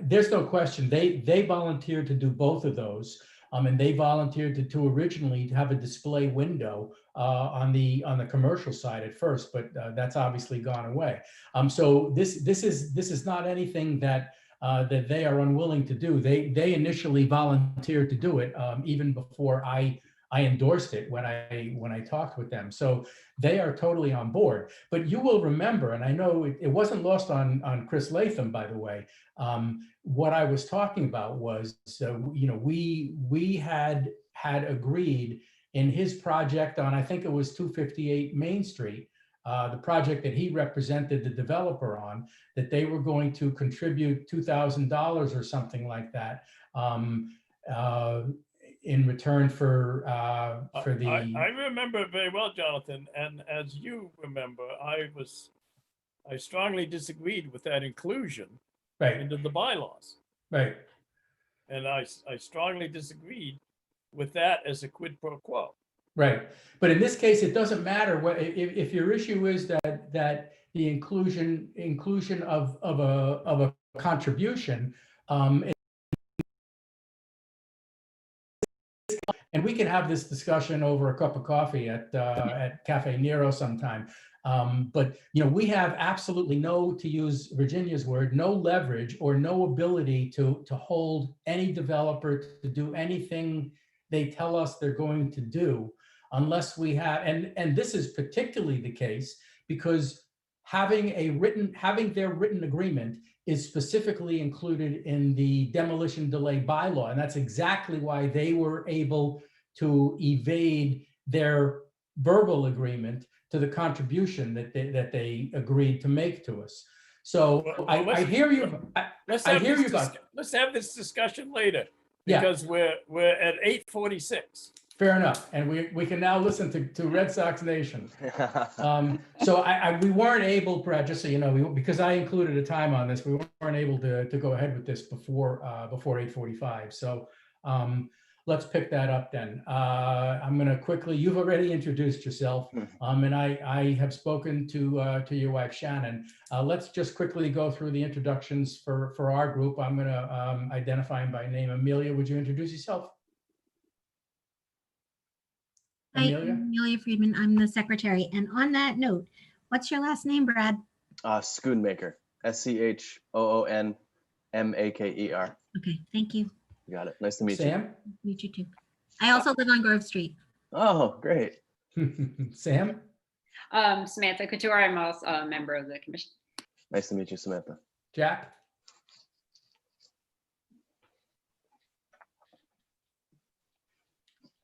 there's no question they volunteered to do both of those, and they volunteered to originally have a display window on the commercial side at first, but that's obviously gone away. So this is not anything that they are unwilling to do. They initially volunteered to do it even before I endorsed it when I talked with them. So they are totally on board. But you will remember, and I know it wasn't lost on Chris Latham, by the way. What I was talking about was, we had agreed in his project on, I think it was 258 Main Street, the project that he represented the developer on, that they were going to contribute $2,000 or something like that in return for the. I remember it very well, Jonathan, and as you remember, I strongly disagreed with that inclusion into the bylaws. Right. And I strongly disagreed with that as a quid pro quo. Right. But in this case, it doesn't matter what if your issue is that the inclusion of a contribution, and we can have this discussion over a cup of coffee at Cafe Nero sometime. But we have absolutely no, to use Virginia's word, no leverage or no ability to hold any developer to do anything they tell us they're going to do, unless we have, and this is particularly the case because having their written agreement is specifically included in the demolition delay bylaw. And that's exactly why they were able to evade their verbal agreement to the contribution that they agreed to make to us. So I hear you. Let's I have hear this you about. let's have this discussion later Yeah. because we're at 8:46. Fair enough. And we can now listen to Red Sox Nation. So we weren't able, Brad, just so you know, because I included a time on this, we weren't able to go ahead with this before 8:45. So let's pick that up then. I'm going to quickly, you've already introduced yourself, and I have spoken to your wife, Shannon. Let's just quickly go through the introductions for our group. I'm going to identify him by name. Amelia, would you introduce yourself? Hi, Amelia? I'm Amelia Friedman. I'm the secretary. And on that note, what's your last name, Brad? Schoonmaker. SCHOONMAKER. Okay, thank you. You got it. Nice to meet you. Sam? Nice to meet you too. I also live on Grove Street. Oh, great. Sam? Samantha Couture, I'm also a member of the commission. Nice to meet you, Samantha. Jack?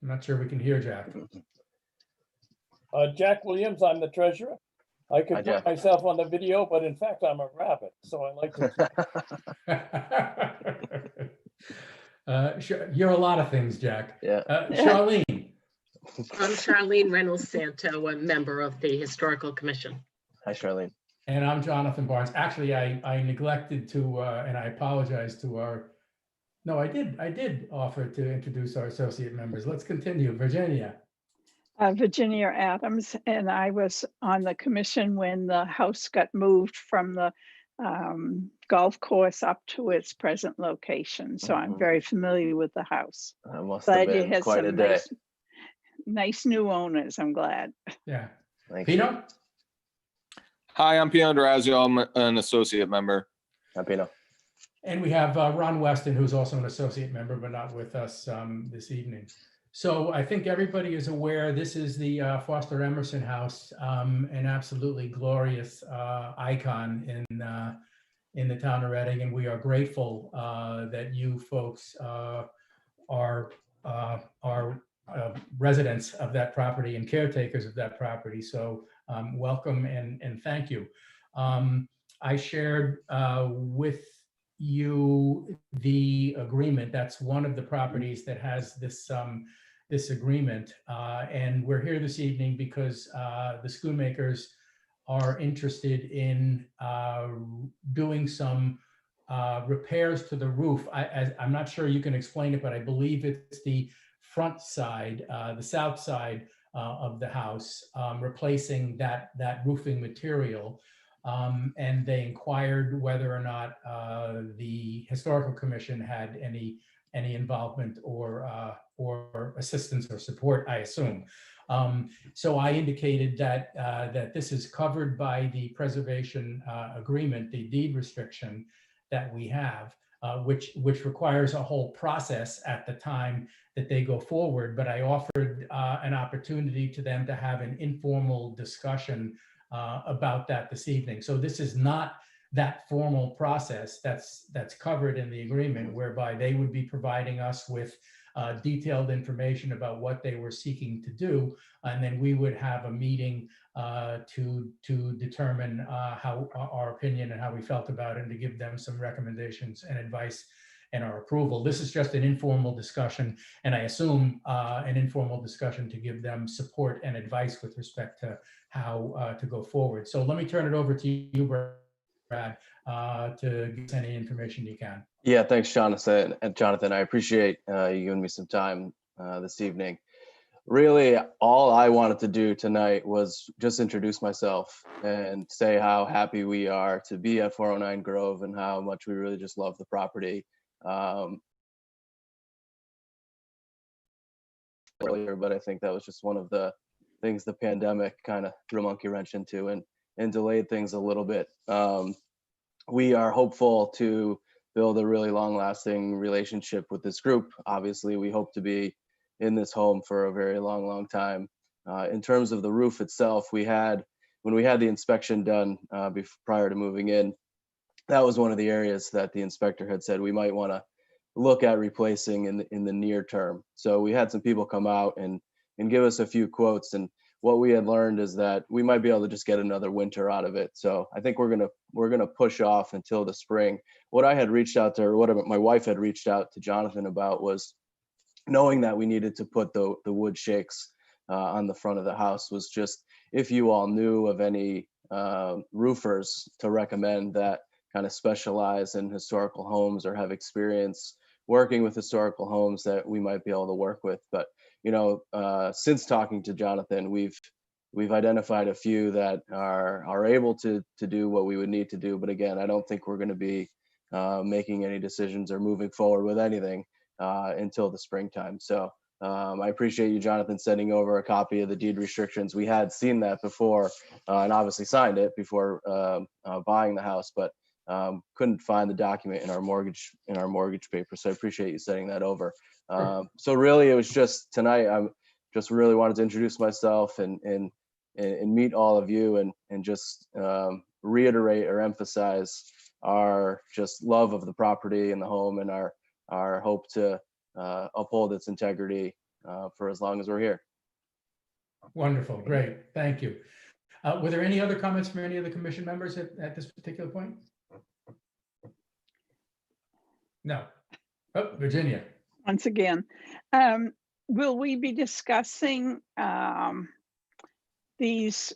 I'm not sure we can hear Jack. Jack Williams, I'm the treasurer. I could Hi, put Jack. myself on the video, but in fact, I'm a rabbit, so I like to. You're a lot of things, Jack. Yeah. Charlene? I'm Charlene Reynolds Santo, a member of the Historical Commission. Hi, Charlene. And I'm Jonathan Barnes. Actually, I neglected to, and I apologize to our, no, I did offer to introduce our associate members. Let's continue. Virginia. Virginia Adams, and I was on the commission when the house got moved from the golf course up to its present location. So I'm very familiar with the house. That must Glad have you been had quite a some day. nice new owners. I'm glad. Yeah. Thank you. Pino? Hi, I'm Pino D'Orazio. I'm an associate member. Hi, Pino. And we have Ron Weston, who's also an associate member, but not with us this evening. So I think everybody is aware this is the Foster Emerson House, an absolutely glorious icon in the town of Reading, and we are grateful that you folks are residents of that property and caretakers of that property. So welcome and thank you. I shared with you the agreement. That's one of the properties that has this this agreement, and we're here this evening because the Schoonmakers are interested in doing some repairs to the roof. I'm not sure you can explain it, but I believe it's the front side, the south side of the house, replacing that roofing material. And they inquired whether or not the Historical Commission had any involvement or assistance or support, I assume. So I indicated that that this is covered by the preservation agreement, the deed restriction that we have, which requires a whole process at the time that they go forward. But I offered an opportunity to them to have an informal discussion about that this evening. So this is not that formal process that's covered in the agreement, whereby they would be providing us with detailed information about what they were seeking to do, and then we would have a meeting to determine how our opinion and how we felt about it, and to give them some recommendations and advice and our approval. This is just an informal discussion, and I assume an informal discussion to give them support and advice with respect to how to go forward. So let me turn it over to you, Brad, to give us any information you can. Yeah, thanks, Jonathan. And Jonathan, I appreciate you giving me some time this evening. Really, all I wanted to do tonight was just introduce myself and say how happy we are to be at 409 Grove and how much we really just love the property. earlier, but I think that was just one of the things the pandemic kind of threw a monkey wrench into and delayed things a little bit. We are hopeful to build a really long-lasting relationship with this group. Obviously, we hope to be in this home for a very long time. In terms of the roof itself, when we had the inspection done prior to moving in, that was one of the areas that the inspector had said we might want to look at replacing in the near term. So we had some people come out and give us a few quotes, and what we had learned is that we might be able to just get another winter out of it. So I think we're gonna push off until the spring. What I had reached out to, or what my wife had reached out to Jonathan about, was knowing that we needed to put the wood shakes on the front of the house, was just if you all knew of any roofers to recommend that kind of specialize in historical homes or have experience working with historical homes that we might be able to work with. But since talking to Jonathan, we've identified a few that are able to do what we would need to do. But again, I don't think we're going to be making any decisions or moving forward with anything until the springtime. So I appreciate you, Jonathan, sending over a copy of the deed restrictions. We had seen that before and obviously signed it before buying the house, but couldn't find the document in our mortgage paper. So I appreciate you sending that over. So really, it was just tonight. I'm just really wanted to introduce myself and meet all of you and just reiterate or emphasize our just love of the property and the home and our hope to uphold its integrity for as long as we're here. Wonderful, great, thank you. Were there any other comments from any of the commission members at this particular point? No. Oh, Virginia. Once again, will we be discussing this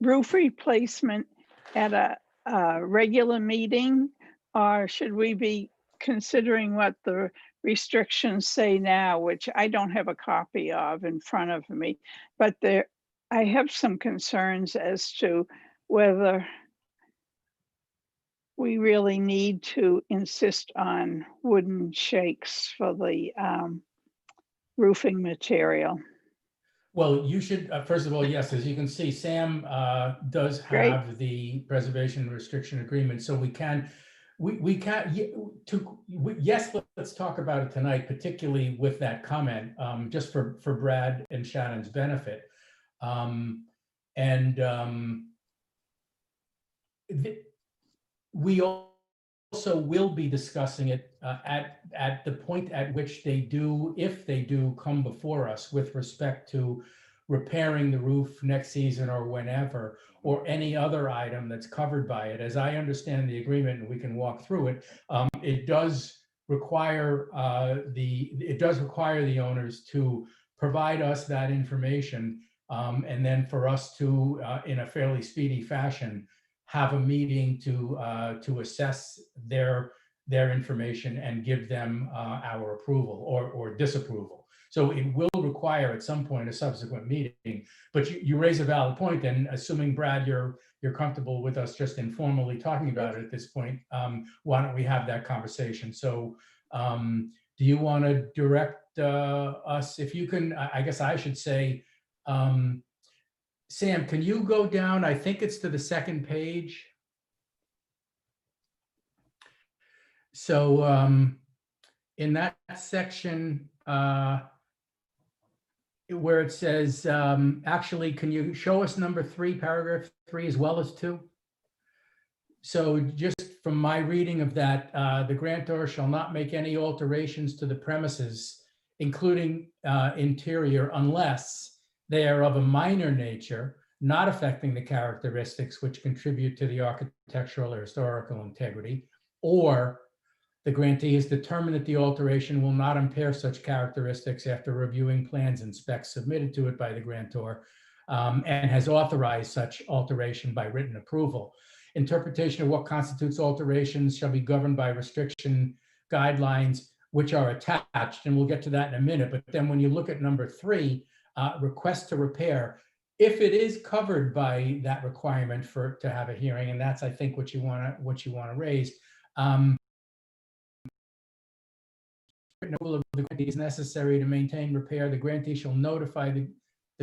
roof replacement at a regular meeting, or should we be considering what the restrictions say now, which I don't have a copy of in front of me, but I have some concerns as to whether we really need to insist on wooden shakes for the roofing material. Well, you should, first of all, yes, as you can see, Sam does Great. have the preservation restriction agreement, so we can, yes, let's talk about it tonight, particularly with that comment, just for Brad and Shannon's benefit. We also will be discussing it at the point at which they do, if they do come before us with respect to repairing the roof next season or whenever, or any other item that's covered by it. As I understand the agreement, and we can walk through it, it does require the owners to provide us that information, and then for us to, in a fairly speedy fashion, have a meeting to assess their information and give them our approval or disapproval. So it will require at some point a subsequent meeting. But you raise a valid point, and assuming, Brad, you're comfortable with us just informally talking about it at this point, why don't we have that conversation? So do you want to direct us? If you can, I guess I should say, Sam, can you go down? I think it's to the second page. So in that section where it says, actually, can you show us number 3, paragraph 3, as well as 2? So just from my reading of that, the grantor shall not make any alterations to the premises, including interior, unless they are of a minor nature, not affecting the characteristics which contribute to the architectural or historical integrity, or the grantee has determined that the alteration will not impair such characteristics after reviewing plans and specs submitted to it by the grantor, and has authorized such alteration by written approval. Interpretation of what constitutes alterations shall be governed by restriction guidelines which are attached, and we'll get to that in a minute. But then when you look at number 3, request to repair, if it is covered by that requirement to have a hearing, and that's, I think, what you want to raise, approval of the grantee is necessary to maintain repair, the grantee shall notify the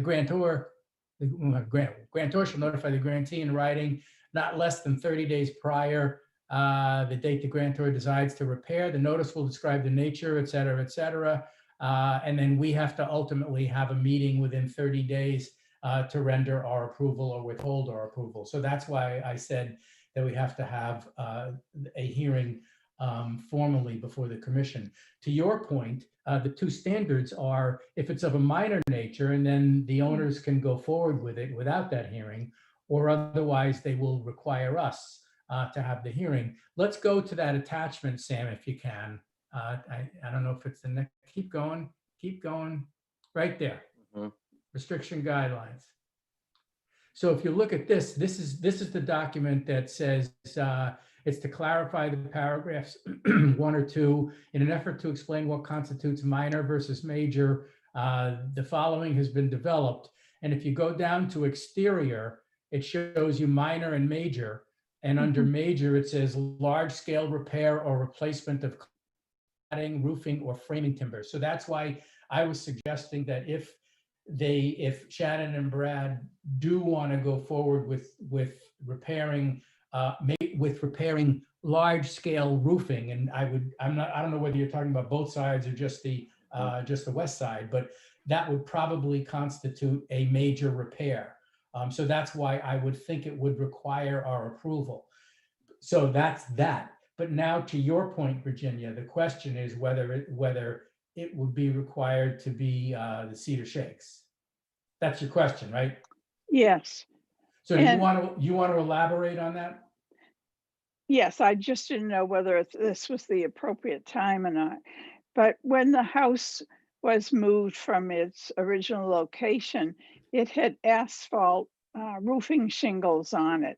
grantor, grantor shall notify the grantee in writing not less than 30 days prior the date the grantor decides to repair. The notice will describe the nature, et cetera, et cetera. And then we have to ultimately have a meeting within 30 days to render our approval or withhold our approval. So that's why I said that we have to have a hearing formally before the commission. To your point, the two standards are if it's of a minor nature and then the owners can go forward with it without that hearing, or otherwise they will require us to have the hearing. Let's go to that attachment, Sam, if you can. I don't know if it's the next, keep going, right there. Restriction guidelines. So if you look at this, this is the document that says it's to clarify the paragraphs 1 or 2 in an effort to explain what constitutes minor versus major. The following has been developed. And if you go down to exterior, it shows you minor and major. And under major, it says large scale repair or replacement of cladding, roofing, or framing timber. So that's why I was suggesting that if Shannon and Brad do want to go forward with repairing large scale roofing, and I don't know whether you're talking about both sides or just the west side, but that would probably constitute a major repair. So that's why I would think it would require our approval. So that's that. But now to your point, Virginia, the question is whether it would be required to be the cedar shakes. That's your question, right? Yes. So you want to elaborate on that? Yes, I just didn't know whether this was the appropriate time or not. But when the house was moved from its original location, it had asphalt roofing shingles on it.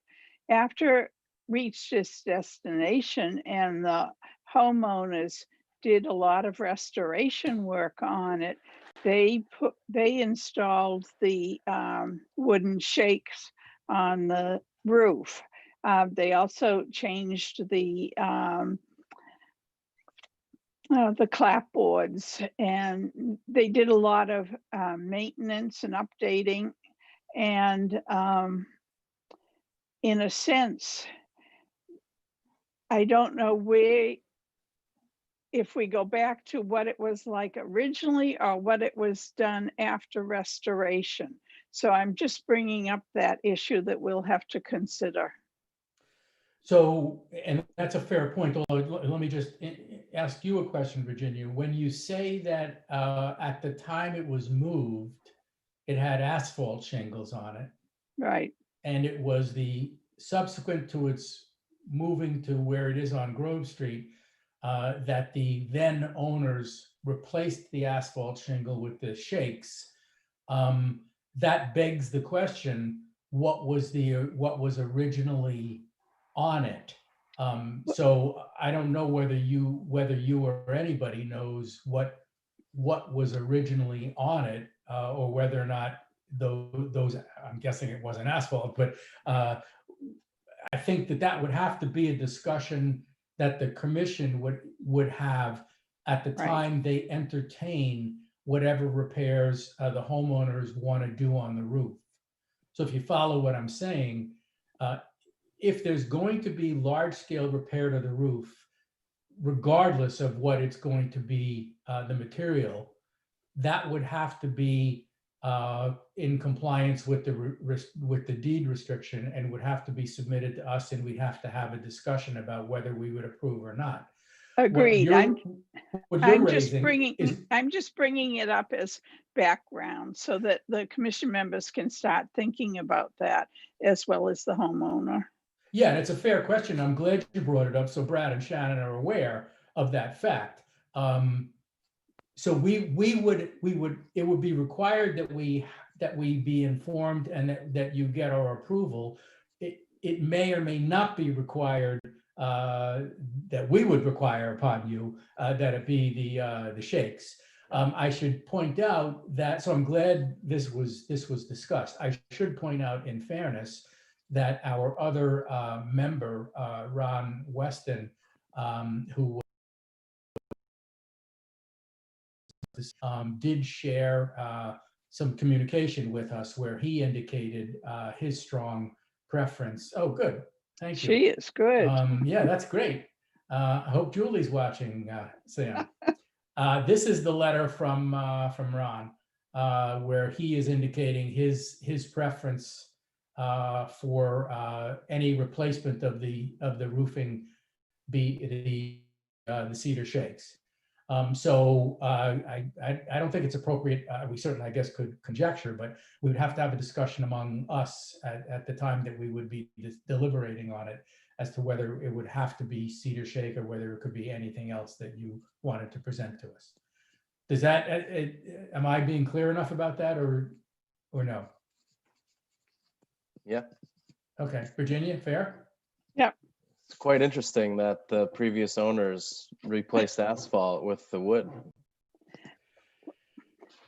After it reached its destination and the homeowners did a lot of restoration work on it, they installed the wooden shakes on the roof. They also changed the clapboards, and they did a lot of maintenance and updating. And in a sense, I don't know if we go back to what it was like originally or what it was done after restoration. So I'm just bringing up that issue that we'll have to consider. So, and that's a fair point. Let me just ask you a question, Virginia. When you say that at the time it was moved, it had asphalt shingles on it. Right. And it was the subsequent to its moving to where it is on Grove Street that the then owners replaced the asphalt shingle with the shakes. That begs the question, what was originally on it? So I don't know whether you or anybody knows what was originally on it, or whether or not those, I'm guessing it wasn't asphalt, but I think that would have to be a discussion that the commission would have at the time they entertain whatever repairs the homeowners want to do on the roof. So if you follow what I'm saying, if there's going to be large scale repair to the roof, regardless of what it's going to be, the material, that would have to be in compliance with the deed restriction and would have to be submitted to us, and we'd have to have a discussion about whether we would approve or not. Agreed. I'm just bringing it up as background so that the commission members can start thinking about that as well as the homeowner. Yeah, and it's a fair question. I'm glad you brought it up, so Brad and Shannon are aware of that fact. So it would be required that we be informed and that you get our approval. It may or may not be required that we would require upon you that it be the shakes. I should point out that, so I'm glad this was discussed. I should point out, in fairness, that our other member, Ron Weston, who did share some communication with us where he indicated his strong preference. Oh, good. Thank you. She is good. Yeah, that's great. I hope Julie's watching, Sam. This is the letter from Ron, where he is indicating his preference for any replacement of the roofing be the cedar shakes. So I don't think it's appropriate. We certainly, I guess, could conjecture, but we would have to have a discussion among us at the time that we would be deliberating on it as to whether it would have to be cedar shake or whether it could be anything else that you wanted to present to us. Does that, am I being clear enough about that or no? Yeah. Okay, Virginia, fair? It's quite interesting that the previous owners replaced asphalt with the wood.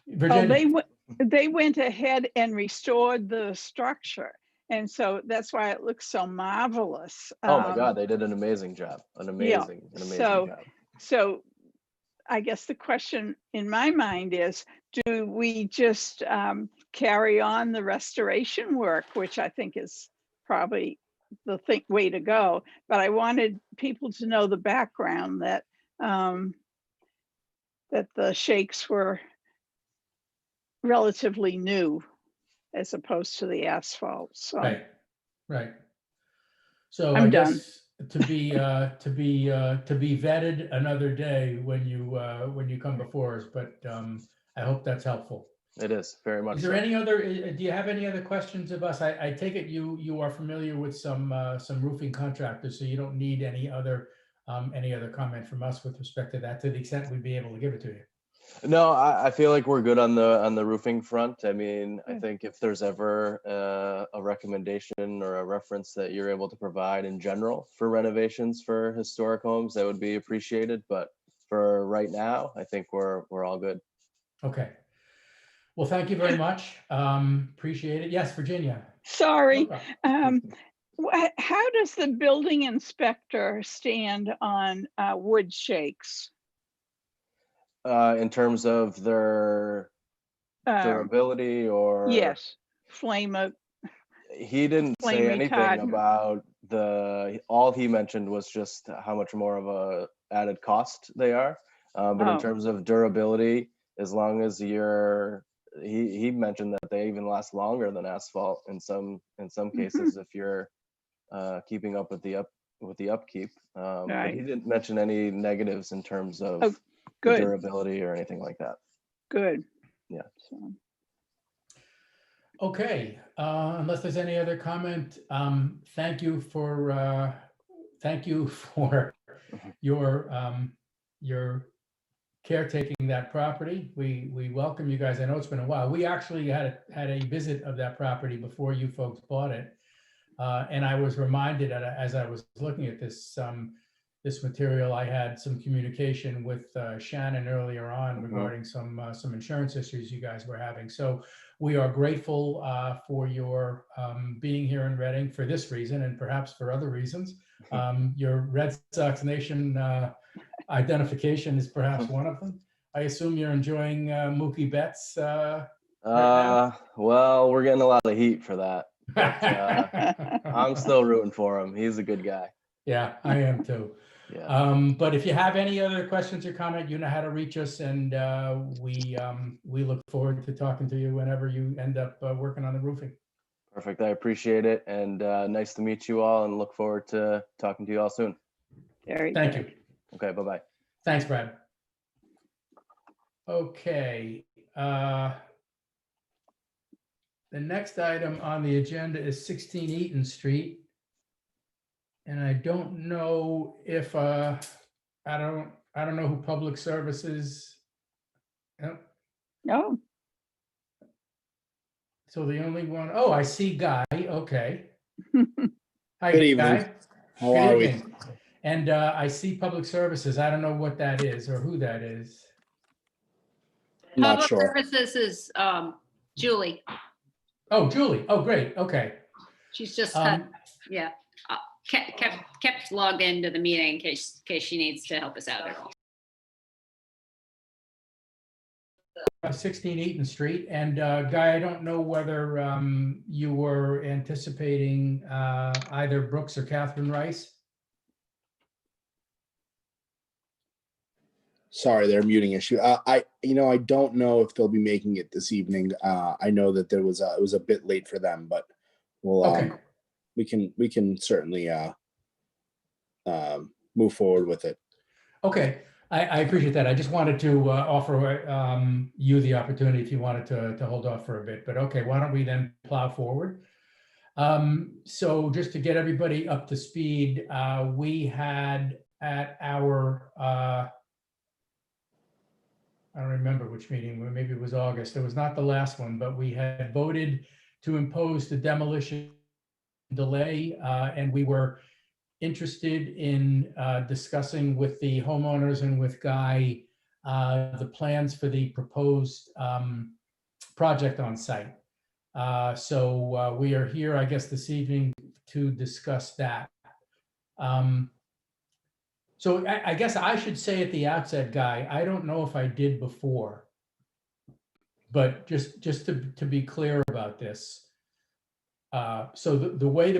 Virginia. Oh, they went ahead and restored the structure. And so that's why it looks so marvelous. Oh my God, they did an amazing job. An amazing job. So I guess the question in my mind is, do we just carry on the restoration work, which I think is probably the way to go. But I wanted people to know the background that that the shakes were relatively new as opposed to the asphalt. So Right. So I'm I done. guess to be vetted another day when you come before us, but I hope that's helpful. It is very much. Is there any other? Do you have any other questions of us? I take it you are familiar with some roofing contractors, so you don't need any other comment from us with respect to that, to the extent we'd be able to give it to you. No, I feel like we're good on the roofing front. I mean, I think if there's ever a recommendation or a reference that you're able to provide in general for renovations for historic homes, that would be appreciated. But for right now, I think we're all good. Okay. Well, thank you very much. Appreciate it. Yes, Virginia. Sorry. How does the building inspector stand on wood shakes? In terms of their durability or? Yes, flame up. He didn't say anything about all he mentioned was just how much more of a added cost they are. But in terms of durability, as long as he mentioned that they even last longer than asphalt in some cases if you're keeping up with the upkeep. But he didn't mention any negatives in terms of durability or anything like that. Good. Yeah. Okay, unless there's any other comment, thank you for your caretaking that property. We welcome you guys. I know it's been a while. We actually had a visit of that property before you folks bought it, and I was reminded as I was looking at this material, I had some communication with Shannon earlier on regarding some insurance issues you guys were having. So we are grateful for your being here in Reading for this reason and perhaps for other reasons. Your Red Sox Nation identification is perhaps one of them. I assume you're enjoying Mookie Betts right now? Well, we're getting a lot of heat for that. But, I'm still rooting for him. He's a good guy. Yeah, I am too. Yeah. But if you have any other questions or comment, you know how to reach us, and we look forward to talking to you whenever you end up working on the roofing. Perfect. I appreciate it, and nice to meet you all, and look forward to talking to you all soon. Thank you. Okay, bye-bye. Thanks, Brad. Okay. The next item on the agenda is 16 Eaton Street. And I don't know if I don't know who Public Services. No. So the only one, oh, I see Guy. Okay. Hi, Good evening. Guy. How are we? Evening. And I see Public Services. I don't know what that is or who that is. I'm not Public sure. Services is Julie. Oh, Julie. Oh, great. Okay. She's just yeah. Kept logged into the meeting in case she needs to help us out at all. 16 Eaton Street. And Guy, I don't know whether you were anticipating either Brooks or Catherine Rice. Sorry, their muting issue. I don't know if they'll be making it this evening. I know that it was a bit late for them, but we'll Okay. we can certainly move forward with it. Okay, I appreciate that. I just wanted to offer you the opportunity if you wanted to hold off for a bit, but okay, why don't we then plow forward? So just to get everybody up to speed, we had at our, I don't remember which meeting, maybe it was August. It was not the last one, but we had voted to impose the demolition delay, and we were interested in discussing with the homeowners and with Guy the plans for the proposed project on site. So we are here, I guess, this evening to discuss that. So I guess I should say at the outset, Guy, I don't know if I did before, but just to be clear about this. So the way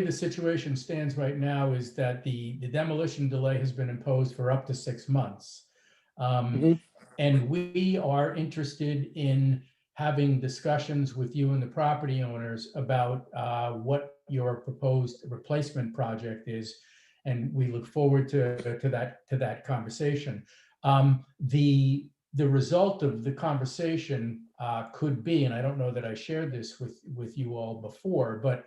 the situation stands right now is that the demolition delay has been imposed for up to 6 months. And we are interested in having discussions with you and the property owners about what your proposed replacement project is. And we look forward to that conversation. The result of the conversation could be, and I don't know that I shared this with you all before, but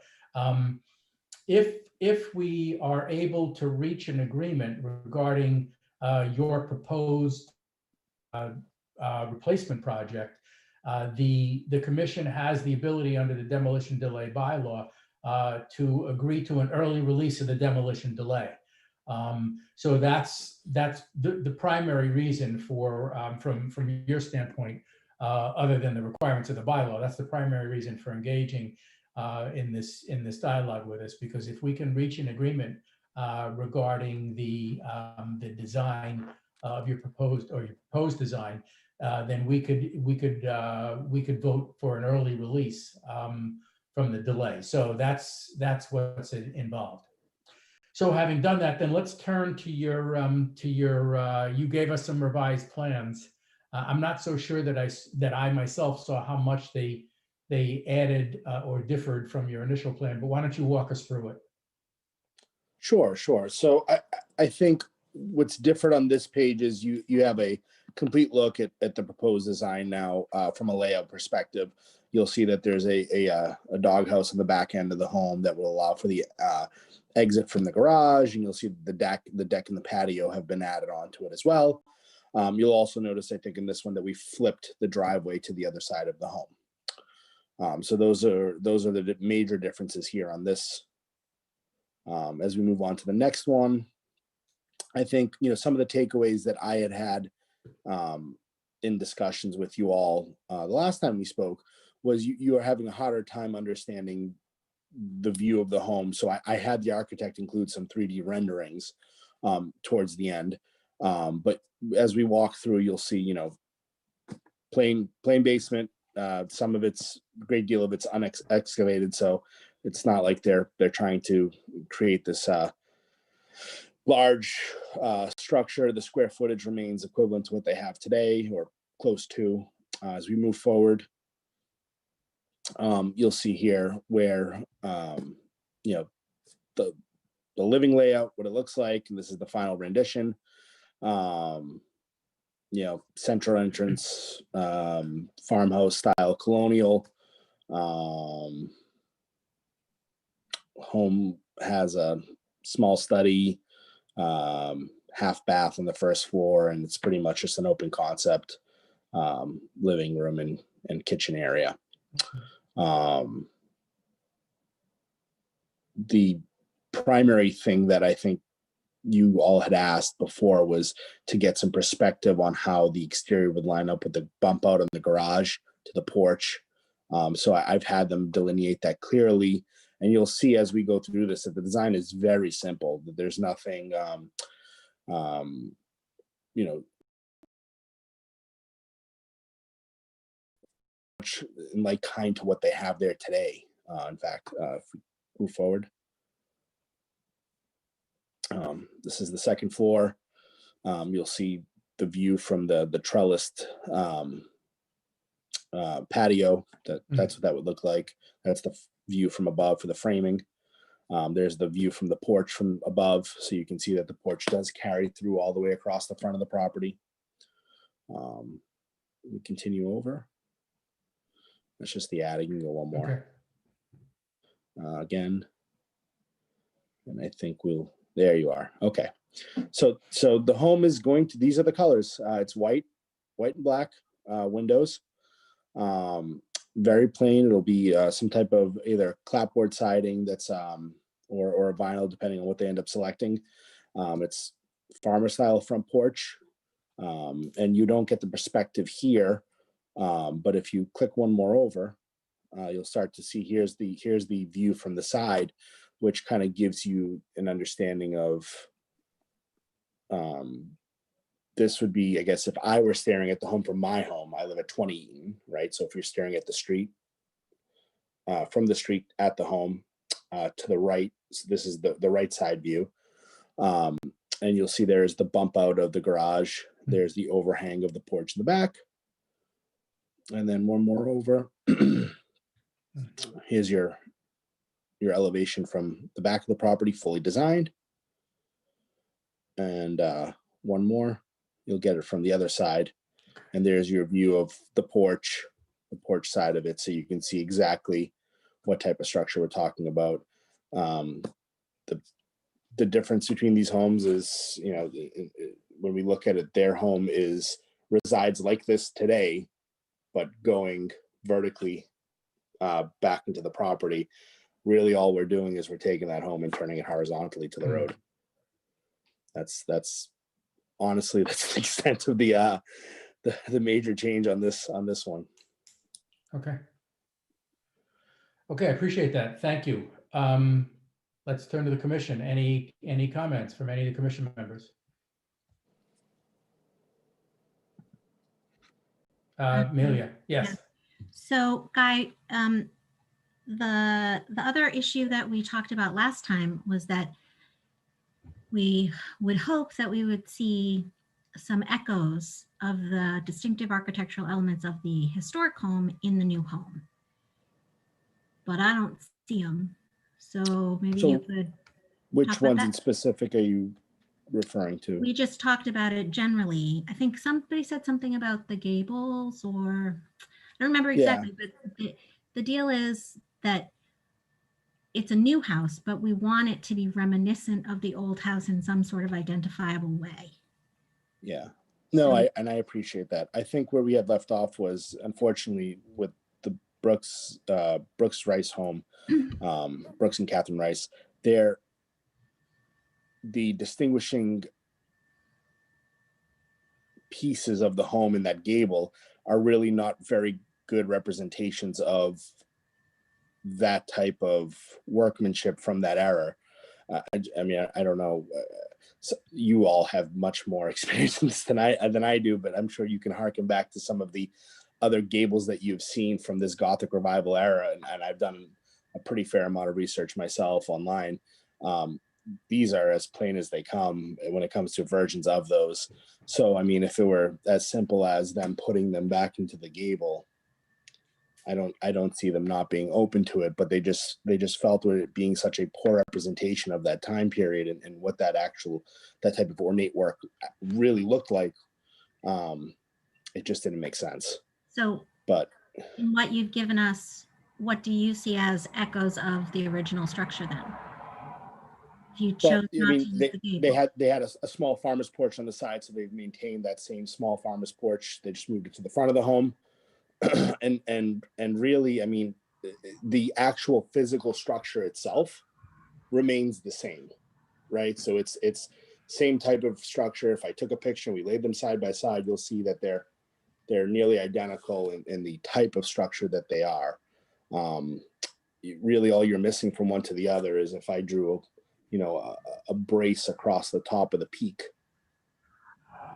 if we are able to reach an agreement regarding your proposed replacement project, the commission has the ability under the demolition delay bylaw to agree to an early release of the demolition delay. So that's the primary reason for, from your standpoint, other than the requirements of the bylaw, that's the primary reason for engaging in this dialogue with us. Because if we can reach an agreement regarding the design of your proposed design, then we could vote for an early release from the delay. So that's what's involved. So having done that, then let's turn to your you gave us some revised plans. I'm not so sure that I myself saw how much they added or differed from your initial plan, but why don't you walk us through it? Sure. So I think what's different on this page is you have a complete look at the proposed design now from a layout perspective. You'll see that there's a doghouse in the back end of the home that will allow for the exit from the garage, and you'll see the deck and the patio have been added onto it as well. You'll also notice, I think, in this one that we flipped the driveway to the other side of the home. So those are the major differences here on this. As we move on to the next one, I think some of the takeaways that I had in discussions with you all the last time we spoke was you are having a harder time understanding the view of the home. So I had the architect include some 3D renderings towards the end. But as we walk through, you'll see, plain basement. Some of it's, a great deal of it's unexcavated. So it's not like they're trying to create this large structure. The square footage remains equivalent to what they have today or close to. As we move forward, you'll see here where the living layout, what it looks like, and this is the final rendition. Central entrance, farmhouse style colonial. Home has a small study, half bath on the first floor, and it's pretty much just an open concept living room and kitchen area. The primary thing that I think you all had asked before was to get some perspective on how the exterior would line up with the bump out in the garage to the porch. So I've had them delineate that clearly, and you'll see as we go through this that the design is very simple. There's nothing, much in like kind to what they have there today. In fact, if we move forward, this is the second floor. You'll see the view from the trellised patio. That's what that would look like. That's the view from above for the framing. There's the view from the porch from above, so you can see that the porch does carry through all the way across the front of the property. We continue over. That's just the attic. You can go one more. Again, and I think there you are. Okay. So the home is going to, these are the colors. It's white and black windows. Very plain. It'll be some type of either clapboard siding that's or a vinyl, depending on what they end up selecting. It's farmer style front porch, and you don't get the perspective here. But if you click one more over, you'll start to see here's the view from the side, which kind of gives you an understanding of this would be, I guess, if I were staring at the home from my home. I live at 20 Eaton, right? So if you're staring at the street, from the street at the home to the right, so this is the right side view. And you'll see there's the bump out of the garage. There's the overhang of the porch in the back. And then one more over. Here's your elevation from the back of the property, fully designed. And one more, you'll get it from the other side. And there's your view of the porch side of it, so you can see exactly what type of structure we're talking about. The difference between these homes is, you know, when we look at it, their home resides like this today, but going vertically back into the property. Really, all we're doing is we're taking that home and turning it horizontally to the road. That's honestly, that's the extent of the major change on this one. Okay. Okay, I appreciate that. Thank you. Let's turn to the commission. Any comments from any of the commission members? Amelia, yes. Yeah. So, Guy, the other issue that we talked about last time was that we would hope that we would see some echoes of the distinctive architectural elements of the historic home in the new home. But I don't see them. So maybe you could. Which ones in specific are you referring to? We just talked about it generally. I think somebody said something about the gables, or I don't remember exactly, but the deal is that it's a new house, but we want it to be reminiscent of the old house in some sort of identifiable way. Yeah. No, I appreciate that. I think where we had left off was, unfortunately, with the Brooks Rice home, Brooks and Catherine Rice, the distinguishing pieces of the home in that gable are really not very good representations of that type of workmanship from that era. I mean, I don't know. So you all have much more experience in this than I do, but I'm sure you can harken back to some of the other gables that you've seen from this Gothic revival era, and I've done a pretty fair amount of research myself online. These are as plain as they come when it comes to versions of those. So, I mean, if it were as simple as them putting them back into the gable, I don't see them not being open to it, but they just felt with it being such a poor representation of that time period and what that type of ornate work really looked like. It just didn't make sense. So, but in what you've given us, what do you see as echoes of the original structure then? If you chose not to use the gable. They had a small farmer's porch on the side, so they've maintained that same small farmer's porch. They just moved it to the front of the home. and really, I mean, the actual physical structure itself remains the same, right? So it's same type of structure. If I took a picture and we laid them side by side, you'll see that they're nearly identical in the type of structure that they are. Really, all you're missing from one to the other is if I drew a brace across the top of the peak,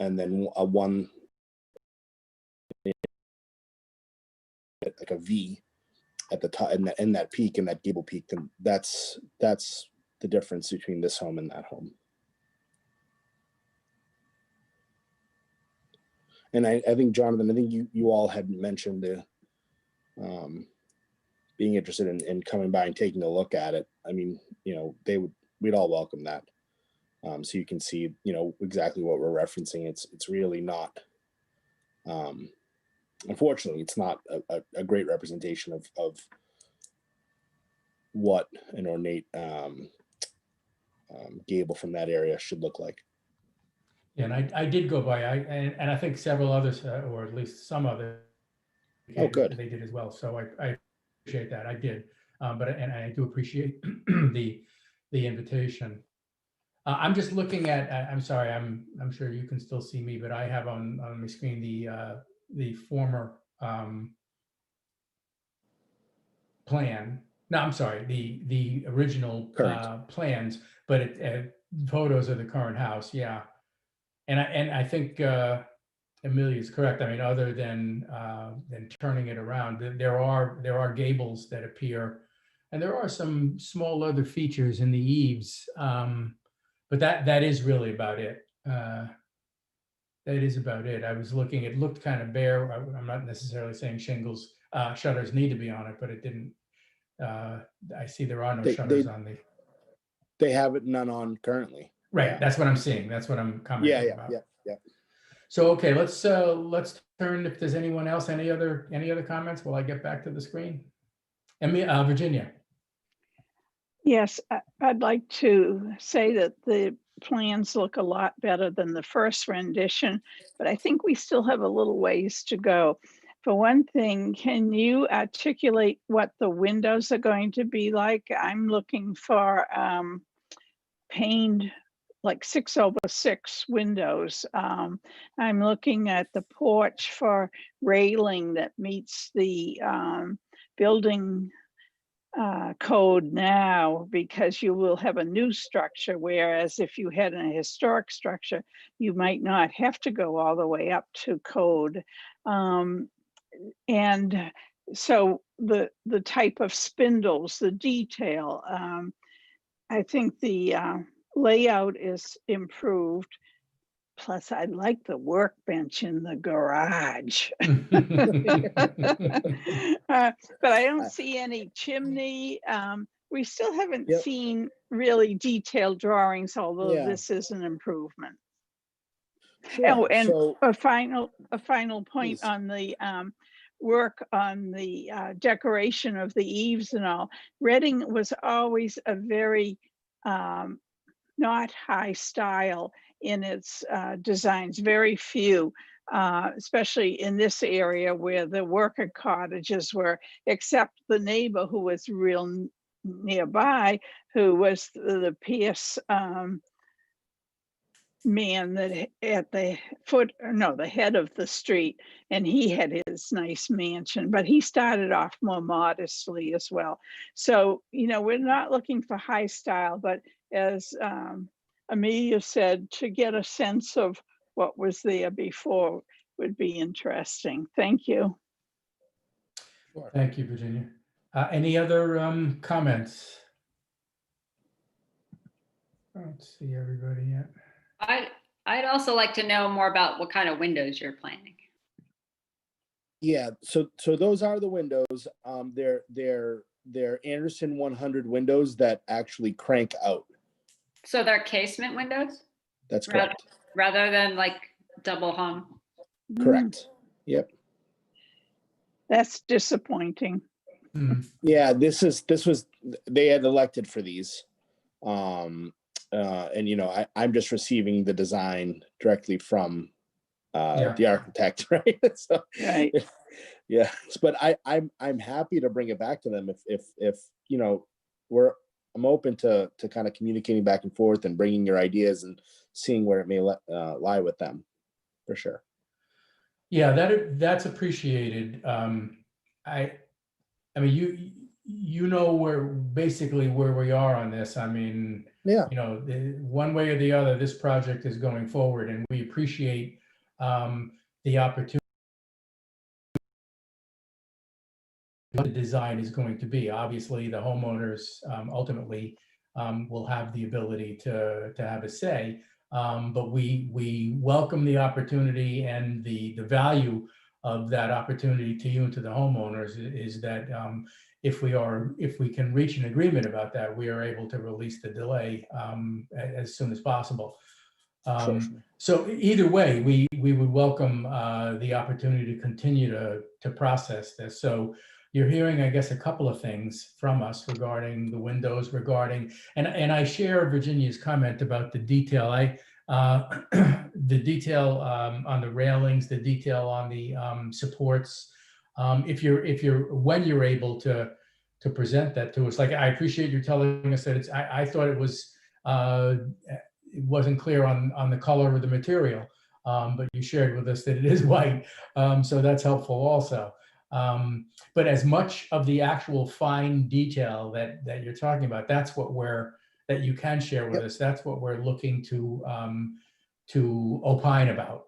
and then like a V at the top, in that peak, in that gable peak, then that's the difference between this home and that home. And I think, Jonathan, I think you all had mentioned the being interested in coming by and taking a look at it. I mean, you know, we'd all welcome that. So you can see, you know, exactly what we're referencing. It's really not, unfortunately, it's not a great representation of what an ornate gable from that area should look like. And I did go by, and I think several others, or at least some others. Oh, good. They did as well. So I appreciate that. I did. But I do appreciate the invitation. I'm just looking at, I'm sorry, I'm sure you can still see me, but I have on my screen the former plan. No, I'm sorry, the original plans, but photos of the current house. Yeah. And I think Amelia is correct. I mean, other than turning it around, there are gables that appear, and there are some small other features in the eaves, but that is really about it. That is about it. I was looking; it looked kind of bare. I'm not necessarily saying shingles shutters need to be on it, but it didn't. I see there are no shutters on the. They have it none on currently. Right, Yeah. that's what I'm seeing. That's what I'm commenting about. Yeah. So, okay, let's turn, if there's anyone else, any other comments while I get back to the screen? Virginia. Yes, I'd like to say that the plans look a lot better than the first rendition, but I think we still have a little ways to go. For one thing, can you articulate what the windows are going to be like? I'm looking for paned, like 6/6 windows. I'm looking at the porch for railing that meets the building code now, because you will have a new structure, whereas if you had a historic structure, you might not have to go all the way up to code. And so the type of spindles, the detail, I think the layout is improved. Plus, I like the workbench in the garage. But I don't see any chimney. We still haven't seen really detailed drawings, although this is an improvement. Sure. Oh, and So, a final point please. on the work on the decoration of the eaves and all. Reading was always a very not high style in its designs, very few, especially in this area where the worker cottages were, except the neighbor who was real nearby, who was the Pierce man that at the the head of the street, and he had his nice mansion, but he started off more modestly as well. So, you know, we're not looking for high style, but as Amelia said, to get a sense of what was there before would be interesting. Thank you. Thank you, Virginia. Any other comments? I don't see everybody yet. I'd also like to know more about what kind of windows you're planning. Yeah, so those are the windows. They're Anderson 100 windows that actually crank out. So they're casement windows? That's correct. Rather than like double hung? Correct. Yep. That's disappointing. Yeah, this was they had elected for these. And you know, I'm just receiving the design directly from the architect, right? So, right. Yeah, but I'm happy to bring it back to them if you know, I'm open to kind of communicating back and forth and bringing your ideas and seeing where it may lie with them, for sure. Yeah, that's appreciated. I mean, you know basically where we are on this. I mean, yeah, you know, one way or the other, this project is going forward, and we appreciate the opportunity the design is going to be. Obviously, the homeowners ultimately will have the ability to have a say. But we welcome the opportunity, and the value of that opportunity to you and to the homeowners is that if we can reach an agreement about that, we are able to release the delay as soon as possible. Sure. So either way, we would welcome the opportunity to continue to process this. So you're hearing, I guess, a couple of things from us regarding the windows, and I share Virginia's comment about the detail. The detail on the railings, the detail on the supports. When you're able to present that to us, like, I appreciate you telling us that it's. I thought it was. It wasn't clear on the color of the material, but you shared with us that it is white, so that's helpful also. But as much of the actual fine detail that you're talking about, that you can share with us. That's what we're looking to opine about.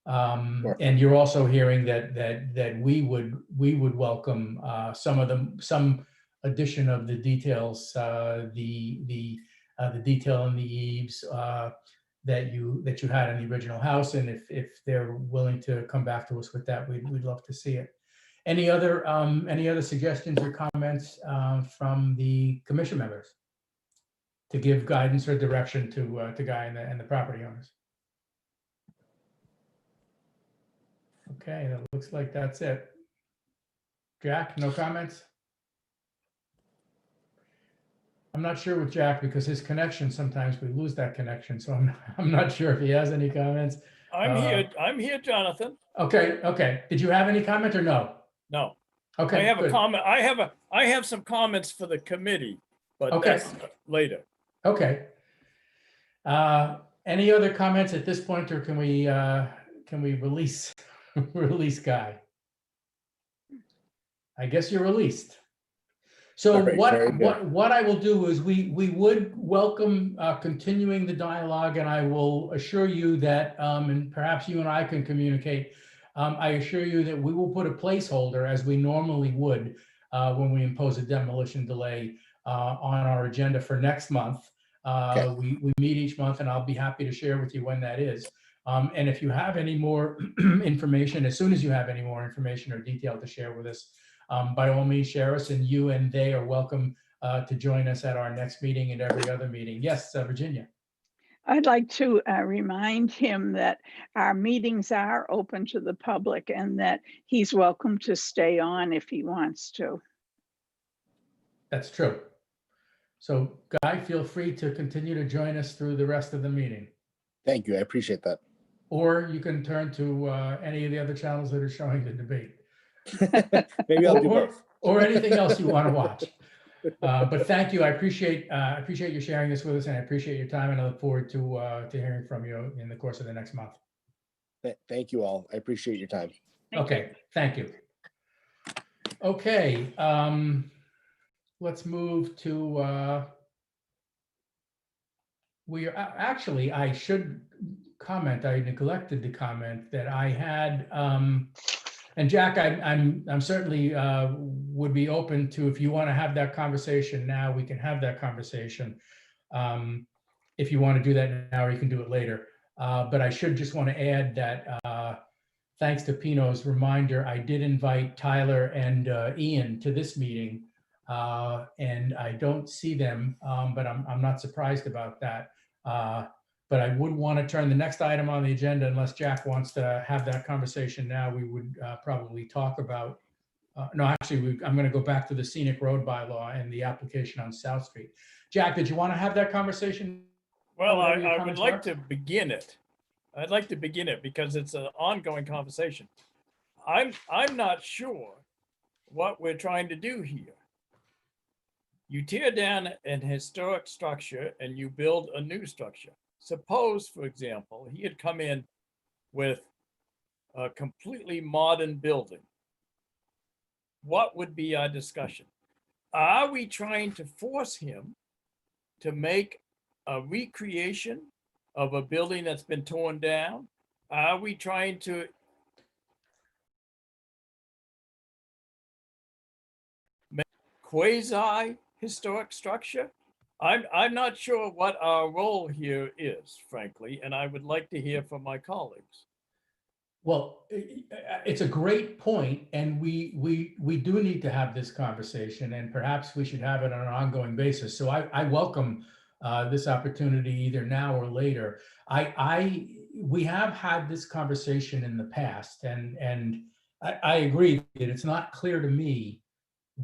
And you're also hearing that we would welcome some addition of the details, the detail in the eaves that you had in the original house, and if they're willing to come back to us with that, we'd love to see it. Any other suggestions or comments from the commission members to give guidance or direction to Guy and the property owners? Okay, that looks like that's it. Jack, no comments? I'm not sure with Jack because his connection, sometimes we lose that connection. So I'm not sure if he has any comments. I'm here, Jonathan. Okay. Did you have any comment or no? No. Okay. I have good. a comment. I have some comments for the committee, but Okay. that's later. Okay. Any other comments at this point, or can we release release Guy? I guess you're released. So Right, what I will do is we would welcome continuing the dialogue, and I will assure you that, and perhaps you and I can communicate. I assure you that we will put a placeholder, as we normally would when we impose a demolition delay on our agenda for next month. Okay. We meet each month, and I'll be happy to share with you when that is. And if you have any more information, as soon as you have any more information or detail to share with us, by all means, share us, and you and they are welcome to join us at our next meeting and every other meeting. Yes, Virginia. I'd like to remind him that our meetings are open to the public and that he's welcome to stay on if he wants to. That's true. So Guy, feel free to continue to join us through the rest of the meeting. Thank you. I appreciate that. Or you can turn to any of the other channels that are showing the debate. Maybe I'll do both. Or anything else you want to watch. But thank you. I appreciate you sharing this with us, and I appreciate your time, and I look forward to hearing from you in the course of the next month. Thank you all. I appreciate your time. Okay, thank you. Okay, let's move to, we are actually, I should comment, I neglected to comment that I had, and Jack, I'm certainly would be open to, if you want to have that conversation now, we can have that conversation. If you want to do that now, or you can do it later. But I should just want to add that thanks to Pino's reminder, I did invite Tyler and Ian to this meeting, and I don't see them, but I'm not surprised about that. But I would want to turn the next item on the agenda, unless Jack wants to have that conversation now. We would probably talk about, no, actually, I'm going to go back to the scenic road bylaw and the application on South Street. Jack, did you want to have that conversation? Well, I would like to begin it. I'd like to begin it because it's an ongoing conversation. I'm not sure what we're trying to do here. You tear down an historic structure and you build a new structure. Suppose, for example, he had come in with a completely modern building. What would be our discussion? Are we trying to force him to make a recreation of a building that's been torn down? Are we trying to quasi-historic structure. I'm not sure what our role here is, frankly, and I would like to hear from my colleagues. Well, it's a great point, and we do need to have this conversation, and perhaps we should have it on an ongoing basis. So I welcome this opportunity either now or later. We have had this conversation in the past, and I agree that it's not clear to me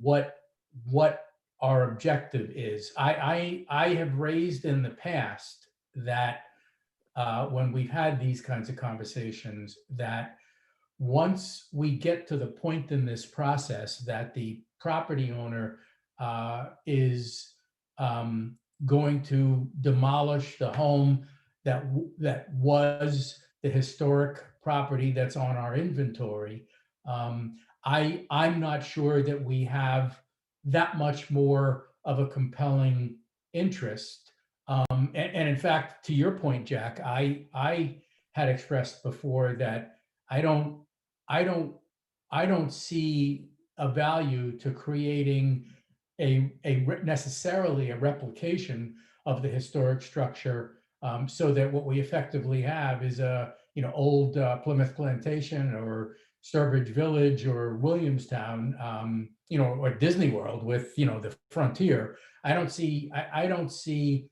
what our objective is. I have raised in the past that when we've had these kinds of conversations, that once we get to the point in this process that the property owner is going to demolish the home that was the historic property that's on our inventory, I'm not sure that we have that much more of a compelling interest. And in fact, to your point, Jack, I had expressed before that I don't see a value to creating necessarily a replication of the historic structure, so that what we effectively have is a old Plymouth Plantation or Sturbridge Village or Williamstown, or Disney World with the frontier. I don't see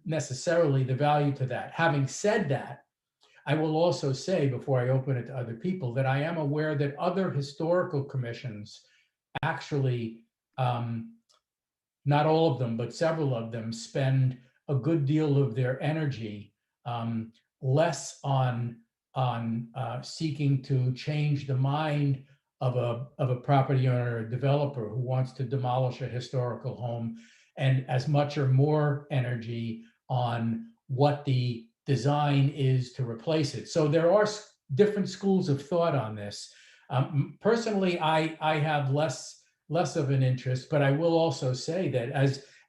necessarily the value to that. Having said that, I will also say, before I open it to other people, that I am aware that other historical commissions actually, not all of them, but several of them, spend a good deal of their energy less on seeking to change the mind of a property owner or developer who wants to demolish a historical home, and as much or more energy on what the design is to replace it. So there are different schools of thought on this. Personally, I have less of an interest, but I will also say that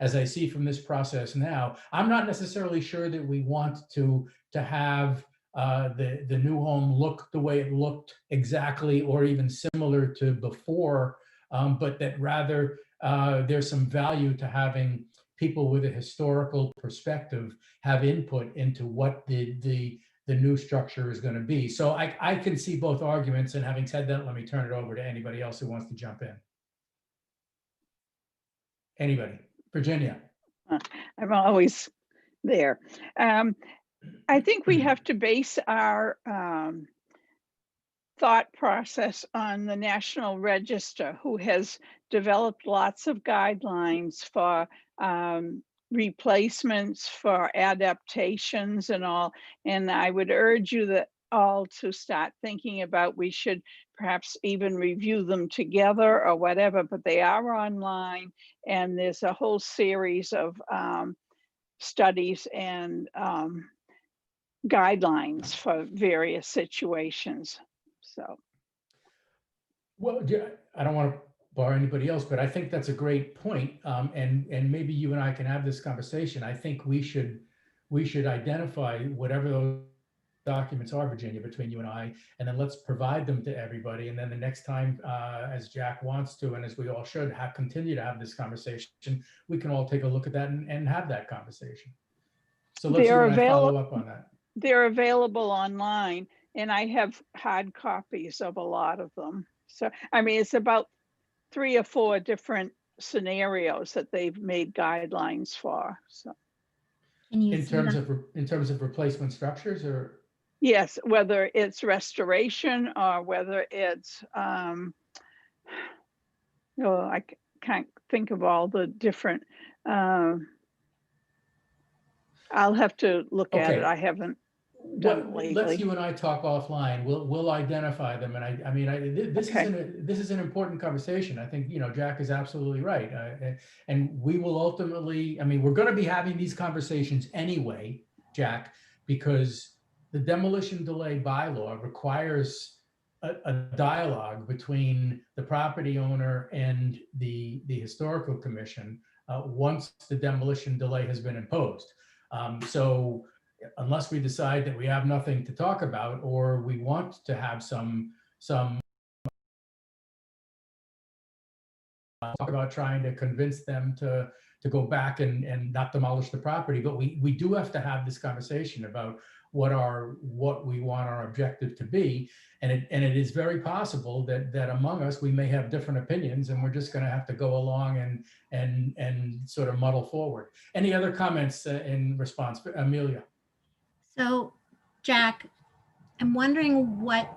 as I see from this process now, I'm not necessarily sure that we want to have the new home look the way it looked exactly or even similar to before, but that rather there's some value to having people with a historical perspective have input into what the new structure is going to be. So I can see both arguments, and having said that, let me turn it over to anybody else who wants to jump in. Anybody? Virginia? I'm always there. I think we have to base our thought process on the National Register, who has developed lots of guidelines for replacements, for adaptations and all. And I would urge you that all to start thinking about, we should perhaps even review them together or whatever, but they are online, and there's a whole series of studies and guidelines for various situations. So, well, I don't want to bar anybody else, but I think that's a great point. And maybe you and I can have this conversation. I think we should identify whatever those documents are, Virginia, between you and I, and then let's provide them to everybody. And then the next time, as Jack wants to, and as we all should continue to have this conversation, we can all take a look at that and have that conversation. So let's you and I follow up on that. They're available online, and I have hard copies of a lot of them. So, I mean, it's about 3 or 4 different scenarios that they've made guidelines for. So, in terms of replacement structures, or yes, whether it's restoration or whether it's I can't think of all the different. I'll have to look at it. I haven't done it lately. Let's you and I talk offline. We'll identify them, and this is an important conversation. I think Jack is absolutely right, and we will ultimately. I mean, we're going to be having these conversations anyway, Jack, because the demolition delay bylaw requires a dialogue between the property owner and the historical commission once the demolition delay has been imposed. So unless we decide that we have nothing to talk about, or we want to have some talk about trying to convince them to go back and not demolish the property, but we do have to have this conversation about what we want our objective to be. And it is very possible that among us, we may have different opinions, and we're just going to have to go along and sort of muddle forward. Any other comments in response? Amelia? So, Jack, I'm wondering what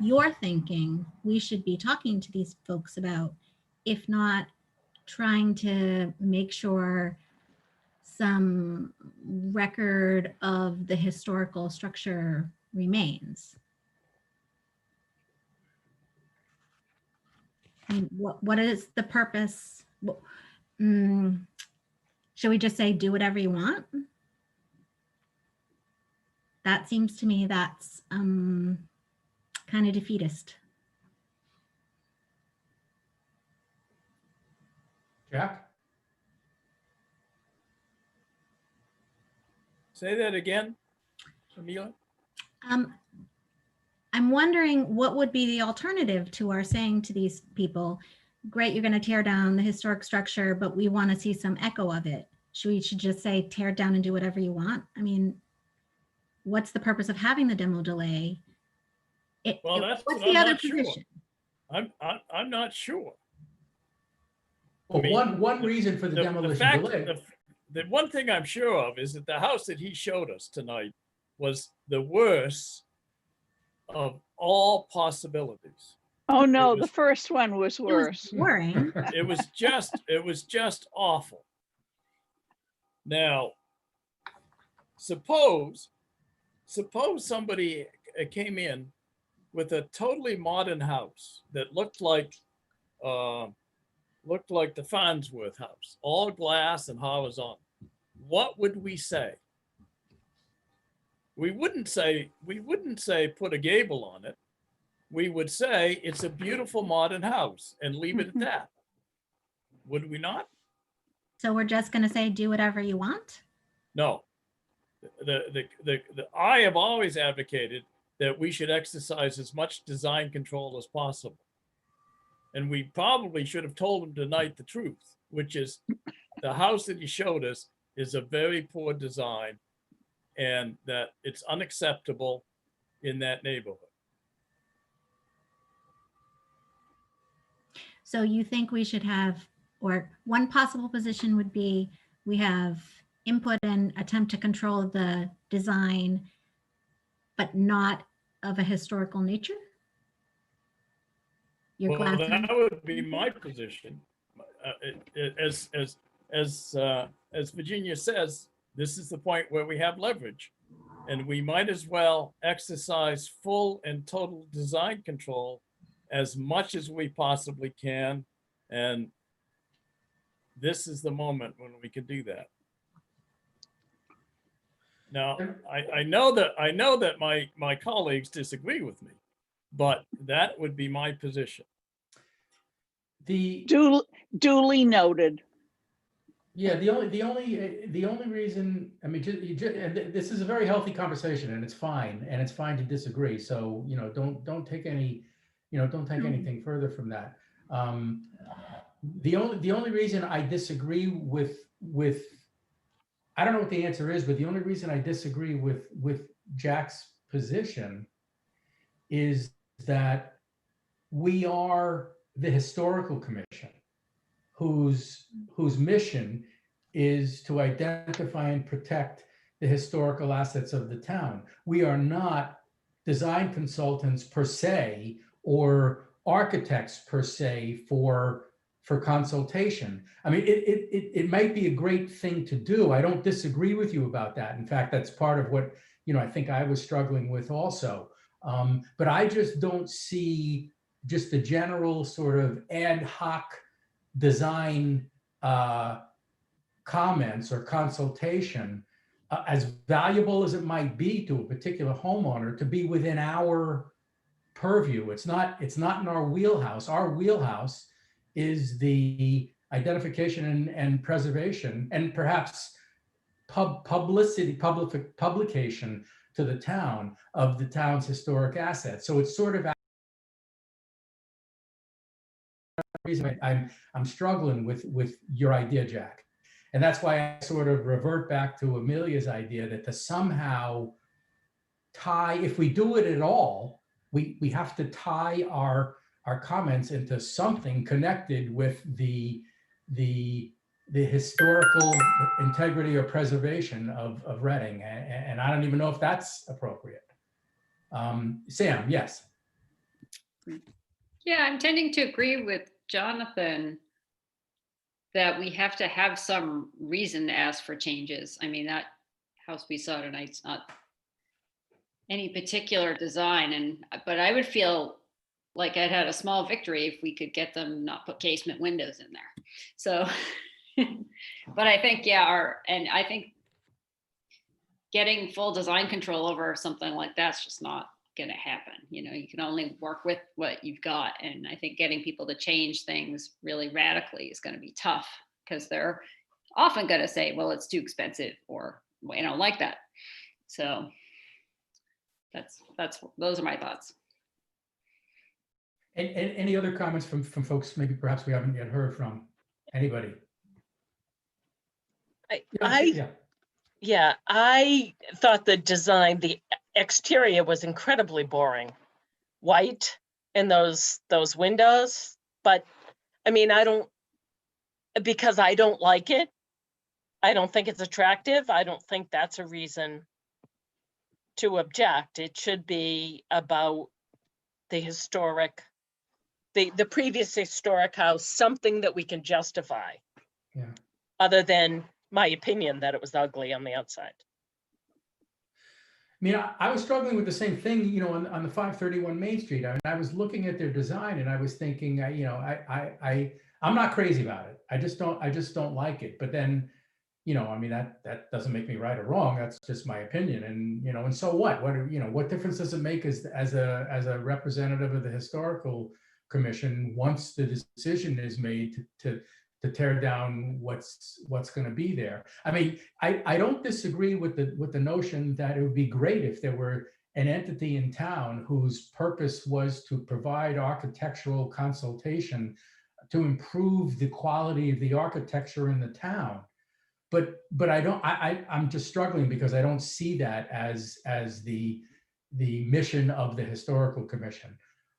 you're thinking we should be talking to these folks about, if not trying to make sure some record of the historical structure remains. I mean, what is the purpose? Should we just say do whatever you want? That seems to me that's kind of defeatist. Jack? Say that again, Amelia. I'm wondering what would be the alternative to our saying to these people, great, you're going to tear down the historic structure, but we want to see some echo of it. Should just say tear it down and do whatever you want? I mean, what's the purpose of having the demo delay? Well, that's what's what the I'm other not sure. position? I'm not sure. Well, I mean, one reason for the demolition delay. The one thing I'm sure of is that the house that he showed us tonight was the worst of all possibilities. Oh no, the first one was worse. Boring. It was just awful. Now, suppose somebody came in with a totally modern house that looked like the Farnsworth house, all glass and horizontal. What would we say? We wouldn't say put a gable on it. We would say it's a beautiful modern house and leave it at that. Would we not? So we're just going to say do whatever you want? No. I have always advocated that we should exercise as much design control as possible. And we probably should have told him tonight the truth, which is the house that he showed us is a very poor design and that it's unacceptable in that neighborhood. So you think we should have, or one possible position would be, we have input and attempt to control the design, but not of a historical nature? Well, that would be my position. As Virginia says, this is the point where we have leverage, and we might as well exercise full and total design control as much as we possibly can. And this is the moment when we can do that. Now, I know that my colleagues disagree with me, but that would be my position. Duly noted. Yeah, the only reason, I mean, and this is a very healthy conversation, and it's fine to disagree. So, don't take anything further from that. The only reason I disagree with I don't know what the answer is, but the only reason I disagree with Jack's position is that we are the historical commission, whose mission is to identify and protect the historical assets of the town. We are not design consultants per se or architects per se for consultation. I mean, it might be a great thing to do. I don't disagree with you about that. In fact, that's part of what, I think I was struggling with also. But I just don't see just the general sort of ad hoc design comments or consultation, as valuable as it might be to a particular homeowner, to be within our purview. It's not in our wheelhouse. Our wheelhouse is the identification and preservation, and perhaps publication to the town of the town's historic assets. So it's sort of reason I'm struggling with your idea, Jack. And that's why I sort of revert back to Amelia's idea that to somehow tie, if we do it at all, we have to tie our comments into something connected with the historical integrity or preservation of Reading. And I don't even know if that's appropriate. Sam, yes. Yeah, I'm tending to agree with Jonathan that we have to have some reason to ask for changes. I mean, that house we saw tonight's not any particular design, but I would feel like I'd had a small victory if we could get them not put casement windows in there. So, but I think, yeah, I think getting full design control over something like that's just not going to happen. You know, you can only work with what you've got. And I think getting people to change things really radically is going to be tough because they're often going to say, well, it's too expensive, or I don't like that. So those are my thoughts. And any other comments from folks maybe perhaps we haven't yet heard from? Anybody? I thought the design, the exterior was incredibly boring. White and those windows, but I mean, because I don't like it. I don't think it's attractive. I don't think that's a reason to object. It should be about the historic, the previous historic house, something that we can justify. Yeah. Other than my opinion that it was ugly on the outside. I mean, I was struggling with the same thing, you know, on the 531 Main Street. I mean, I was looking at their design and I was thinking, you know, I'm not crazy about it. I just don't like it. But then, you know, I mean, that doesn't make me right or wrong. That's just my opinion. And, you know, and so what? What difference does it make as a representative of the historical commission once the decision is made to tear down what's going to be there? I mean, I don't disagree with the notion that it would be great if there were an entity in town whose purpose was to provide architectural consultation to improve the quality of the architecture in the town. But I'm just struggling because I don't see that as the mission of the historical commission.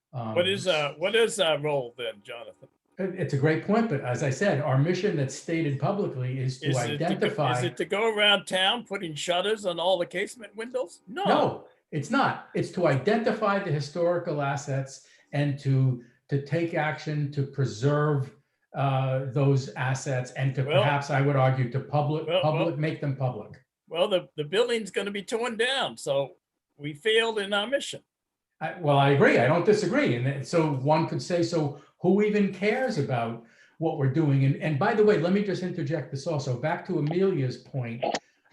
What is our role then, Jonathan? It's a great point, but as I said, our mission that's stated publicly is to identify. Is it to go around town putting shutters on all the casement windows? No, it's not. It's to identify the historical assets and to take action to preserve those assets and to perhaps, I would argue, to make them public. Well, the building's going to be torn down, so we failed in our mission. Well, I agree. I don't disagree. And so one could say, so who even cares about what we're doing? And by the way, let me just interject this also. Back to Amelia's point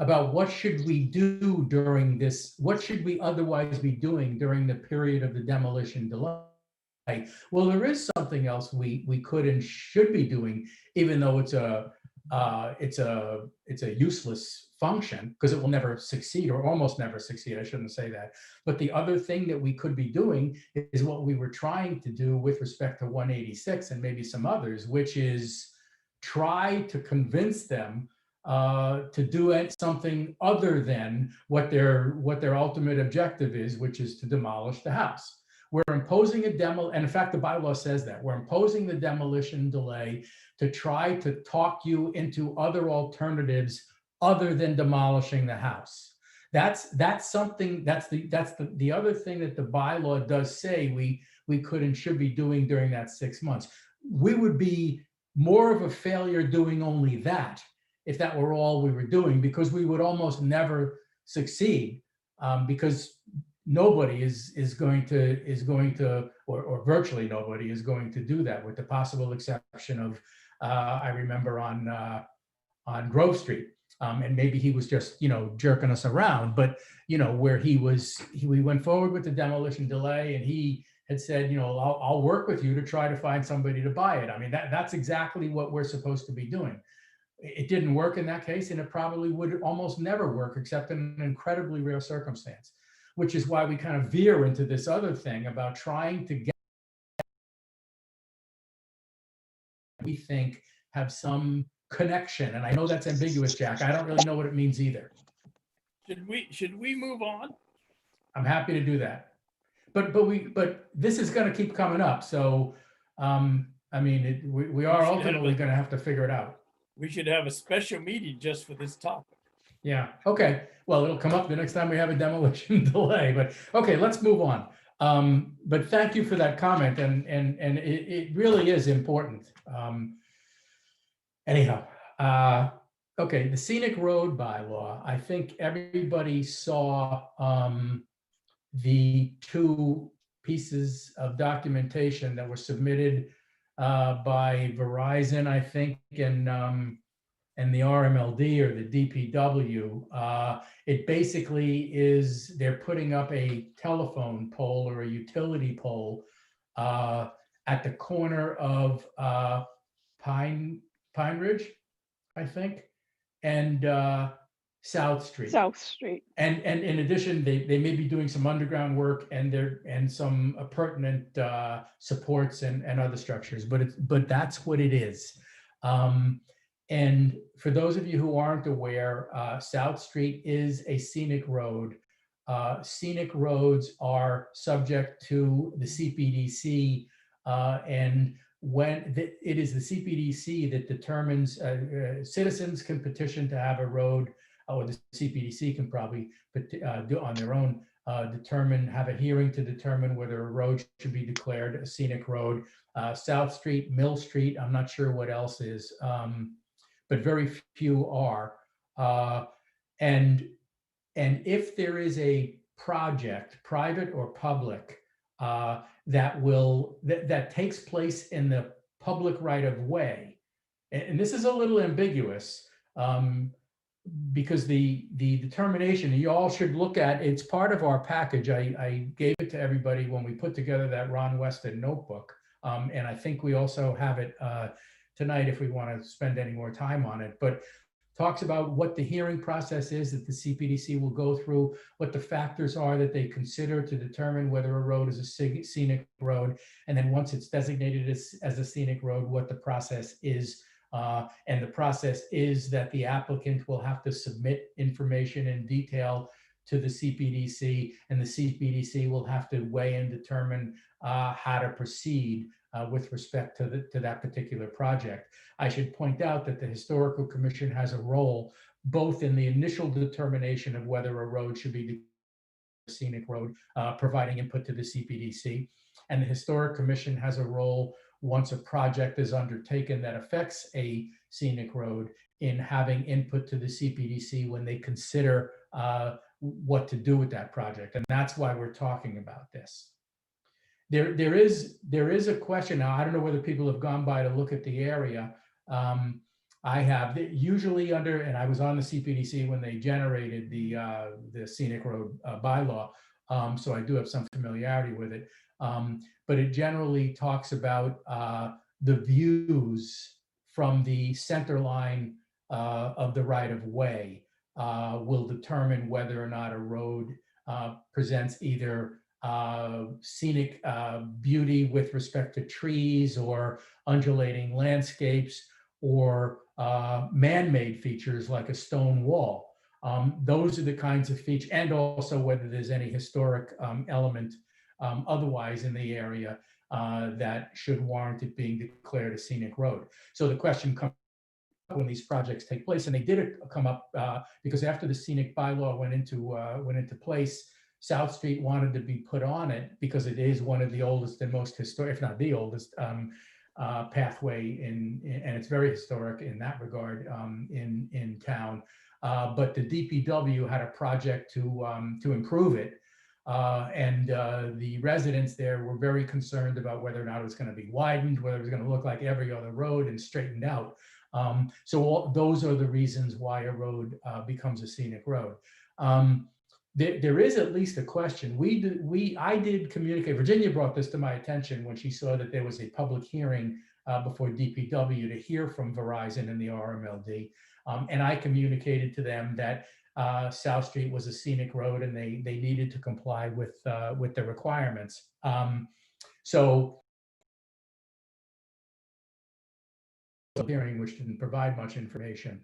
about what should we do during this, what should we otherwise be doing during the period of the demolition delay? Well, there is something else we could and should be doing, even though it's a useless function because it will never succeed or almost never succeed. I shouldn't say that. But the other thing that we could be doing is what we were trying to do with respect to 186 and maybe some others, which is try to convince them to do something other than what their ultimate objective is, which is to demolish the house. We're imposing a demo, and in fact, the bylaw says that we're imposing the demolition delay to try to talk you into other alternatives other than demolishing the house. That's something. That's the other thing that the bylaw does say we could and should be doing during that 6 months. We would be more of a failure doing only that if that were all we were doing, because we would almost never succeed because nobody is going to, or virtually nobody is going to do that, with the possible exception of I remember on Grove Street, and maybe he was just jerking us around, but where we went forward with the demolition delay, and he had said, I'll work with you to try to find somebody to buy it. I mean, that's exactly what we're supposed to be doing. It didn't work in that case, and it probably would almost never work except in an incredibly rare circumstance, which is why we kind of veer into this other thing about trying to get we think have some connection. And I know that's ambiguous, Jack. I don't really know what it means either. Should we move on? I'm happy to do that. But this is going to keep coming up. So, I mean, we are ultimately going to have to figure it out. We should have a special meeting just for this topic. Yeah. Okay. Well, it'll come up the next time we have a demolition delay, but okay, let's move on. But thank you for that comment, and it really is important. Anyhow, okay, the scenic road bylaw. I think everybody saw the two pieces of documentation that were submitted by Verizon, I think, and the RMLD or the DPW. It basically is, they're putting up a telephone pole or a utility pole at the corner of Pine Ridge, I think, and South Street. South Street. And in addition, they may be doing some underground work and some pertinent supports and other structures, but that's what it is. And for those of you who aren't aware, South Street is a scenic road. Scenic roads are subject to the CPDC, and when it is the CPDC that determines, citizens can petition to have a road, or the CPDC can probably do on their own, have a hearing to determine whether a road should be declared a scenic road. South Street, Mill Street, I'm not sure what else is, but very few are. And if there is a project, private or public, that takes place in the public right of way, and this is a little ambiguous, because the determination, you all should look at, it's part of our package. I gave it to everybody when we put together that Ron Weston notebook. And I think we also have it tonight if we want to spend any more time on it, but talks about what the hearing process is that the CPDC will go through, what the factors are that they consider to determine whether a road is a scenic road. And then once it's designated as a scenic road, what the process is. And the process is that the applicant will have to submit information in detail to the CPDC, and the CPDC will have to weigh and determine how to proceed with respect to that particular project. I should point out that the Historical Commission has a role both in the initial determination of whether a road should be a scenic road, providing input to the CPDC, and the Historic Commission has a role once a project is undertaken that affects a scenic road in having input to the CPDC when they consider what to do with that project. And that's why we're talking about this. There is a question now. I don't know whether people have gone by to look at the area. I have usually and I was on the CPDC when they generated the scenic road bylaw, so I do have some familiarity with it. But it generally talks about the views from the center line of the right of way will determine whether or not a road presents either scenic beauty with respect to trees or undulating landscapes or man-made features like a stone wall. Those are the kinds of features, and also whether there's any historic element otherwise in the area that should warrant it being declared a scenic road. So the question comes up when these projects take place, and they did come up because after the scenic bylaw went into place, South Street wanted to be put on it because it is one of the oldest and most historic, if not the oldest, pathway and it's very historic in that regard in town. But the DPW had a project to improve it. And the residents there were very concerned about whether or not it was going to be widened, whether it was going to look like every other road and straightened out. So those are the reasons why a road becomes a scenic road. There is at least a question. I did communicate. Virginia brought this to my attention when she saw that there was a public hearing before DPW to hear from Verizon and the RMLD. And I communicated to them that South Street was a scenic road and they needed to comply with the requirements. So hearing, which didn't provide much information.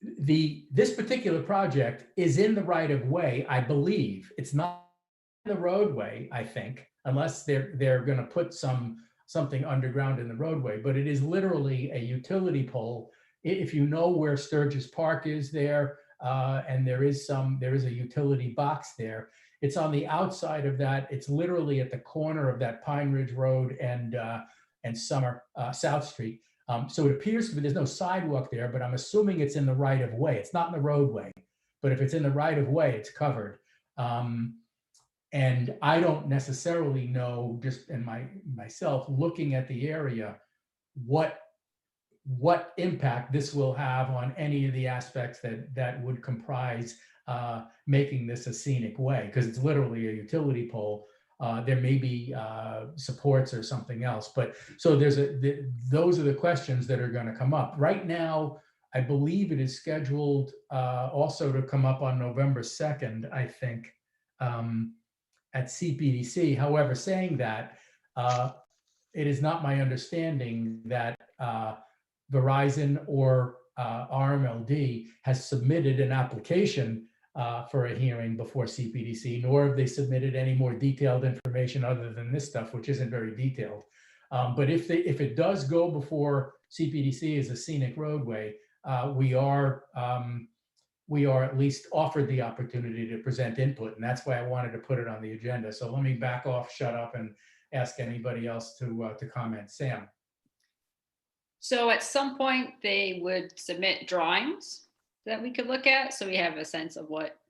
This particular project is in the right of way, I believe. It's not in the roadway, I think, unless they're going to put something underground in the roadway. But it is literally a utility pole. If you know where Sturgis Park is there, and there is a utility box there. It's on the outside of that. It's literally at the corner of that Pine Ridge Road and South Street. So it appears to be, there's no sidewalk there, but I'm assuming it's in the right of way. It's not in the roadway, but if it's in the right of way, it's covered. And I don't necessarily know, just in myself looking at the area, what impact this will have on any of the aspects that would comprise making this a scenic way, because it's literally a utility pole. There may be supports or something else, but so those are the questions that are going to come up. Right now, I believe it is scheduled also to come up on November 2nd, I think, at CPDC. However, saying that, it is not my understanding that Verizon or RMLD has submitted an application for a hearing before CPDC, nor have they submitted any more detailed information other than this stuff, which isn't very detailed. But if it does go before CPDC as a scenic roadway, we are at least offered the opportunity to present input, and that's why I wanted to put it on the agenda. So let me back off, shut up, and ask anybody else to comment. Sam. So at some point they would submit drawings that we could look at, so we have a sense of what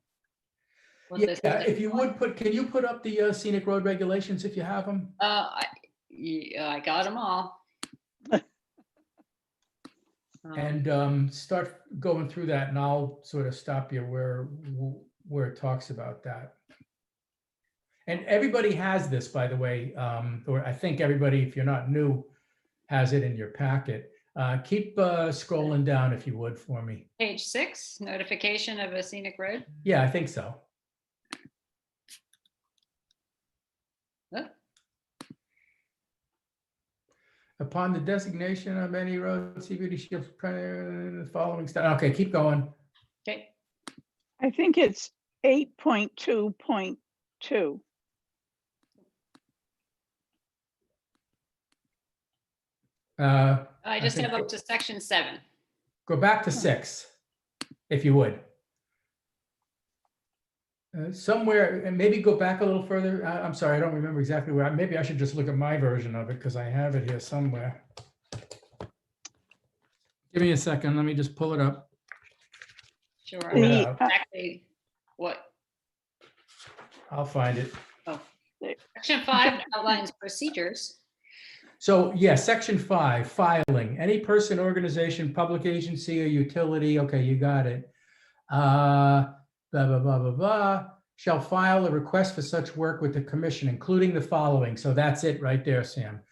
this Yeah, if you would can you put up the scenic road regulations if you have them? I got them all. And start going through that, and I'll sort of stop you where it talks about that. And everybody has this, by the way, or I think everybody, if you're not new, has it in your packet. Keep scrolling down if you would for me. Page 6, notification of a scenic road. Yeah, I think so. Oh. Upon the designation of any road, CBD shields the following stuff. Okay, keep going. Okay. I think it's 8.2.2. I just have up to section 7. Go back to 6, if you would. Somewhere, and maybe go back a little further. I'm sorry, I don't remember exactly where. Maybe I should just look at my version of it because I have it here somewhere. Give me a second. Let me just pull it up. Sure. Exactly what? I'll find it. Oh. Section 5 outlines procedures. So yeah, section 5, filing. Any person, organization, public agency, or utility, okay, you got it. Blah, blah, blah, blah, blah, shall file a request for such work with the commission, including the following. So that's it right there, Sam.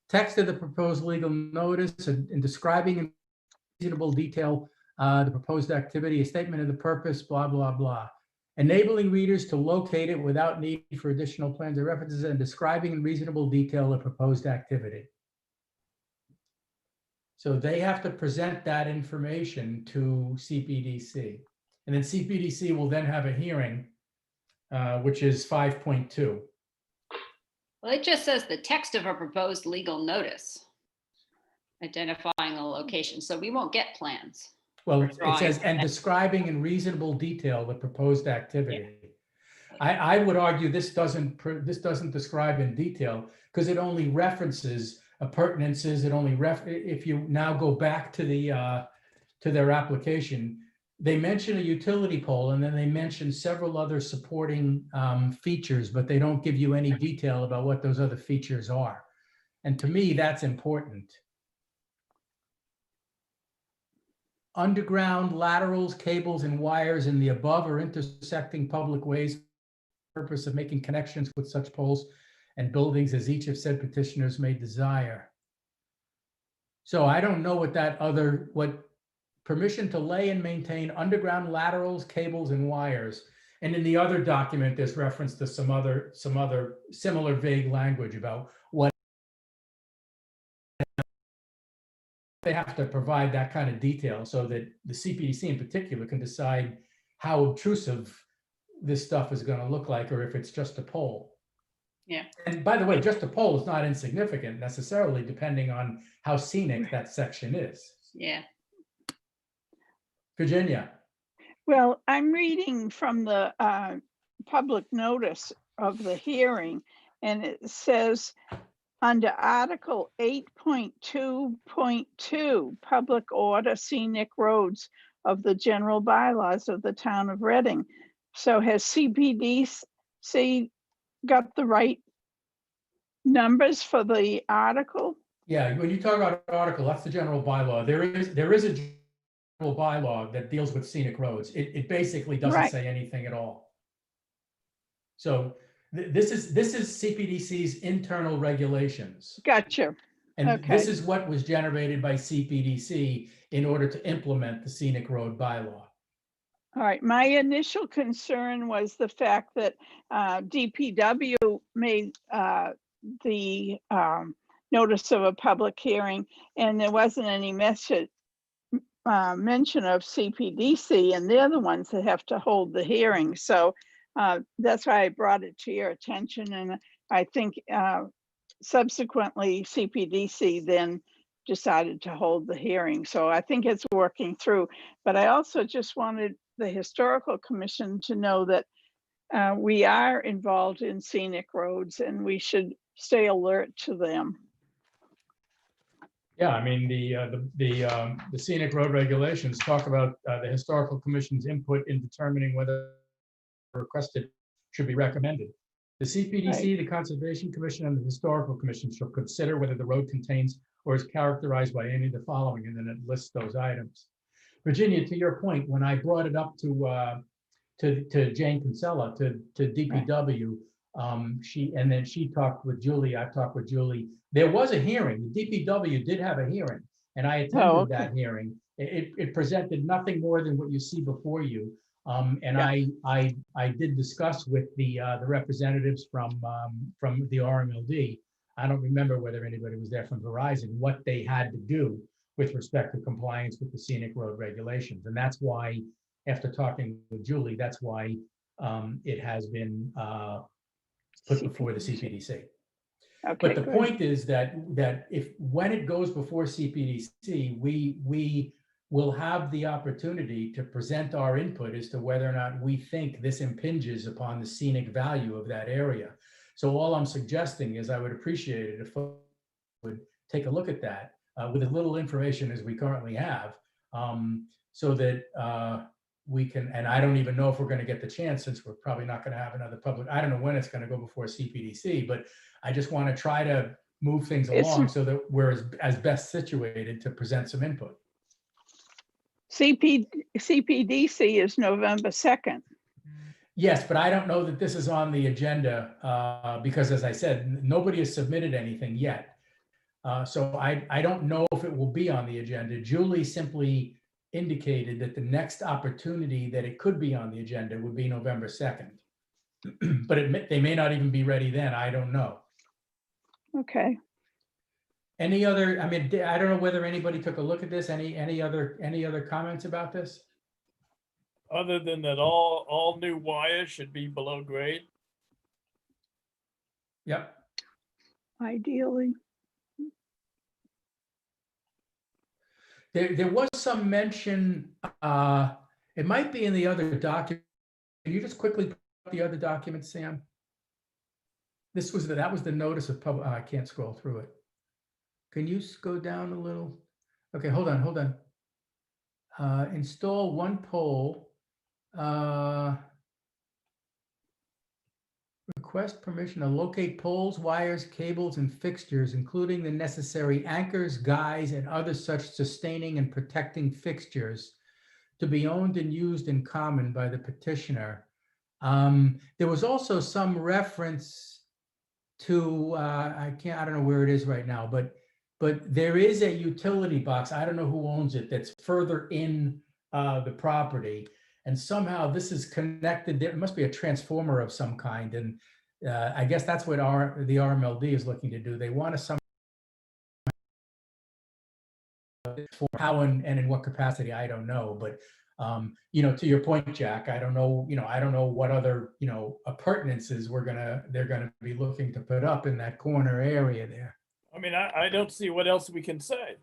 Text of the proposed legal notice and describing in reasonable detail the proposed activity, a statement of the purpose, blah, blah, blah. Enabling readers to locate it without need for additional plans or references, and describing in reasonable detail the proposed activity. So they have to present that information to CPDC. And then CPDC will then have a hearing, which is 5.2. Well, it just says the text of a proposed legal notice identifying a location. So we won't get plans. Well, it says, and describing in reasonable detail the proposed activity. Yeah. I would argue this doesn't describe in detail because it only references appurtenances. It only if you now go back to to their application, they mention a utility pole and then they mention several other supporting features, but they don't give you any detail about what those other features are. And to me, that's important. Underground laterals, cables, and wires in the above or intersecting public ways for the purpose of making connections with such poles and buildings as each of said petitioners may desire. So I don't know what permission to lay and maintain underground laterals, cables, and wires. And in the other document, there's reference to some other similar vague language about what they have to provide that kind of detail so that the CPDC in particular can decide how obtrusive this stuff is going to look like, or if it's just a pole. Yeah. And by the way, just a pole is not insignificant necessarily, depending on how scenic that section is. Yeah. Virginia. Well, I'm reading from the public notice of the hearing, and it says under Article 8.2.2, Public Order Scenic Roads of the General Bylaws of the Town of Reading. So has CPDC got the right numbers for the article? Yeah, when you talk about article, that's the general bylaw. There is a general bylaw that deals with scenic roads. It basically doesn't Right. say anything at all. So this is CPDC's internal regulations. Gotcha. And Okay. this is what was generated by CPDC in order to implement the scenic road bylaw. All right, my initial concern was the fact that DPW made the notice of a public hearing, and there wasn't any mention of CPDC, and they're the ones that have to hold the hearing. So that's why I brought it to your attention, and I think subsequently CPDC then decided to hold the hearing. So I think it's working through, but I also just wanted the Historical Commission to know that we are involved in scenic roads and we should stay alert to them. Yeah, I mean, the scenic road regulations talk about the Historical Commission's input in determining whether requested should be recommended. The CPDC, the Conservation Commission, and the Historical Commission shall consider whether the road contains or is characterized by any of the following, and then it lists those items. Virginia, to your point, when I brought it up to Jane Kinsella, to DPW, she talked with Julie, I talked with Julie. There was a hearing, the DPW did have a hearing, and I attended that hearing. It presented nothing more than what you see before you. And I did discuss with the representatives from the RMLD. I don't remember whether anybody was there from Verizon, what they had to do with respect to compliance with the scenic road regulations. And that's why, after talking with Julie, that's why it has been put before the CPDC. Okay, but the good. point is that when it goes before CPDC, we will have the opportunity to present our input as to whether or not we think this impinges upon the scenic value of that area. So all I'm suggesting is I would appreciate it if folks would take a look at that with as little information as we currently have, so that we can, and I don't even know if we're going to get the chance, since we're probably not going to have another public, I don't know when it's going to go before CPDC, but I just want to try to move things along so that we're as best situated to present some input. CPDC is November 2nd. Yes, but I don't know that this is on the agenda because, as I said, nobody has submitted anything yet. So I don't know if it will be on the agenda. Julie simply indicated that the next opportunity that it could be on the agenda would be November 2nd. But they may not even be ready then. I don't know. Okay. Any other, I mean, I don't know whether anybody took a look at this. Any other comments about this? Other than that, all new wires should be below grade. Yep. Ideally. There was some mention, it might be in the other document. Can you just quickly put up the other document, Sam? That was the notice of public, I can't scroll through it. Can you go down a little? Okay, hold on. Install one pole. Request permission to locate poles, wires, cables, and fixtures, including the necessary anchors, guys, and other such sustaining and protecting fixtures to be owned and used in common by the petitioner. There was also some reference to, I don't know where it is right now, but there is a utility box. I don't know who owns it, that's further in the property. And somehow this is connected. There must be a transformer of some kind. And I guess that's what the RMLD is looking to do. They want to this form. How and in what capacity, I don't know. But to your point, Jack, I don't know what other, appurtenances they're gonna be looking to put up in that corner area there. I mean, I don't see what else we can say.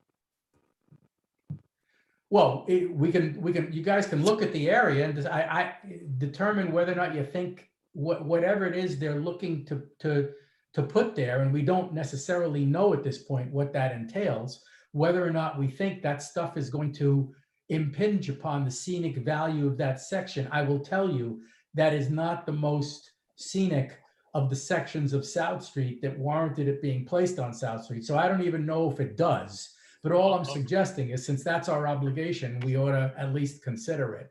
Well, you guys can look at the area and I determine whether or not you think whatever it is they're looking to put there, and we don't necessarily know at this point what that entails, whether or not we think that stuff is going to impinge upon the scenic value of that section. I will tell you that is not the most scenic of the sections of South Street that warranted it being placed on South Street. So I don't even know if it does. But all I'm suggesting is, since that's our obligation, we ought to at least consider it.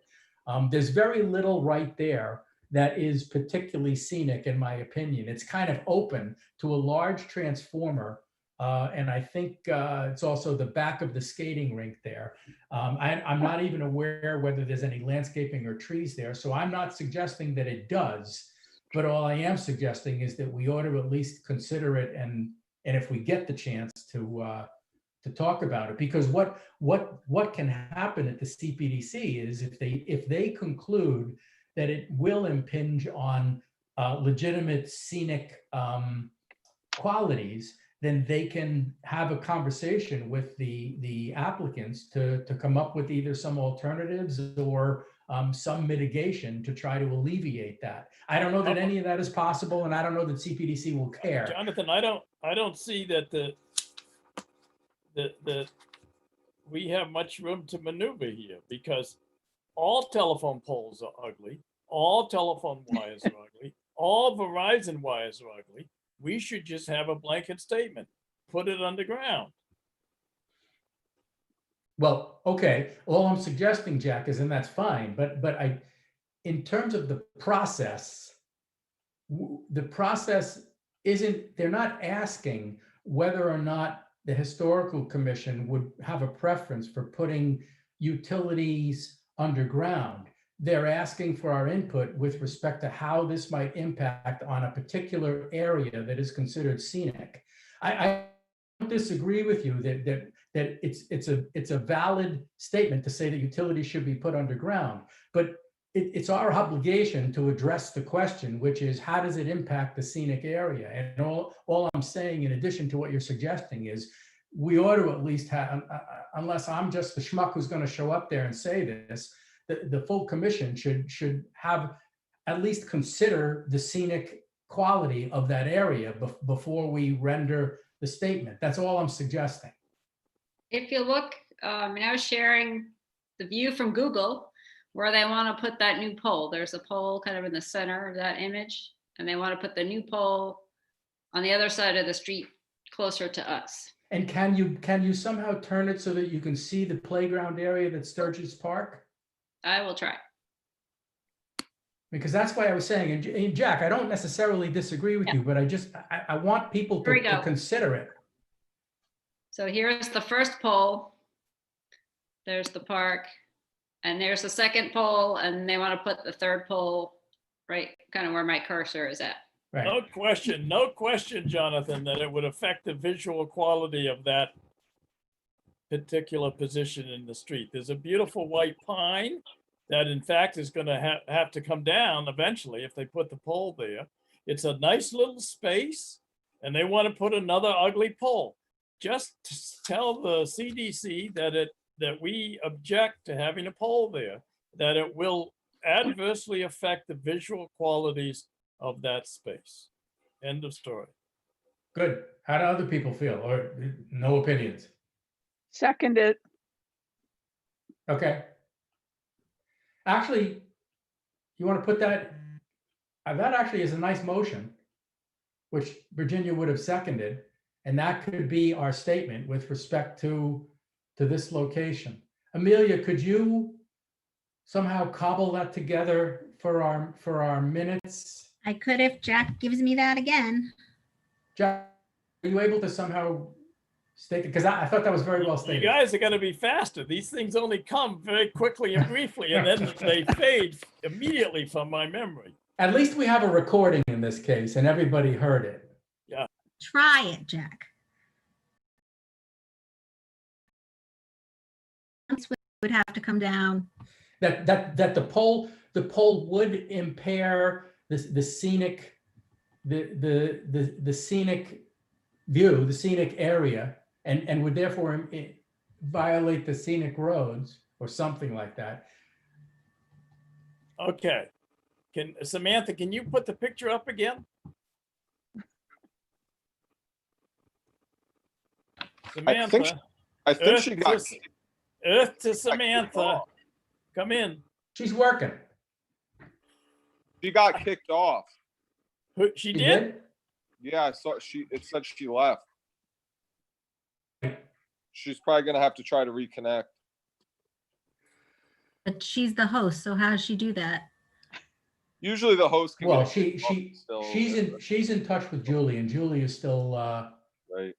There's very little right there that is particularly scenic, in my opinion. It's kind of open to a large transformer. And I think it's also the back of the skating rink there. I'm not even aware whether there's any landscaping or trees there. So I'm not suggesting that it does. But all I am suggesting is that we ought to at least consider it. And if we get the chance to talk about it, because what can happen at the CPDC is if they conclude that it will impinge on legitimate scenic qualities, then they can have a conversation with the applicants to come up with either some alternatives or some mitigation to try to alleviate that. I don't know that any of that is possible, and I don't know that CPDC will care. Jonathan, I don't see that we have much room to maneuver here, because all telephone poles are ugly, all telephone wires are ugly, all Verizon wires are ugly. We should just have a blanket statement, put it underground. Well, okay. All I'm suggesting, Jack, is, and that's fine, but in terms of the process isn't, they're not asking whether or not the Historical Commission would have a preference for putting utilities underground. They're asking for our input with respect to how this might impact on a particular area that is considered scenic. I don't disagree with you that it's a valid statement to say that utilities should be put underground, but it's our obligation to address the question, which is, how does it impact the scenic area? And all I'm saying, in addition to what you're suggesting, is we ought to at least have, unless I'm just the schmuck who's going to show up there and say this, the full commission should have at least consider the scenic quality of that area before we render the statement. That's all I'm suggesting. If you look, and I was sharing the view from Google where they want to put that new pole. There's a pole kind of in the center of that image, and they want to put the new pole on the other side of the street closer to us. And can you somehow turn it so that you can see the playground area that's Sturgis Park? I will try. Because that's why I was saying, and Jack, I don't necessarily disagree with you, but I want people to consider it. So here's the first pole. There's the park, and there's the second pole, and they want to put the third pole right kind of where my cursor is at. Right. No question, Jonathan, that it would affect the visual quality of that particular position in the street. There's a beautiful white pine that in fact is going to have to come down eventually if they put the pole there. It's a nice little space, and they want to put another ugly pole. Just tell the CDC that we object to having a pole there, that it will adversely affect the visual qualities of that space. End of story. Good. How do other people feel, or no opinions? Seconded. Okay. Actually, you want to put that actually is a nice motion, which Virginia would have seconded, and that could be our statement with respect to this location. Amelia, could you somehow cobble that together for our minutes? I could if Jack gives me that again. Jack, are you able to somehow state it? Because I thought that was very well stated. You guys are going to be faster. These things only come very quickly and briefly, and then they fade immediately from my memory. At least we have a recording in this case, and everybody heard it. Yeah. Try it, Jack. would have to come down. That the pole would impair the scenic the scenic view, the scenic area, and would therefore violate the scenic roads or something like that. Okay. Samantha, can you put the picture up again? Samantha. I think she got. Earth to Samantha. Come in. She's working. She got kicked off. She did? Yeah, I saw it said she left. She's probably gonna have to try to reconnect. But she's the host, so how does she do that? Usually the host can. Well, get she's in touch with Julie, and Julie is still right.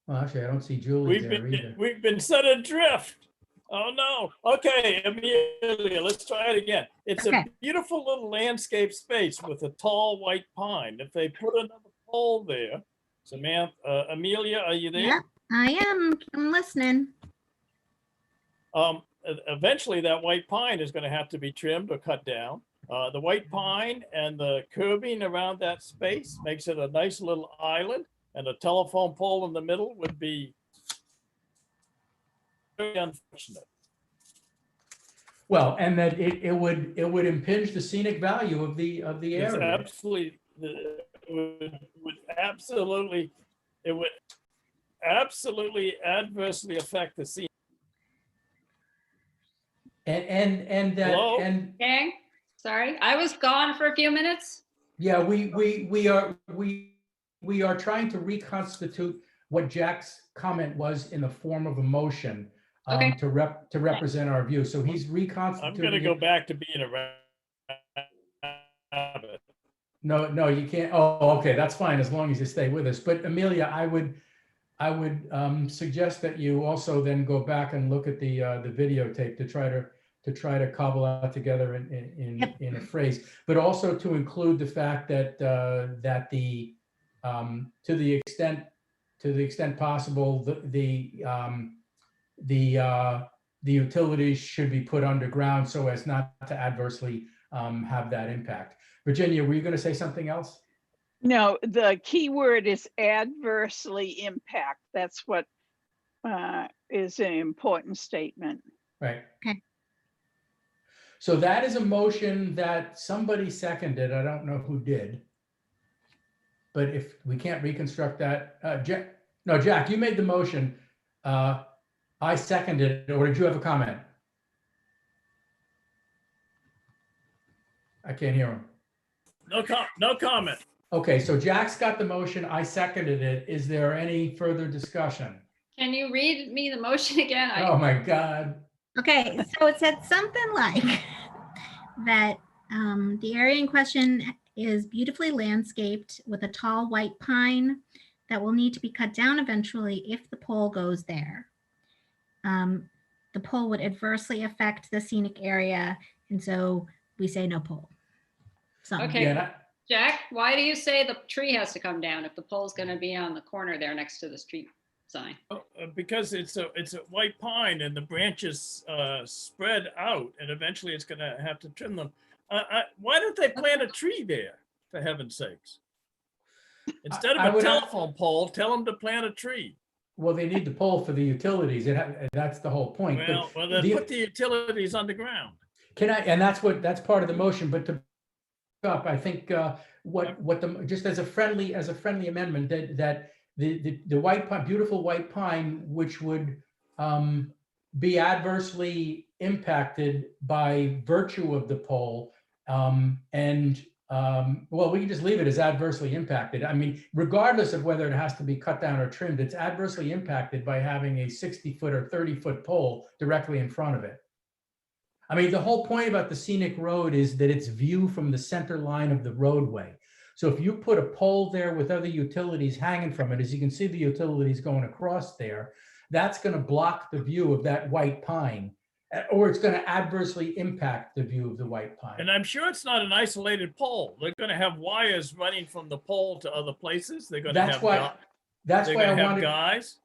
Well, actually, I don't see Julie there either. We've been set adrift. Oh no. Okay, Amelia, let's try it again. It's a beautiful little landscape space with a tall white pine. If they put another pole there, Samantha, Amelia, are you there? Yeah, I am. I'm listening. Eventually that white pine is going to have to be trimmed or cut down. The white pine and the curbing around that space makes it a nice little island, and a telephone pole in the middle would be very unfortunate. Well, and that it would impinge the scenic value of the It's area. absolutely, it would absolutely adversely affect the scene. And that Hello? and Gang, sorry, I was gone for a few minutes. yeah, we are trying to reconstitute what Jack's comment was in the form of a motion to represent our view. So he's reconstituting. I'm going to go back to being a rabbit. No, you can't. Oh, okay, that's fine as long as you stay with us. But Amelia, I would suggest that you also then go back and look at the videotape to try to cobble out together in a phrase, but also to include the fact that that the to the extent possible the utilities should be put underground so as not to adversely have that impact. Virginia, were you going to say something else? No, the key word is adversely impact. That's what is an important statement. Right. Okay. So that is a motion that somebody seconded. I don't know who did. But if we can't reconstruct that, Jack, you made the motion. I seconded it, or did you have a comment? I can't hear him. No comment. Okay, so Jack's got the motion. I seconded it. Is there any further discussion? Can you read me the motion again? Oh my God. Okay, so it said something like that the area in question is beautifully landscaped with a tall white pine that will need to be cut down eventually if the pole goes there. The pole would adversely affect the scenic area, and so we say no pole. Okay, Yeah, Jack, why do you say the tree has to come down if the pole's going to be on the corner there next to the street sign? Because it's a white pine and the branches spread out, and eventually it's going to have to trim them. Why don't they plant a tree there, for heaven's sakes? Instead of a telephone pole, tell them to plant a tree. Well, they need the pole for the utilities. That's the whole point. Well, then put the utilities underground. And that's part of the motion. But to up, I think just as a friendly amendment that the white pine, beautiful white pine, which would be adversely impacted by virtue of the pole, well, we can just leave it as adversely impacted. I mean, regardless of whether it has to be cut down or trimmed, it's adversely impacted by having a 60-foot or 30-foot pole directly in front of it. I mean, the whole point about the scenic road is that it's view from the center line of the roadway. So if you put a pole there with other utilities hanging from it, as you can see the utilities going across there, that's going to block the view of that white pine, or it's going to adversely impact the view of the white pine. And I'm sure it's not an isolated pole. They're going to have wires running from the pole to other places. They're going to have that's why I wanted guys.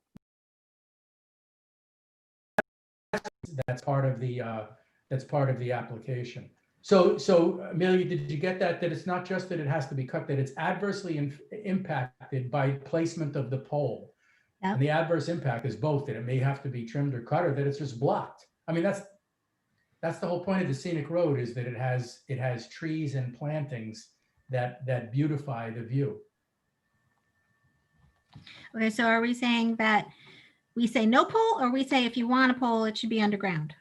that's part of the application. So Amelia, did you get that? That it's not just that it has to be cut, that it's adversely impacted by placement of the pole. Yep. And the adverse impact is both that it may have to be trimmed or cut, or that it's just blocked. I mean, that's the whole point of the scenic road, is that it has trees and plantings that beautify the view. Okay, so are we saying that we say no pole, or we say if you want a pole, it should be underground?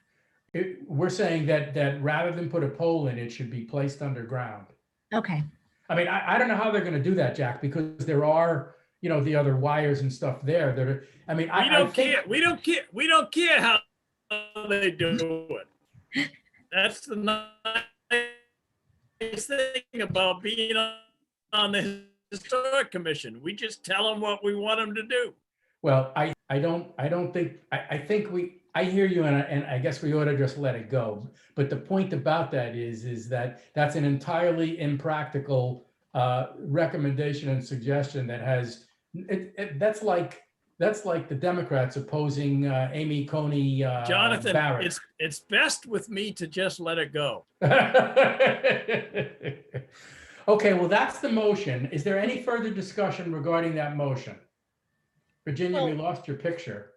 We're saying that rather than put a pole in, it should be placed underground. Okay. I mean, I don't know how they're going to do that, Jack, because there are, the other wires and stuff there that are, I mean, We don't care how they do it. That's the nice thing about being on the Historic Commission. We just tell them what we want them to do. Well, I think I hear you, and I guess we ought to just let it go. But the point about that is that that's an entirely impractical recommendation and suggestion that has, that's like the Democrats opposing Amy Coney Jonathan, Barrett. it's best with me to just let it go. Okay, well, that's the motion. Is there any further discussion regarding that motion? Virginia, we lost your picture.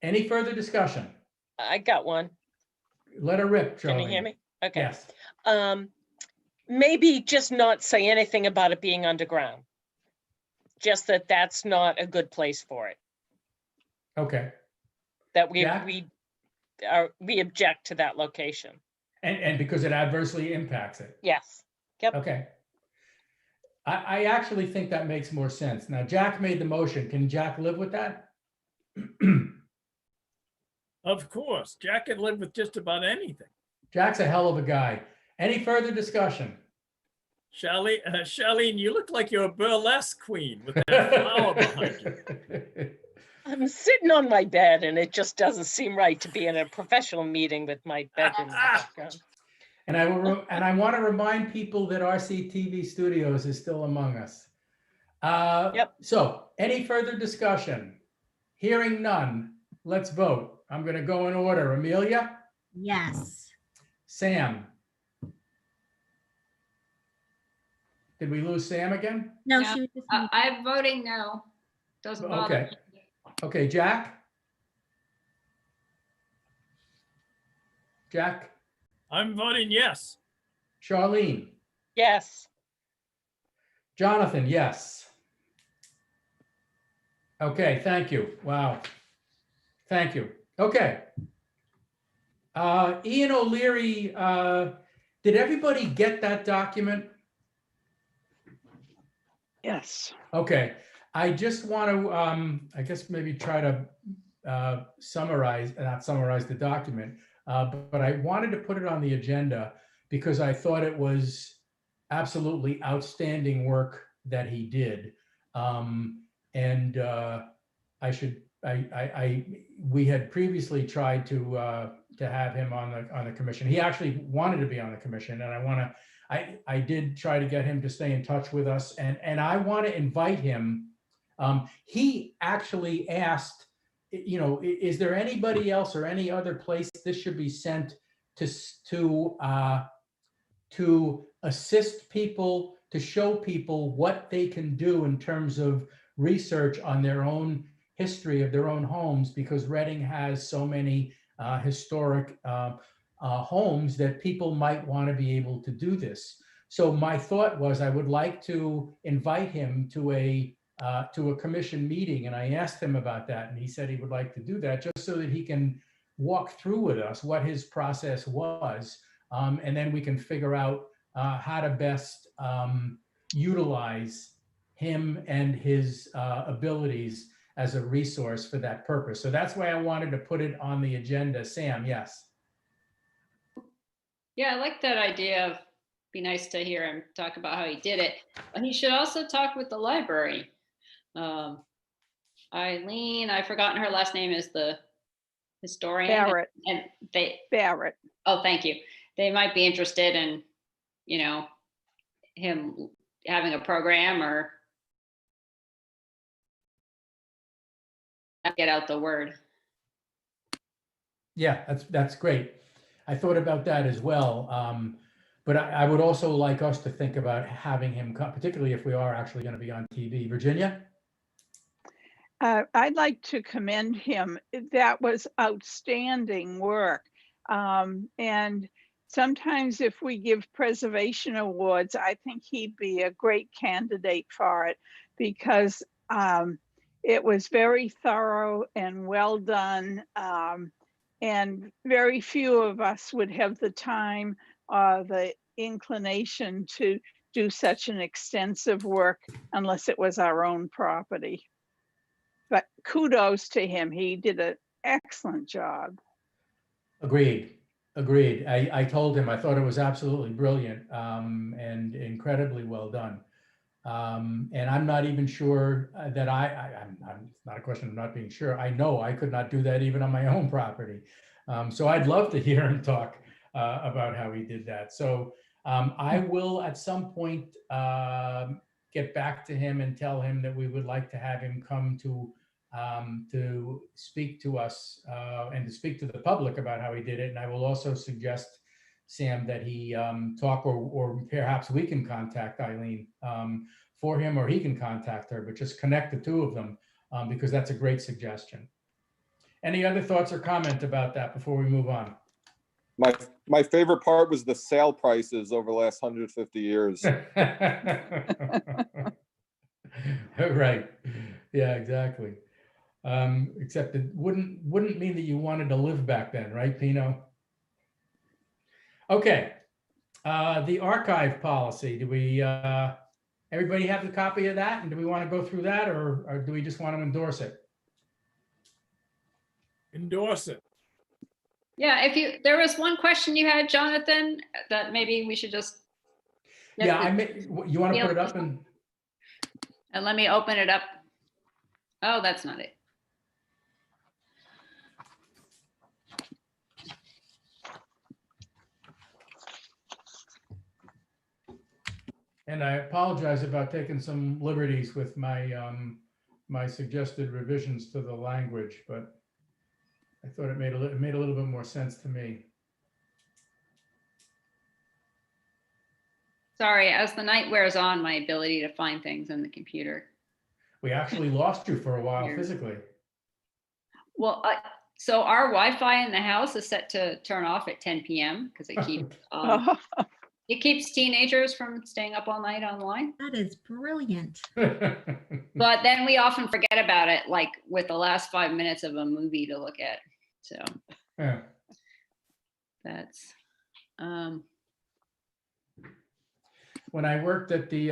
Any further discussion? I got one. Let her rip, Charlie. Can you hear me? Okay. Yes. Maybe just not say anything about it being underground. Just that that's not a good place for it. Okay. That we Jack? we object to that location. And because it adversely impacts it. Yes. Yep. Okay. I actually think that makes more sense. Now, Jack made the motion. Can Jack live with that? Of course, Jack can live with just about anything. Jack's a hell of a guy. Any further discussion? Charlene, you look like you're a burlesque queen with that flower behind you. I'm sitting on my bed and it just doesn't seem right to be in a professional meeting with my bedroom in the background. And I want to remind people that RCTV Studios is still among us. Yep. So any further discussion? Hearing none, let's vote. I'm going to go in order. Amelia? Yes. Sam? Did we lose Sam again? No, No, she was just. I'm voting no. Doesn't bother Okay. me. Okay, Jack? Jack? I'm voting yes. Charlene? Yes. Jonathan, yes. Okay, thank you. Wow. Thank you. Okay. Ian O'Leary, did everybody get that document? Yes. Okay, I just want to, I guess maybe try to not summarize the document, but I wanted to put it on the agenda because I thought it was absolutely outstanding work that he did. We had previously tried to have him on the commission. He actually wanted to be on the commission, and I did try to get him to stay in touch with us, and I want to invite him. He actually asked, is there anybody else or any other place this should be sent to assist people, to show people what they can do in terms of research on their own history of their own homes, because Reading has so many historic homes that people might want to be able to do this. So my thought was I would like to invite him to a commission meeting, and I asked him about that, and he said he would like to do that just so that he can walk through with us what his process was, and then we can figure out how to best utilize him and his abilities as a resource for that purpose. So that's why I wanted to put it on the agenda. Sam, yes. Yeah, I like that idea of, be nice to hear him talk about how he did it. But he should also talk with the library. Eileen, I've forgotten her last name, is the historian. Barrett. And they, Barrett. oh, thank you. They might be interested in, him having a program or get out the word. Yeah, that's great. I thought about that as well. But I would also like us to think about having him come, particularly if we are actually going to be on TV. Virginia? I'd like to commend him. That was outstanding work. And sometimes if we give preservation awards, I think he'd be a great candidate for it because it was very thorough and well done. And very few of us would have the time or the inclination to do such an extensive work unless it was our own property. But kudos to him. He did an excellent job. Agreed. Agreed. I told him I thought it was absolutely brilliant and incredibly well done. And I'm not even sure that I'm it's not a question of not being sure. I know I could not do that even on my own property. So I'd love to hear him talk about how he did that. So I will at some point get back to him and tell him that we would like to have him come to speak to us and to speak to the public about how he did it. And I will also suggest, Sam, that he talk or perhaps we can contact Eileen for him, or he can contact her, but just connect the two of them because that's a great suggestion. Any other thoughts or comment about that before we move on? My favorite part was the sale prices over the last 150 years. Right. Yeah, exactly. Except it wouldn't mean that you wanted to live back then, right, Pino? Okay. The archive policy, do we, everybody have a copy of that? And do we want to go through that or do we just want to endorse it? Endorse it. Yeah, there was one question you had, Jonathan, that maybe we should just. Yeah, you want to put it up and let me open it up. Oh, that's not it. And I apologize about taking some liberties with my my suggested revisions to the language, but I thought it made a little bit more sense to me. Sorry, as the night wears on, my ability to find things in the computer. We actually lost you for a while physically. Well, so our Wi-Fi in the house is set to turn off at 10 p.m. because it keeps it keeps teenagers from staying up all night online. That is brilliant. But then we often forget about it, like with the last 5 minutes of a movie to look at. So yeah. That's when I worked at the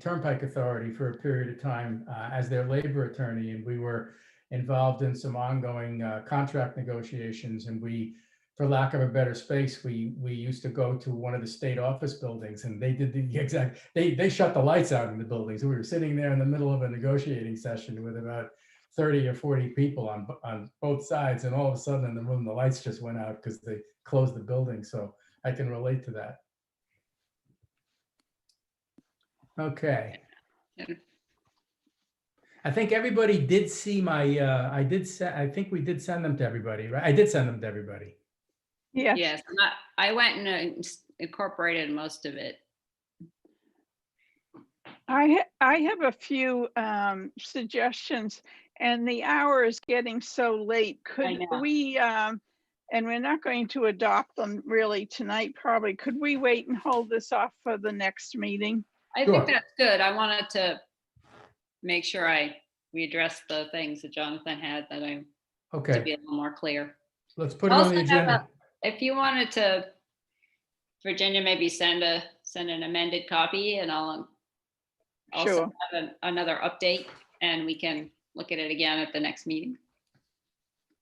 Turnpike Authority for a period of time as their labor attorney, and we were involved in some ongoing contract negotiations. And we, for lack of a better space, we used to go to one of the state office buildings, and they did the exact. They shut the lights out in the buildings. We were sitting there in the middle of a negotiating session with about 30 or 40 people on both sides, and all of a sudden in the room the lights just went out because they closed the building. So I can relate to that. Okay. I think everybody did see my, I think we did send them to everybody, right? I did send them to everybody. Yes. Yes, I went and incorporated most of it. I have a few suggestions, and the hour is getting so late. Could we, and we're not going to adopt them really tonight, probably. Could we wait and hold this off for the next meeting? I think that's good. I wanted to make sure we addressed the things that Jonathan had that to be a little more clear. Let's put it on the agenda. If you wanted to, Virginia, maybe send an amended copy, and I'll also have another update, and we can look at it again at the next meeting.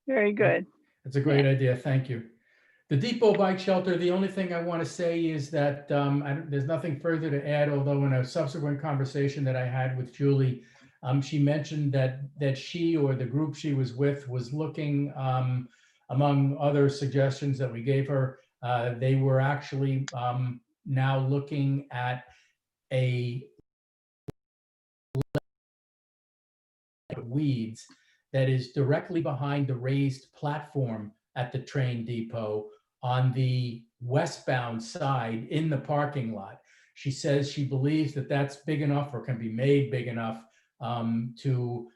Very good. That's a great idea. Thank you. The Depot Bike Shelter, the only thing I want to say is that there's nothing further to add, although in a subsequent conversation that I had with Julie, she mentioned that she or the group she was with was looking, among other suggestions that we gave her, they were actually now looking at a weeds that is directly behind the raised platform at the train depot on the westbound side in the parking lot. She says she believes that that's big enough or can be made big enough to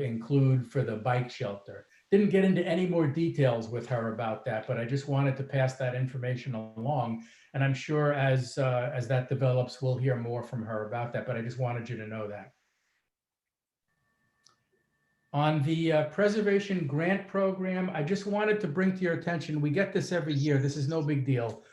include for the bike shelter. Didn't get into any more details with her about that, but I just wanted to pass that information along. And I'm sure as that develops, we'll hear more from her about that, but I just wanted you to know that. On the preservation grant program, I just wanted to bring to your attention, we get this every year. This is no big deal.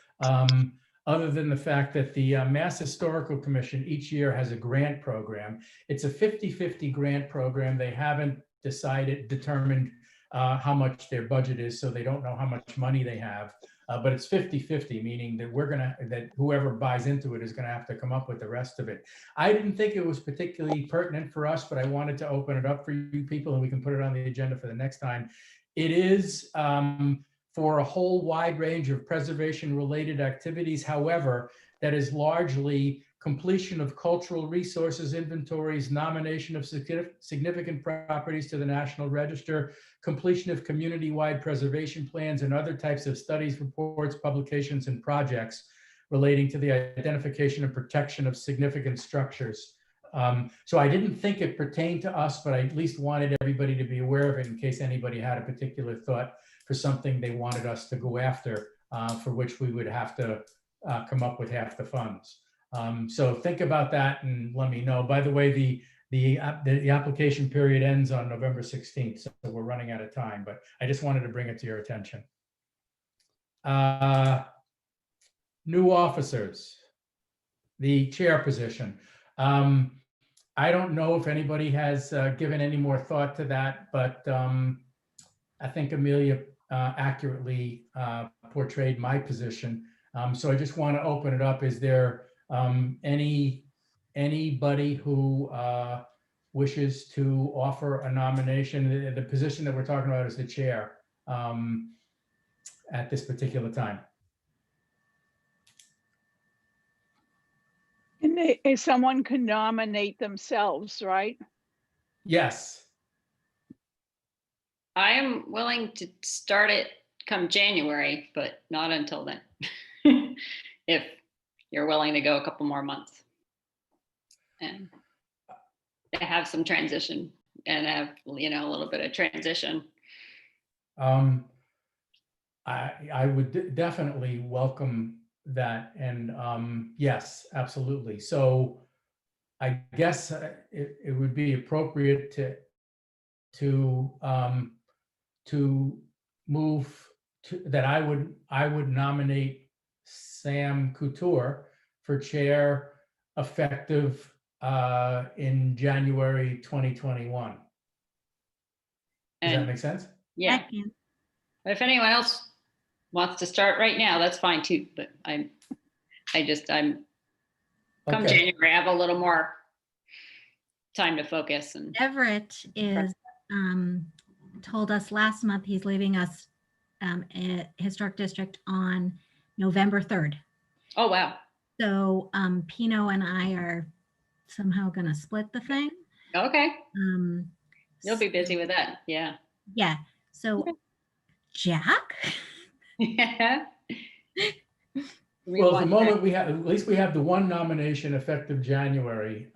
Other than the fact that the Mass Historical Commission each year has a grant program. It's a 50-50 grant program. They haven't determined how much their budget is, so they don't know how much money they have. But it's 50-50, meaning that that whoever buys into it is gonna have to come up with the rest of it. I didn't think it was particularly pertinent for us, but I wanted to open it up for you people and we can put it on the agenda for the next time. It is for a whole wide range of preservation related activities. However, that is largely completion of cultural resources inventories, nomination of significant properties to the National Register, completion of community-wide preservation plans, and other types of studies, reports, publications, and projects relating to the identification and protection of significant structures. So I didn't think it pertained to us, but I at least wanted everybody to be aware of it in case anybody had a particular thought for something they wanted us to go after, for which we would have to come up with half the funds. So think about that and let me know. By the way, the application period ends on November 16th, so we're running out of time, but I just wanted to bring it to your attention. New officers, the chair position. I don't know if anybody has given any more thought to that, but I think Amelia accurately portrayed my position. So I just want to open it up. Is there anybody who wishes to offer a nomination? The position that we're talking about is the chair at this particular time. And if someone can nominate themselves, right? Yes. I am willing to start it come January, but not until then. If you're willing to go a couple more months and have some transition and have, a little bit of transition. I would definitely welcome that. And yes, absolutely. So I guess it would be appropriate to move that I would nominate Sam Couture for chair effective in January 2021. Does that make sense? Yeah. If anyone else wants to start right now, that's fine too. But come January, I have a little more time to focus. And Everett is told us last month he's leaving us at Historic District on November 3rd. Oh, wow. So Pino and I are somehow going to split the thing. Okay. You'll be busy with that. Yeah. Yeah. So Jack? Yeah. Well, at the moment at least we have the one nomination effective January.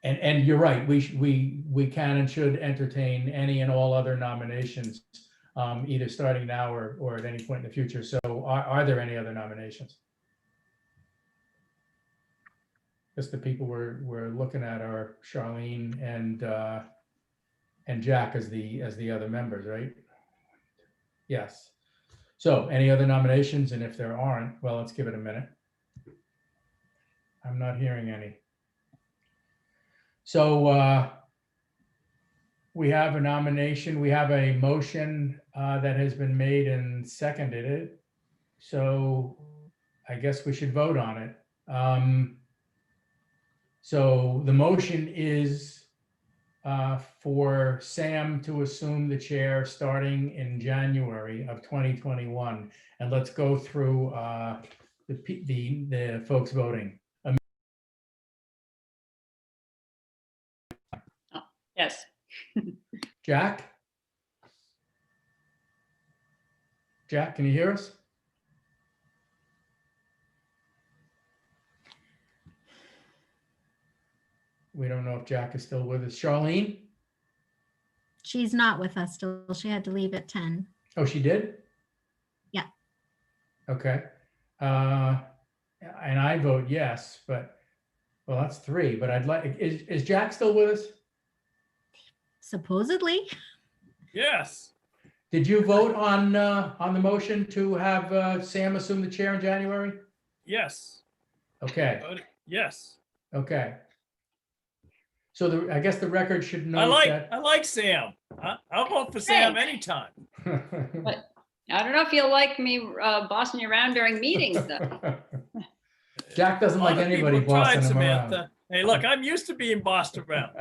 And you're right, we can and should entertain any and all other nominations, either starting now or at any point in the future. So are there any other nominations? Just the people we're looking at are Charlene and Jack as the other members, right? Yes. So any other nominations? And if there aren't, well, let's give it a minute. I'm not hearing any. So we have a nomination. We have a motion that has been made and seconded it. So I guess we should vote on it. So the motion is for Sam to assume the chair starting in January of 2021. And let's go through the folks voting. Yes. Jack? Jack, can you hear us? We don't know if Jack is still with us. Charlene? She's not with us still. She had to leave at 10. Oh, she did? Yeah. Okay. And I vote yes, but, well, that's 3, but I'd like, is Jack still with us? Supposedly. Yes. Did you vote on the motion to have Sam assume the chair in January? Yes. Okay, Yes. okay. So I guess the record should note I like Sam. I'll vote for Sam anytime. that. I don't know if you'll like me bossing you around during meetings, though. Jack doesn't like Other people anybody have tried, bossing him around. Samantha. Hey, look, I'm used to being bossed around.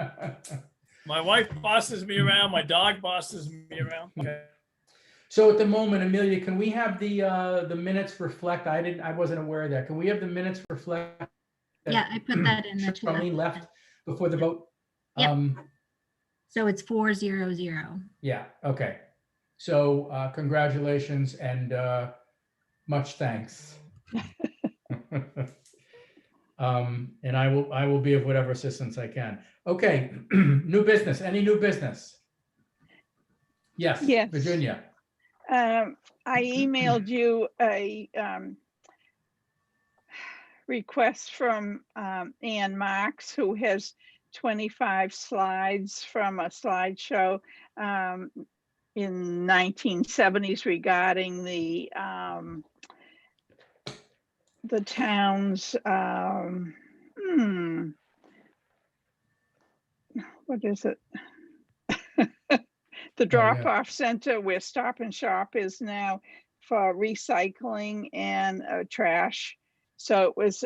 My wife bosses me around. My dog bosses me around. Okay. So at the moment, Amelia, can we have the minutes reflect? I wasn't aware of that. Can we have the minutes reflect? that Yeah, I put that in the chat. Charlene left before the vote? Yep. So it's 400. Yeah, okay. So congratulations and much thanks. And I will be of whatever assistance I can. Okay, new business, any new business? Yes, Yes. Virginia. I emailed you a request from Ann Marks, who has 25 slides from a slideshow in 1970s regarding the town's what is it? The drop-off center where Stop and Shop is now for recycling and trash. So it was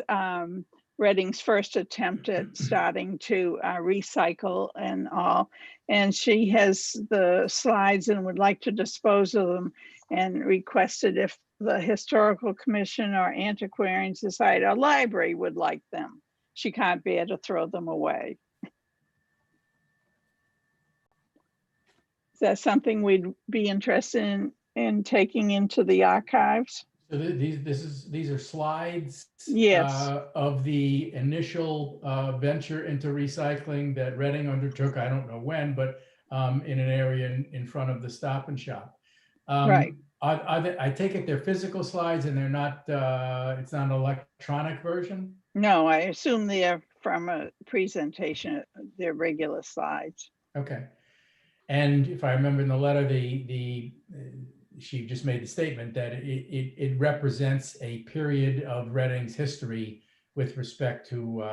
Reading's first attempt at starting to recycle and all. And she has the slides and would like to dispose of them, and requested if the Historical Commission or Antiquarian Society or library would like them. She can't bear to throw them away. Is that something we'd be interested in taking into the archives? So these are slides. Yes. Of the initial venture into recycling that Reading undertook, I don't know when, but in an area in front of the Stop and Shop. Right. I take it they're physical slides and they're not, it's not an electronic version? No, I assume they're from a presentation, they're regular slides. Okay. And if I remember in the letter, she just made the statement that it represents a period of Reading's history with respect to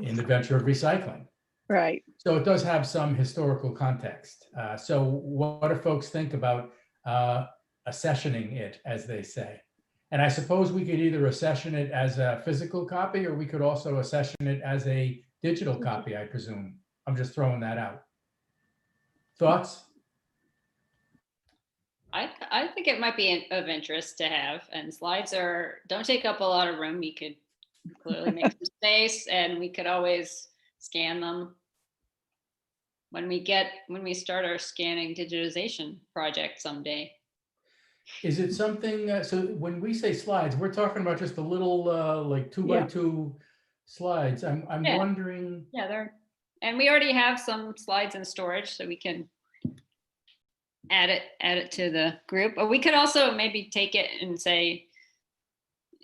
in the venture of recycling. Right. So it does have some historical context. So what do folks think about accessioning it, as they say? And I suppose we could either accession it as a physical copy, or we could also accession it as a digital copy, I presume. I'm just throwing that out. Thoughts? I think it might be of interest to have, and slides don't take up a lot of room. You could clearly make some space, and we could always scan them when we start our scanning digitization project someday. Is it something, so when we say slides, we're talking about just a little like 2x2 slides. I'm wondering. Yeah, and we already have some slides in storage, so we can add it to the group. But we could also maybe take it and say,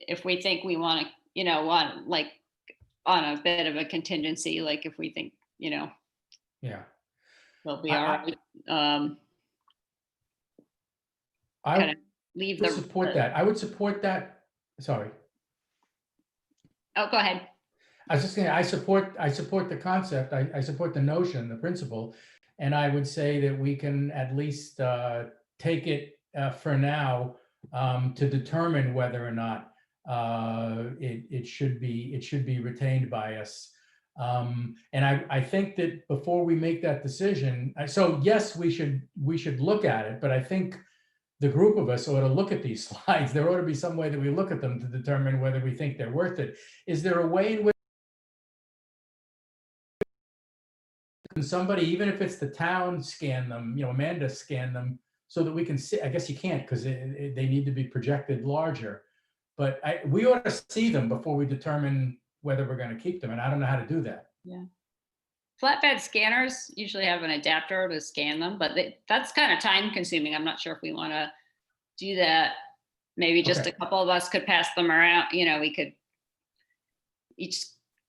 if we think we want to, want like on a bit of a contingency, like if we think, Yeah. They'll be all right. I kind of leave would support that. I would support that. Sorry. Oh, go ahead. I was just saying, I support the concept. I support the notion, the principle. And I would say that we can at least take it for now to determine whether or not it should be retained by us. And I think that before we make that decision, so yes, we should look at it, but I think the group of us ought to look at these slides. There ought to be some way that we look at them to determine whether we think they're worth it. Is there a way in which can somebody, even if it's the town, scan them, Amanda scan them so that we can see? I guess you can't because they need to be projected larger. But we ought to see them before we determine whether we're going to keep them. And I don't know how to do that. Yeah. Flatbed scanners usually have an adapter to scan them, but that's kind of time consuming. I'm not sure if we want to do that. Maybe just Okay. a couple of us could pass them around. We could each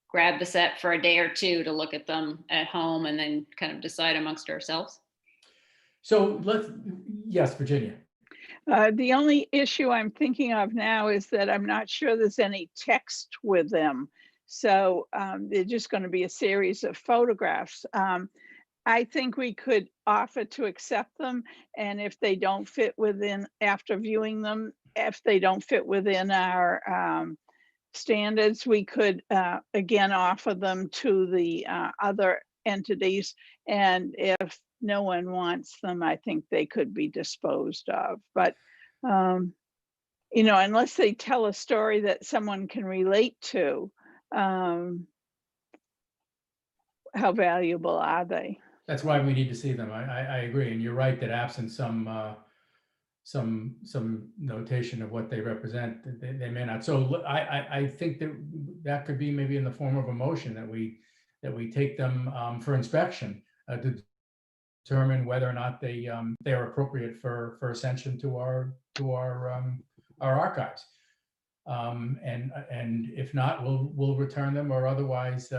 grab the set for a day or two to look at them at home and then kind of decide amongst ourselves. So yes, Virginia. The only issue I'm thinking of now is that I'm not sure there's any text with them. So they're just going to be a series of photographs. I think we could offer to accept them. And if they don't fit within, after viewing them, if they don't fit within our standards, we could again offer them to the other entities. And if no one wants them, I think they could be disposed of. But unless they tell a story that someone can relate to, how valuable are they? That's why we need to see them. I agree. And you're right that absent some notation of what they represent, they may not. So I think that could be maybe in the form of a motion that we take them for inspection to determine whether or not they are appropriate for ascension to our archives. And if not, we'll return them or otherwise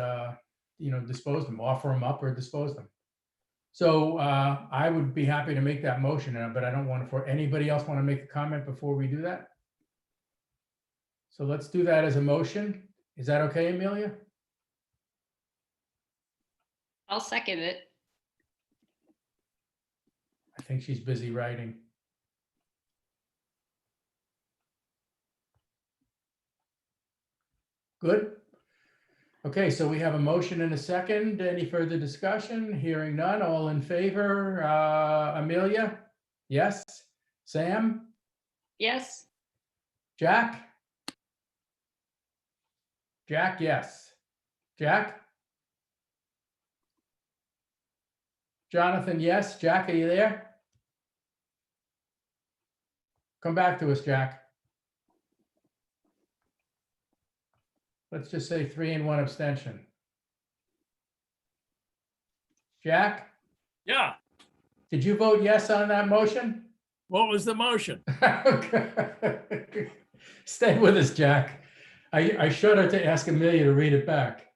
dispose them, offer them up or dispose them. So I would be happy to make that motion, but I don't want to. Anybody else want to make a comment before we do that? So let's do that as a motion. Is that okay, Amelia? I'll second it. I think she's busy writing. Good. Okay, so we have a motion and a second. Any further discussion? Hearing none. All in favor? Amelia? Yes. Sam? Yes. Jack? Jack, yes. Jack? Jonathan, yes. Jack, are you there? Come back to us, Jack. Let's just say 3 and 1 abstention. Jack, Yeah. did you vote yes on that motion? What was the motion? Stay with us, Jack. I shudder to ask Amelia to read it back.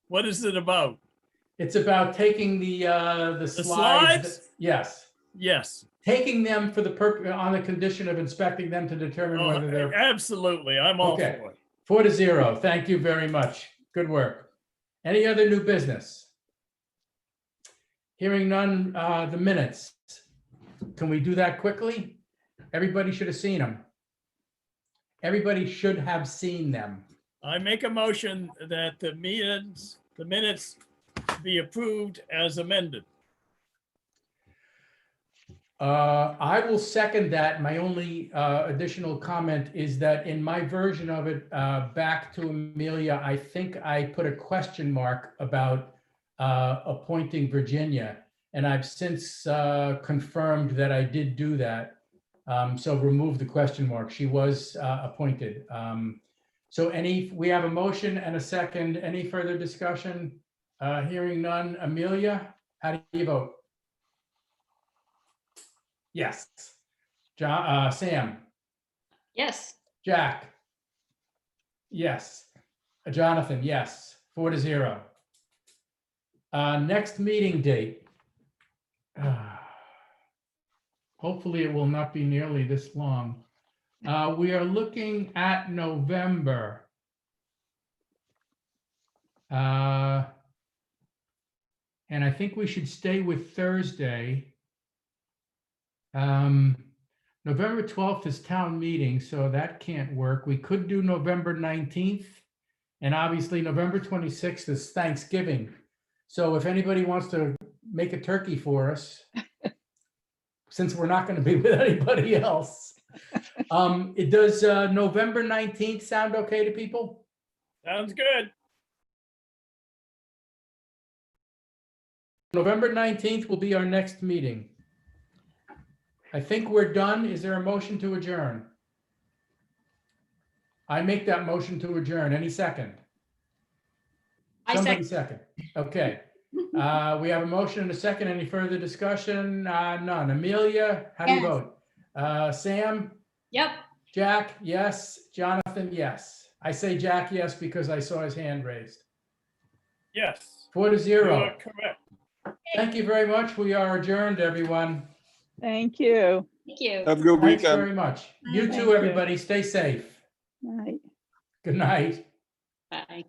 What is it about? It's about taking the slides. Yes. Yes. Taking them for the purpose on the condition of inspecting them to determine whether they're Absolutely. I'm all okay. for it. 4-0. Thank you very much. Good work. Any other new business? Hearing none, the minutes. Can we do that quickly? Everybody should have seen them. Everybody should have seen them. I make a motion that the minutes be approved as amended. I will second that. My only additional comment is that in my version of it, back to Amelia, I think I put a question mark about appointing Virginia, and I've since confirmed that I did do that. So remove the question mark. She was appointed. So we have a motion and a second. Any further discussion? Hearing none. Amelia, how do you vote? Yes. Sam? Yes. Jack? Yes. Jonathan? Yes. 4-0. Next meeting date. Hopefully it will not be nearly this long. We are looking at November. And I think we should stay with Thursday. November 12th is town meeting, so that can't work. We could do November 19th, and obviously November 26th is Thanksgiving. So if anybody wants to make a turkey for us, since we're not going to be with anybody else, does November 19th sound okay to people? Sounds good. November 19th will be our next meeting. I think we're done. Is there a motion to adjourn? I make that motion to adjourn. Any second? I Somebody second. second. Okay. We have a motion and a second. Any further discussion? None. Amelia, how do you Yes. vote? Sam? Yep. Jack, yes. Jonathan, yes. I say Jack, yes, because I saw his hand raised. Yes. 4-0. You are correct. Thank you very much. We are adjourned, everyone. Thank you. Thank you. Have a good Thanks weekend. very much. You Thank too, you. everybody. Stay safe. Night. Good night. Bye.